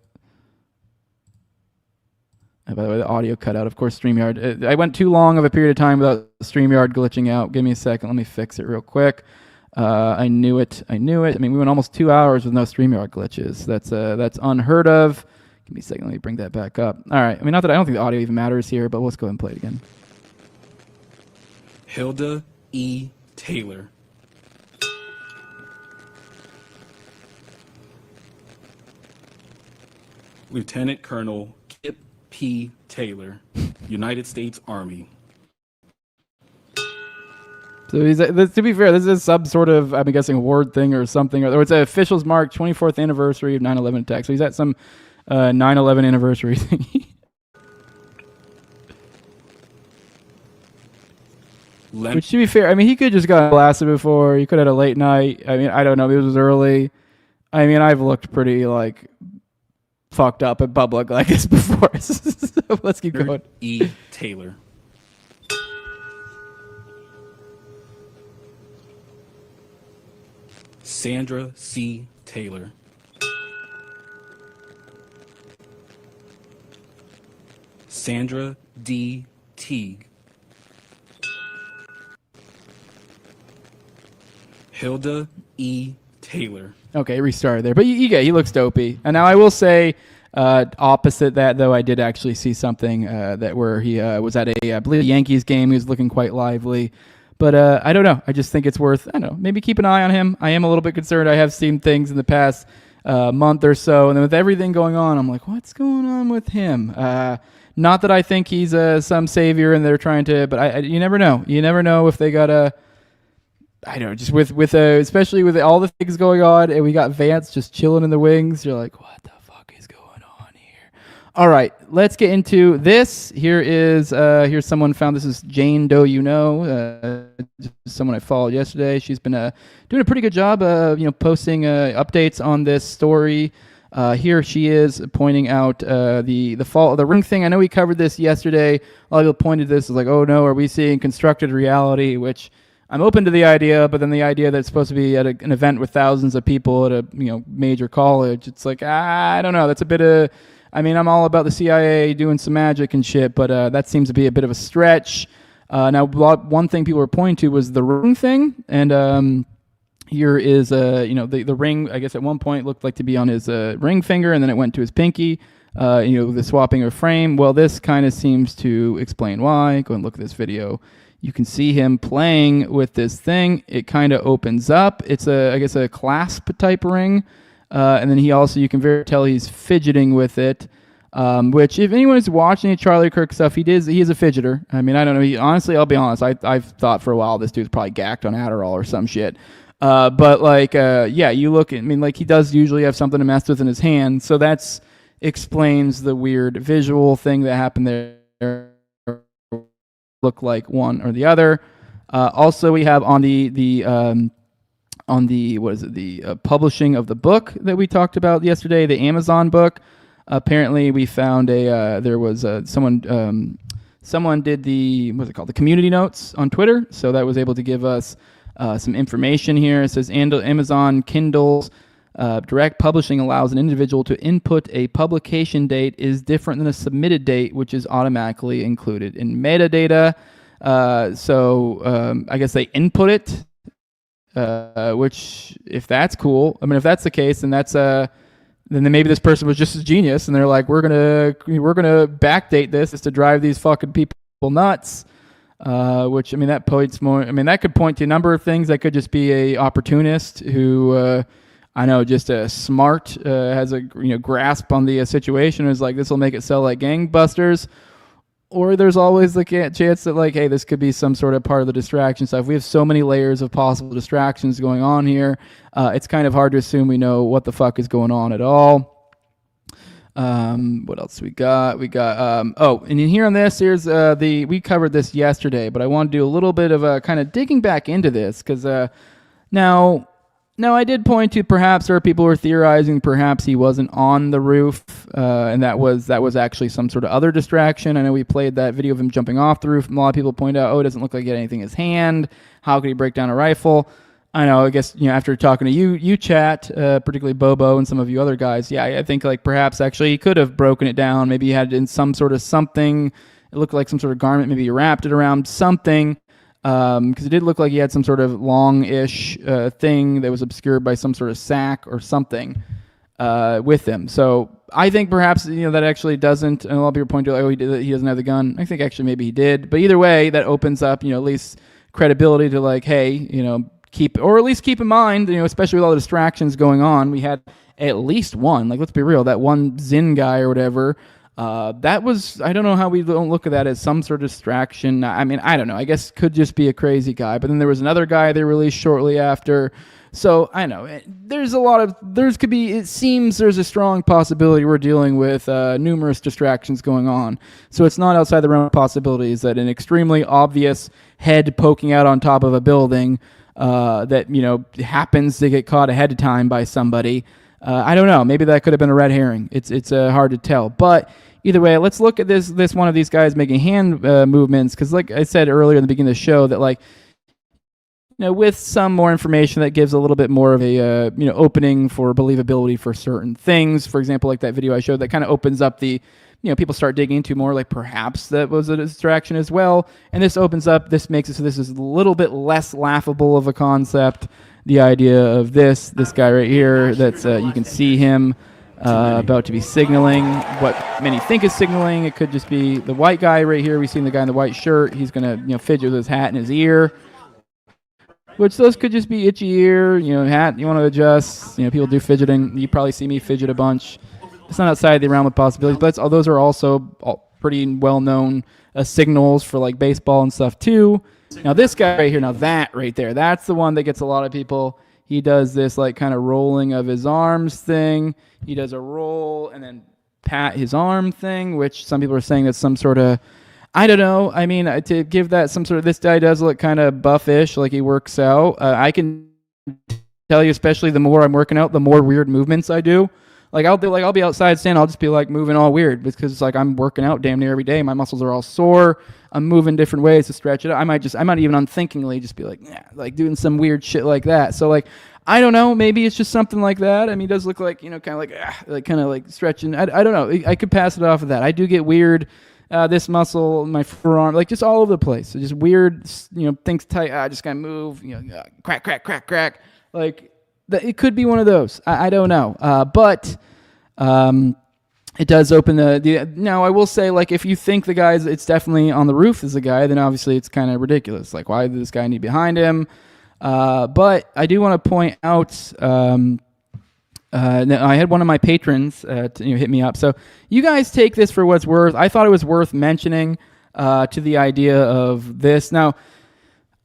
the way, the audio cut out. Of course, StreamYard. I went too long of a period of time without StreamYard glitching out. Give me a second. Let me fix it real quick. I knew it. I mean, we went almost 2 hours with no StreamYard glitches. That's unheard of. Give me a second. Let me bring that back up. All right. I mean, not that I don't think the audio even matters here, but let's go ahead and play it again. Hilda E. Taylor. Lieutenant Colonel Kip P. Taylor, United States Army. So to be fair, this is some sort of, I'm guessing, award thing or something. Or it's an officials mark 24th anniversary of 9/11 attack. So he's at some 9/11 anniversary thing. Which, to be fair, I mean, he could just got blasted before. He could have had a late night. I mean, I don't know. It was early. I mean, I've looked pretty, fucked up in public like this before. So let's keep going. E. Taylor. Sandra C. Taylor. Sandra D. Teague. Hilda E. Taylor. Okay, restart there. But he looks dopey. And now I will say, opposite that, though, I did actually see something that where he was at I believe, a Yankees game. He was looking quite lively. But I don't know. I just think it's worth, I don't know, maybe keep an eye on him. I am a little bit concerned. I have seen things in the past month or so. And then with everything going on, I'm like, what's going on with him? Not that I think he's some savior and they're trying to, but you never know. You never know if they got a... I don't know, just with especially with all the things going on, and we got Vance just chilling in the wings. You're like, what the fuck is going on here? All right, let's get into this. Here's someone found. This is Jane Doe, someone I followed yesterday. She's been doing a pretty good job, posting updates on this story. Here she is pointing out the fault of the ring thing. I know we covered this yesterday. A lot of people pointed to this as like, oh no, are we seeing constructed reality? Which I'm open to the idea, but then the idea that it's supposed to be at an event with thousands of people at a major college, it's like, I don't know. That's a bit of, I mean, I'm all about the CIA doing some magic and shit, but that seems to be a bit of a stretch. Now, one thing people were pointing to was the ring thing, and here is the ring. I guess at one point looked like to be on his ring finger, and then it went to his pinky. The swapping of frame. Well, this kind of seems to explain why. Go and look at this video. You can see him playing with this thing. It kind of opens up. It's a clasp type ring. And then you can tell he's fidgeting with it. Which if anyone is watching any Charlie Kirk stuff, he is a fidgeter. I mean, I don't know. Honestly, I'll be honest. I've thought for a while this dude's probably gacked on Adderall or some shit. But you look at, he does usually have something to mess with in his hand. So that's explains the weird visual thing that happened there. Look like one or the other. Also, we have on the on the publishing of the book that we talked about yesterday, the Amazon book. Apparently, we found someone did the community notes on Twitter, so that was able to give us some information here. It says Amazon Kindle's direct publishing allows an individual to input a publication date is different than a submitted date, which is automatically included in metadata. So I guess they input it. Which, if that's cool, I mean, if that's the case, then then maybe this person was just a genius, and they're like, we're gonna backdate this to drive these fucking people nuts. Which, I mean, that points more. I mean, that could point to a number of things. That could just be a opportunist who, I know, just a smart, has a grasp on the situation. Is like, this will make it sell like gangbusters. Or there's always the chance that, like, hey, this could be some sort of part of the distraction stuff. We have so many layers of possible distractions going on here. It's kind of hard to assume we know what the fuck is going on at all. What else we got? We got, and in here on this, here's we covered this yesterday, but I want to do a little bit of a kind of digging back into this, because now I did point to perhaps there are people who are theorizing perhaps he wasn't on the roof, and that was actually some sort of other distraction. I know we played that video of him jumping off the roof, and a lot of people point out, it doesn't look like he had anything in his hand. How could he break down a rifle? I know, I guess, after talking to you chat, particularly Bobo and some of you other guys, yeah, I think like perhaps actually he could have broken it down. Maybe he had it in some sort of something. It looked like some sort of garment. Maybe he wrapped it around something. Because it did look like he had some sort of long-ish thing that was obscured by some sort of sack or something with him. So I think perhaps that actually doesn't. And a lot of people point to he doesn't have the gun. I think actually maybe he did. But either way, that opens up at least credibility to like, hey, keep in mind, especially with all the distractions going on, we had at least one. Like, let's be real, that one Zin guy or whatever. That was, I don't know how we don't look at that as some sort of distraction. I mean, I don't know. I guess could just be a crazy guy. But then there was another guy they released shortly after. So I know it seems there's a strong possibility we're dealing with numerous distractions going on. So it's not outside the realm of possibilities that an extremely obvious head poking out on top of a building that happens to get caught ahead of time by somebody. I don't know. Maybe that could have been a red herring. It's hard to tell. But either way, let's look at this one of these guys making hand movements, because like I said earlier in the beginning of the show, that like with some more information that gives a little bit more of a opening for believability for certain things. For example, like that video I showed that kind of opens up the people start digging into more, like perhaps that was a distraction as well. And this makes it so this is a little bit less laughable of a concept. The idea of this guy right here, that's you can see him about to be signaling what many think is signaling. It could just be the white guy right here. We've seen the guy in the white shirt. He's gonna fidget with his hat in his ear, which those could just be itchy ear. Hat you want to adjust. People do fidgeting. You probably see me fidget a bunch. It's not outside the realm of possibilities, but those are also pretty well known signals for like baseball and stuff too. Now this guy right here, that right there, that's the one that gets a lot of people. He does this like kind of rolling of his arms thing. He does a roll and then pat his arm thing, which some people are saying that's some sort of, I don't know. I mean, to give that some sort of, this guy does look kind of buffish, like he works out. I can tell you, especially the more I'm working out, the more weird movements I do. I'll be outside standing, I'll just be like moving all weird because it's like I'm working out damn near every day. My muscles are all sore. I'm moving different ways to stretch it out. I might even unthinkingly just be like doing some weird shit like that. So like, I don't know, maybe it's just something like that. I mean, it does look like, kind of like stretching. I don't know. I could pass it off of that. I do get weird, this muscle, my forearm, like just all over the place. So just weird, things tight. I just gotta move, crack, crack, crack, crack. Like, it could be one of those. I don't know. But it does open the. Now, I will say, like, if you think the guy's, it's definitely on the roof as a guy, then obviously it's kind of ridiculous. Like, why did this guy need behind him? But I do want to point out. I had one of my patrons hit me up. So you guys take this for what it's worth. I thought it was worth mentioning to the idea of this. Now,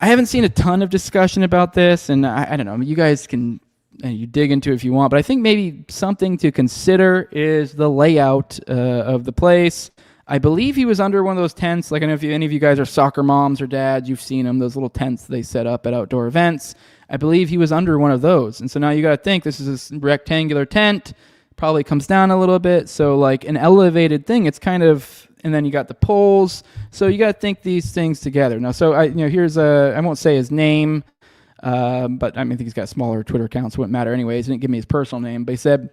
I haven't seen a ton of discussion about this, and I don't know. You guys can. And you dig into it if you want, but I think maybe something to consider is the layout of the place. I believe he was under one of those tents. Like, I don't know if any of you guys are soccer moms or dads, you've seen them, those little tents they set up at outdoor events. I believe he was under one of those. And so now you got to think this is a rectangular tent, probably comes down a little bit. So like an elevated thing, it's kind of, and then you got the poles. So you got to think these things together. Now, so here's I won't say his name, but I think he's got smaller Twitter accounts, so it wouldn't matter anyways. He didn't give me his personal name, but he said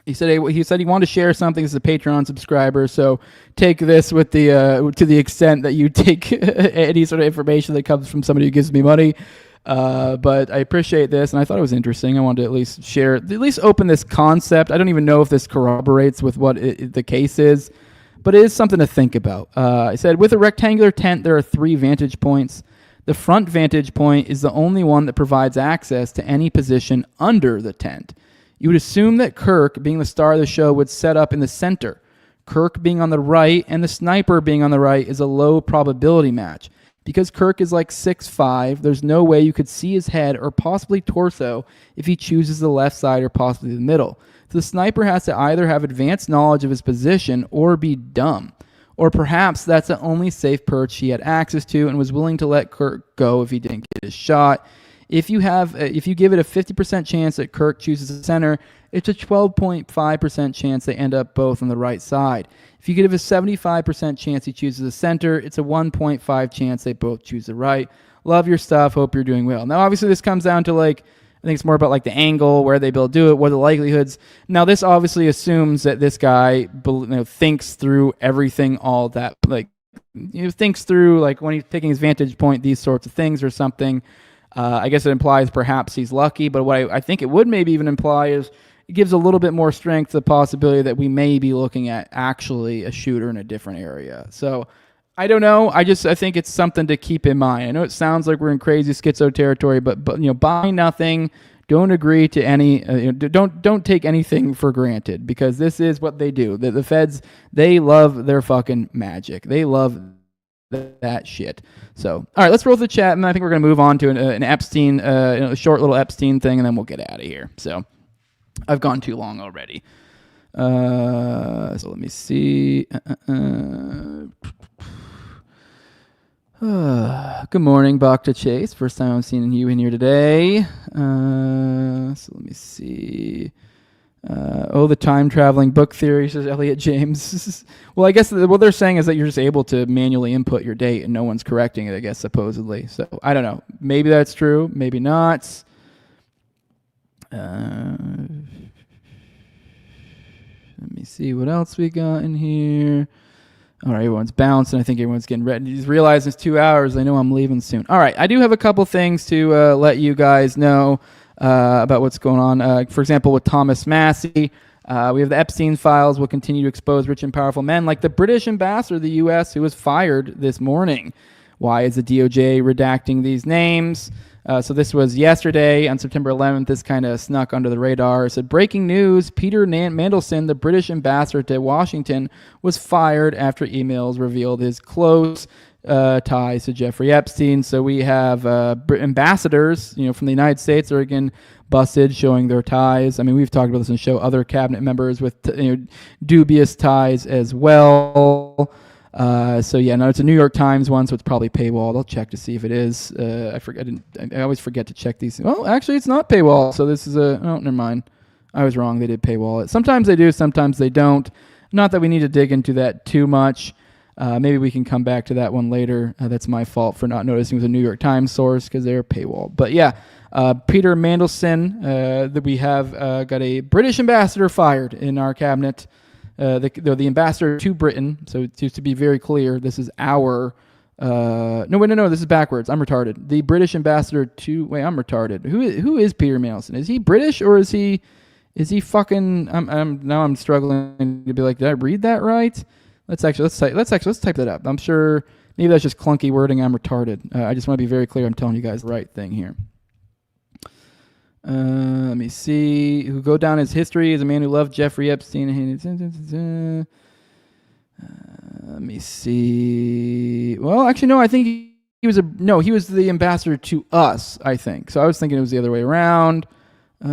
he wanted to share something as a Patreon subscriber. So take this with the to the extent that you take any sort of information that comes from somebody who gives me money. But I appreciate this, and I thought it was interesting. I wanted to at least share, at least open this concept. I don't even know if this corroborates with what the case is, but it is something to think about. I said, with a rectangular tent, there are 3 vantage points. The front vantage point is the only one that provides access to any position under the tent. You would assume that Kirk, being the star of the show, would set up in the center. Kirk being on the right and the sniper being on the right is a low probability match. Because Kirk is like 6'5", there's no way you could see his head or possibly torso if he chooses the left side or possibly the middle. So the sniper has to either have advanced knowledge of his position or be dumb. Or perhaps that's the only safe perch he had access to and was willing to let Kirk go if he didn't get his shot. If you give it a 50% chance that Kirk chooses the center, it's a 12.5% chance they end up both on the right side. If you give it a 75% chance he chooses the center, it's a 1.5 chance they both choose the right. Love your stuff. Hope you're doing well. Now, obviously, this comes down to I think it's more about the angle, where they will do it, what are the likelihoods. Now, this obviously assumes that this guy thinks through everything, all that, thinks through when he's picking his vantage point, these sorts of things or something. I guess it implies perhaps he's lucky, but what I think it would maybe even imply is it gives a little bit more strength to the possibility that we may be looking at actually a shooter in a different area. So I don't know. I think it's something to keep in mind. I know it sounds like we're in crazy schizo territory, but buy nothing. Don't agree to any. Don't take anything for granted, because this is what they do. The feds, they love their fucking magic. They love that shit. So, all right, let's roll the chat, and I think we're going to move on to an Epstein, a short little Epstein thing, and then we'll get out of here. So, I've gone too long already. So let me see. Good morning, Bacta Chase. First time I'm seeing you in here today. So let me see. The time traveling book theory, says Elliot James. Well, I guess what they're saying is that you're just able to manually input your date and no one's correcting it, I guess, supposedly. So I don't know. Maybe that's true. Maybe not. Let me see what else we got in here. All right, everyone's bouncing. I think everyone's getting ready. Just realize it's 2 hours. I know I'm leaving soon. All right, I do have a couple things to let you guys know about what's going on. For example, with Thomas Massey, we have the Epstein files. Will continue to expose rich and powerful men like the British ambassador of the U.S. who was fired this morning. Why is the DOJ redacting these names? So this was yesterday on September 11th. This kind of snuck under the radar. It said, breaking news, Peter Mandelson, the British ambassador to Washington, was fired after emails revealed his close ties to Jeffrey Epstein. So we have ambassadors, from the United States are again busted, showing their ties. I mean, we've talked about this on the show. Other cabinet members with dubious ties as well. So yeah, no, it's a New York Times one, so it's probably paywalled. I'll check to see if it is. I always forget to check these. Well, actually, it's not paywall. So this is never mind. I was wrong. They did paywall it. Sometimes they do, sometimes they don't. Not that we need to dig into that too much. Maybe we can come back to that one later. That's my fault for not noticing it was a New York Times source because they're paywall. But yeah, Peter Mandelson, that we have got a British ambassador fired in our cabinet. The ambassador to Britain. So just to be very clear, this is our. No, this is backwards. I'm retarded. The British ambassador to. Wait, I'm retarded. Who is Peter Mandelson? Is he British or is he fucking? I'm struggling to be like, did I read that right? Let's type that up. I'm sure maybe that's just clunky wording. I'm retarded. I just want to be very clear. I'm telling you guys the right thing here. Let me see. Who go down his history as a man who loved Jeffrey Epstein. Let me see. Well, actually, no. I think he was the ambassador to us. I think so. I was thinking it was the other way around. Because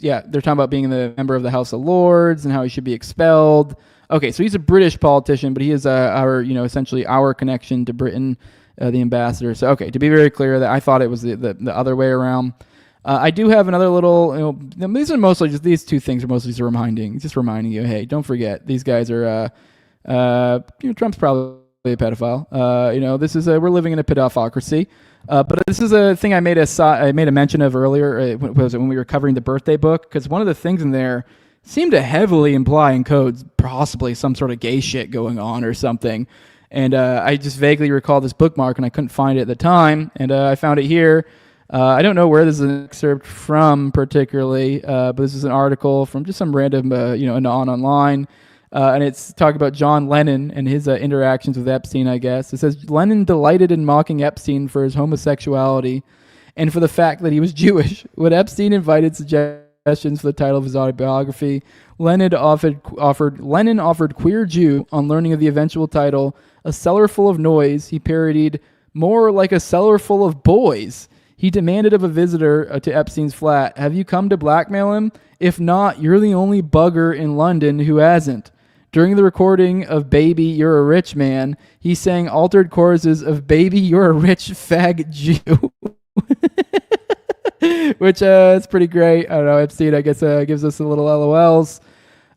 they're talking about being the member of the House of Lords and how he should be expelled. Okay, so he's a British politician, but he is essentially our connection to Britain, the ambassador. So, okay, to be very clear, that I thought it was the other way around. I do have another little, these are mostly just, these two things are mostly just reminding you, hey, don't forget, these guys are, Trump's probably a pedophile. We're living in a pedopocracy. But this is a thing I made a mention of earlier, when we were covering the birthday book, because one of the things in there seemed to heavily imply in codes possibly some sort of gay shit going on or something. And I just vaguely recall this bookmark, and I couldn't find it at the time, and I found it here. I don't know where this is an excerpt from particularly, but this is an article from just some random, anon online. And it's talking about John Lennon and his interactions with Epstein, I guess. It says, Lennon delighted in mocking Epstein for his homosexuality and for the fact that he was Jewish. When Epstein invited suggestions for the title of his autobiography, Lennon offered Queer Jew. On learning of the eventual title, A Cellar Full of Noise, he parodied, more like a cellar full of boys. He demanded of a visitor to Epstein's flat, have you come to blackmail him? If not, you're the only bugger in London who hasn't. During the recording of Baby, You're a Rich Man, he sang altered choruses of Baby, You're a Rich Fag Jew. Which is pretty great. I don't know, Epstein, I guess, gives us a little LOLs.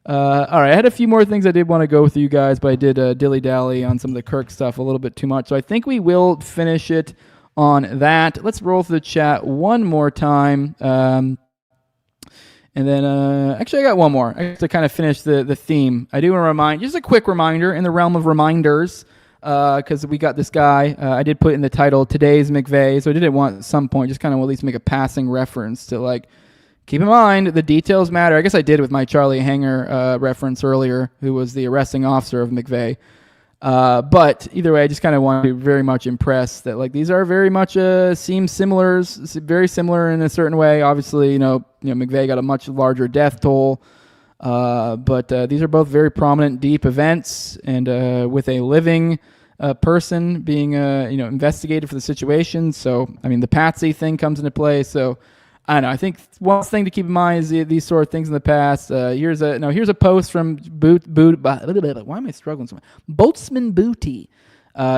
All right, I had a few more things I did want to go with you guys, but I did dilly-dally on some of the Kirk stuff a little bit too much. So I think we will finish it on that. Let's roll through the chat one more time. And then, actually, I got one more. I have to kind of finish the theme. I do want to remind, just a quick reminder in the realm of reminders, because we got this guy. I did put in the title, Today's McVeigh, so I did want at some point just kind of at least make a passing reference to, like, keep in mind, the details matter. I guess I did with my Charlie Hanger reference earlier, who was the arresting officer of McVeigh. But either way, I just kind of want to very much impress that, like, these are very much seem very similar in a certain way. Obviously, McVeigh got a much larger death toll, but these are both very prominent, deep events, and with a living person being investigated for the situation. So, I mean, the Patsy thing comes into play. So, I don't know. I think one thing to keep in mind is these sort of things in the past. Here's a post from why am I struggling so much? Boatsman Booty.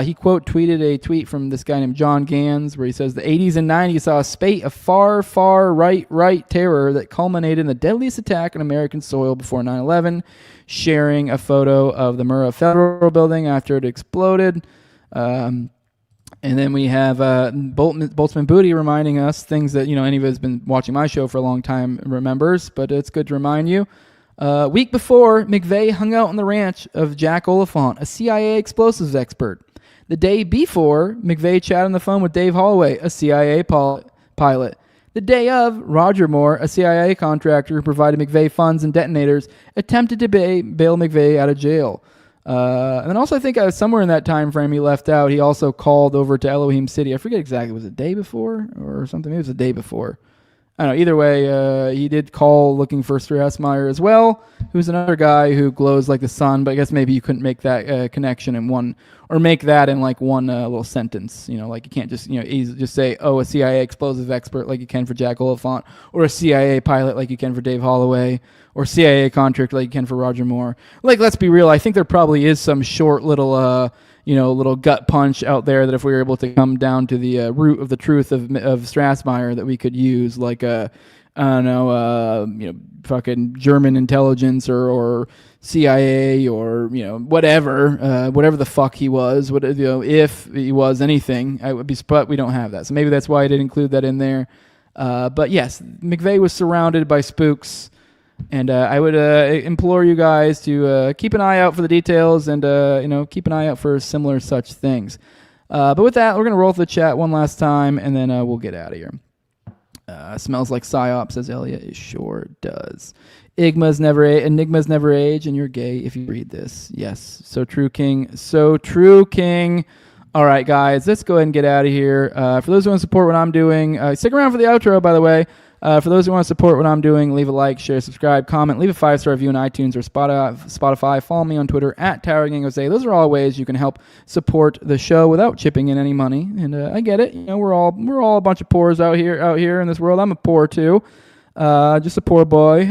He quote tweeted a tweet from this guy named John Gans where he says the 80s and 90s saw a spate of far right terror that culminated in the deadliest attack on American soil before 9/11. Sharing a photo of the Murrah Federal Building after it exploded. And then we have Boltzmann Booty reminding us things that, any of us has been watching my show for a long time remembers, but it's good to remind you. Week before, McVeigh hung out on the ranch of Jack Oliphant, a CIA explosives expert. The day before, McVeigh chatted on the phone with Dave Holloway, a CIA pilot. The day of, Roger Moore, a CIA contractor who provided McVeigh funds and detonators, attempted to bail McVeigh out of jail. And then also I think somewhere in that time frame he left out, he also called over to Elohim City. I forget exactly, was it the day before or something? Maybe it was the day before. I don't know. Either way, he did call looking for Strassmeyer as well, who's another guy who glows like the sun, but I guess maybe you couldn't make that connection in one, or make that in like one little sentence. Like you can't just, easily just say, a CIA explosive expert like you can for Jack Oliphant, or a CIA pilot like you can for Dave Holloway, or CIA contractor like you can for Roger Moore. Like, let's be real. I think there probably is some short little, little gut punch out there that if we were able to come down to the root of the truth of Strassmeyer that we could use, like fucking German intelligence or CIA or whatever the fuck he was. If he was anything, I would be. But we don't have that, so maybe that's why I didn't include that in there. But yes, McVeigh was surrounded by spooks. And I would implore you guys to keep an eye out for the details and, keep an eye out for similar such things. But with that, we're going to roll through the chat one last time, and then we'll get out of here. Smells like PSYOP, says Elliot. It sure does. Enigmas never age, and you're gay if you read this. Yes, so true, King. So true, King. All right, guys, let's go ahead and get out of here. For those who want to support what I'm doing, stick around for the outro, by the way. For those who want to support what I'm doing, leave a like, share, subscribe, comment, leave a 5-star review on iTunes or Spotify. Follow me on Twitter at TowerGangOse. Those are all ways you can help support the show without chipping in any money. And I get it. We're all a bunch of poors out here in this world. I'm a poor too. Just a poor boy.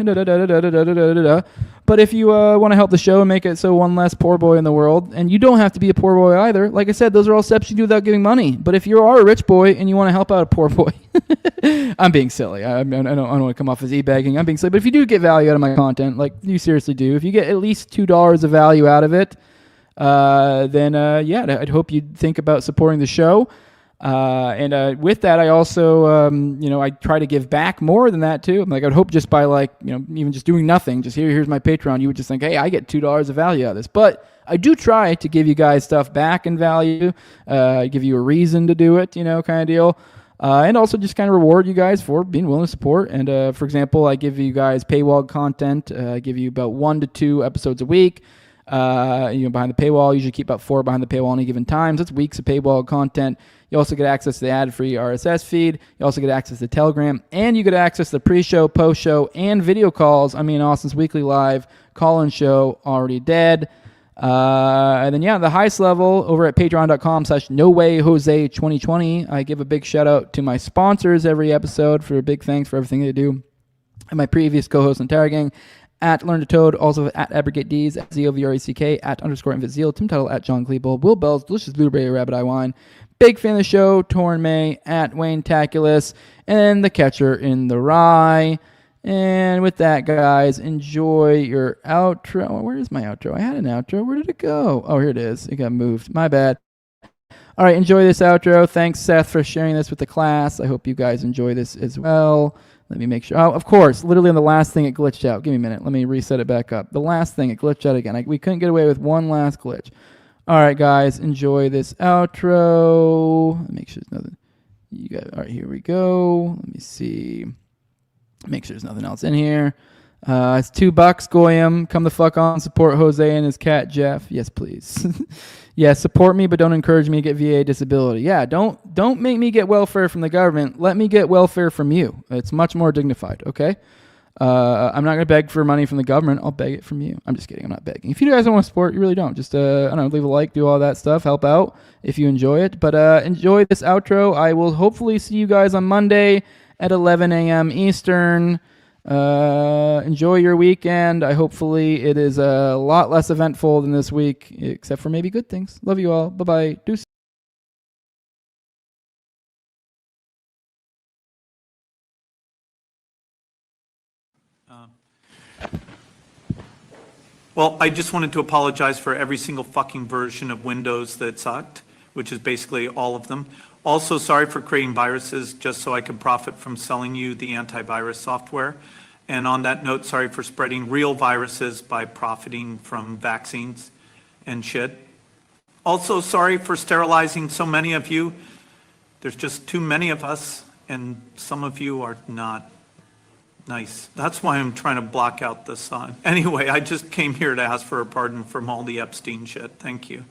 But if you want to help the show and make it so one less poor boy in the world, and you don't have to be a poor boy either. Like I said, those are all steps you do without giving money. But if you are a rich boy and you want to help out a poor boy, I'm being silly. I don't want to come off as e-bagging. I'm being silly. But if you do get value out of my content, like you seriously do, if you get at least $2 of value out of it, then yeah, I'd hope you'd think about supporting the show. And with that, I also, I try to give back more than that too. Like, I'd hope just by even just doing nothing, just here's my Patreon, you would just think, hey, I get $2 of value out of this. But I do try to give you guys stuff back in value, give you a reason to do it, kind of deal. And also just kind of reward you guys for being willing to support. And for example, I give you guys paywall content. I give you about 1 to 2 episodes a week. Behind the paywall, usually keep about 4 behind the paywall any given time. So it's weeks of paywall content. You also get access to the ad-free RSS feed. You also get access to Telegram, and you get access to the pre-show, post-show, and video calls. I mean, Austin's weekly live call-in show, Already Dead. And then, the highest level over at patreon.com/NoWayJose2020. I give a big shout-out to my sponsors every episode for a big thanks for everything they do. And my previous co-host and Entire Gang, at Learn to Toad, also at Abrogate D's, at ZOVRECK, at _InvitZeal, Tim Tuttle, at John Klebold, Will Bells, Delicious Blueberry Rabbit Eye Wine, big fan of the show, Torn May, at Wayne Taculus, and the Catcher in the Rye. And with that, guys, enjoy your outro. Where is my outro? I had an outro. Where did it go? Oh, here it is. It got moved. My bad. All right, enjoy this outro. Thanks, Seth, for sharing this with the class. I hope you guys enjoy this as well. Let me make sure. Oh, of course. Literally on the last thing, it glitched out. Give me a minute. Let me reset it back up. The last thing, it glitched out again. We couldn't get away with one last glitch. All right, guys. Enjoy this outro. Make sure there's nothing. You got. All right, here we go. Let me see. Make sure there's nothing else in here. It's $2, Goyam. Come the fuck on. Support Jose and his cat, Jeff. Yes, please. Yeah, support me, but don't encourage me to get VA disability. Yeah, don't make me get welfare from the government. Let me get welfare from you. It's much more dignified, okay? I'm not going to beg for money from the government. I'll beg it from you. I'm just kidding. I'm not begging. If you guys don't want to support, you really don't. Just, leave a like, do all that stuff, help out if you enjoy it. But enjoy this outro. I will hopefully see you guys on Monday at 11 a.m. Eastern. Enjoy your weekend. Hopefully it is a lot less eventful than this week, except for maybe good things. Love you all. Bye-bye. Deuce. Well, I just wanted to apologize for every single fucking version of Windows that sucked, which is basically all of them. Also, sorry for creating viruses just so I could profit from selling you the antivirus software. And on that note, sorry for spreading real viruses by profiting from vaccines and shit. Also, sorry for sterilizing so many of you. There's just too many of us, and some of you are not nice. That's why I'm trying to block out the sun. Anyway, I just came here to ask for a pardon from all the Epstein shit. Thank you.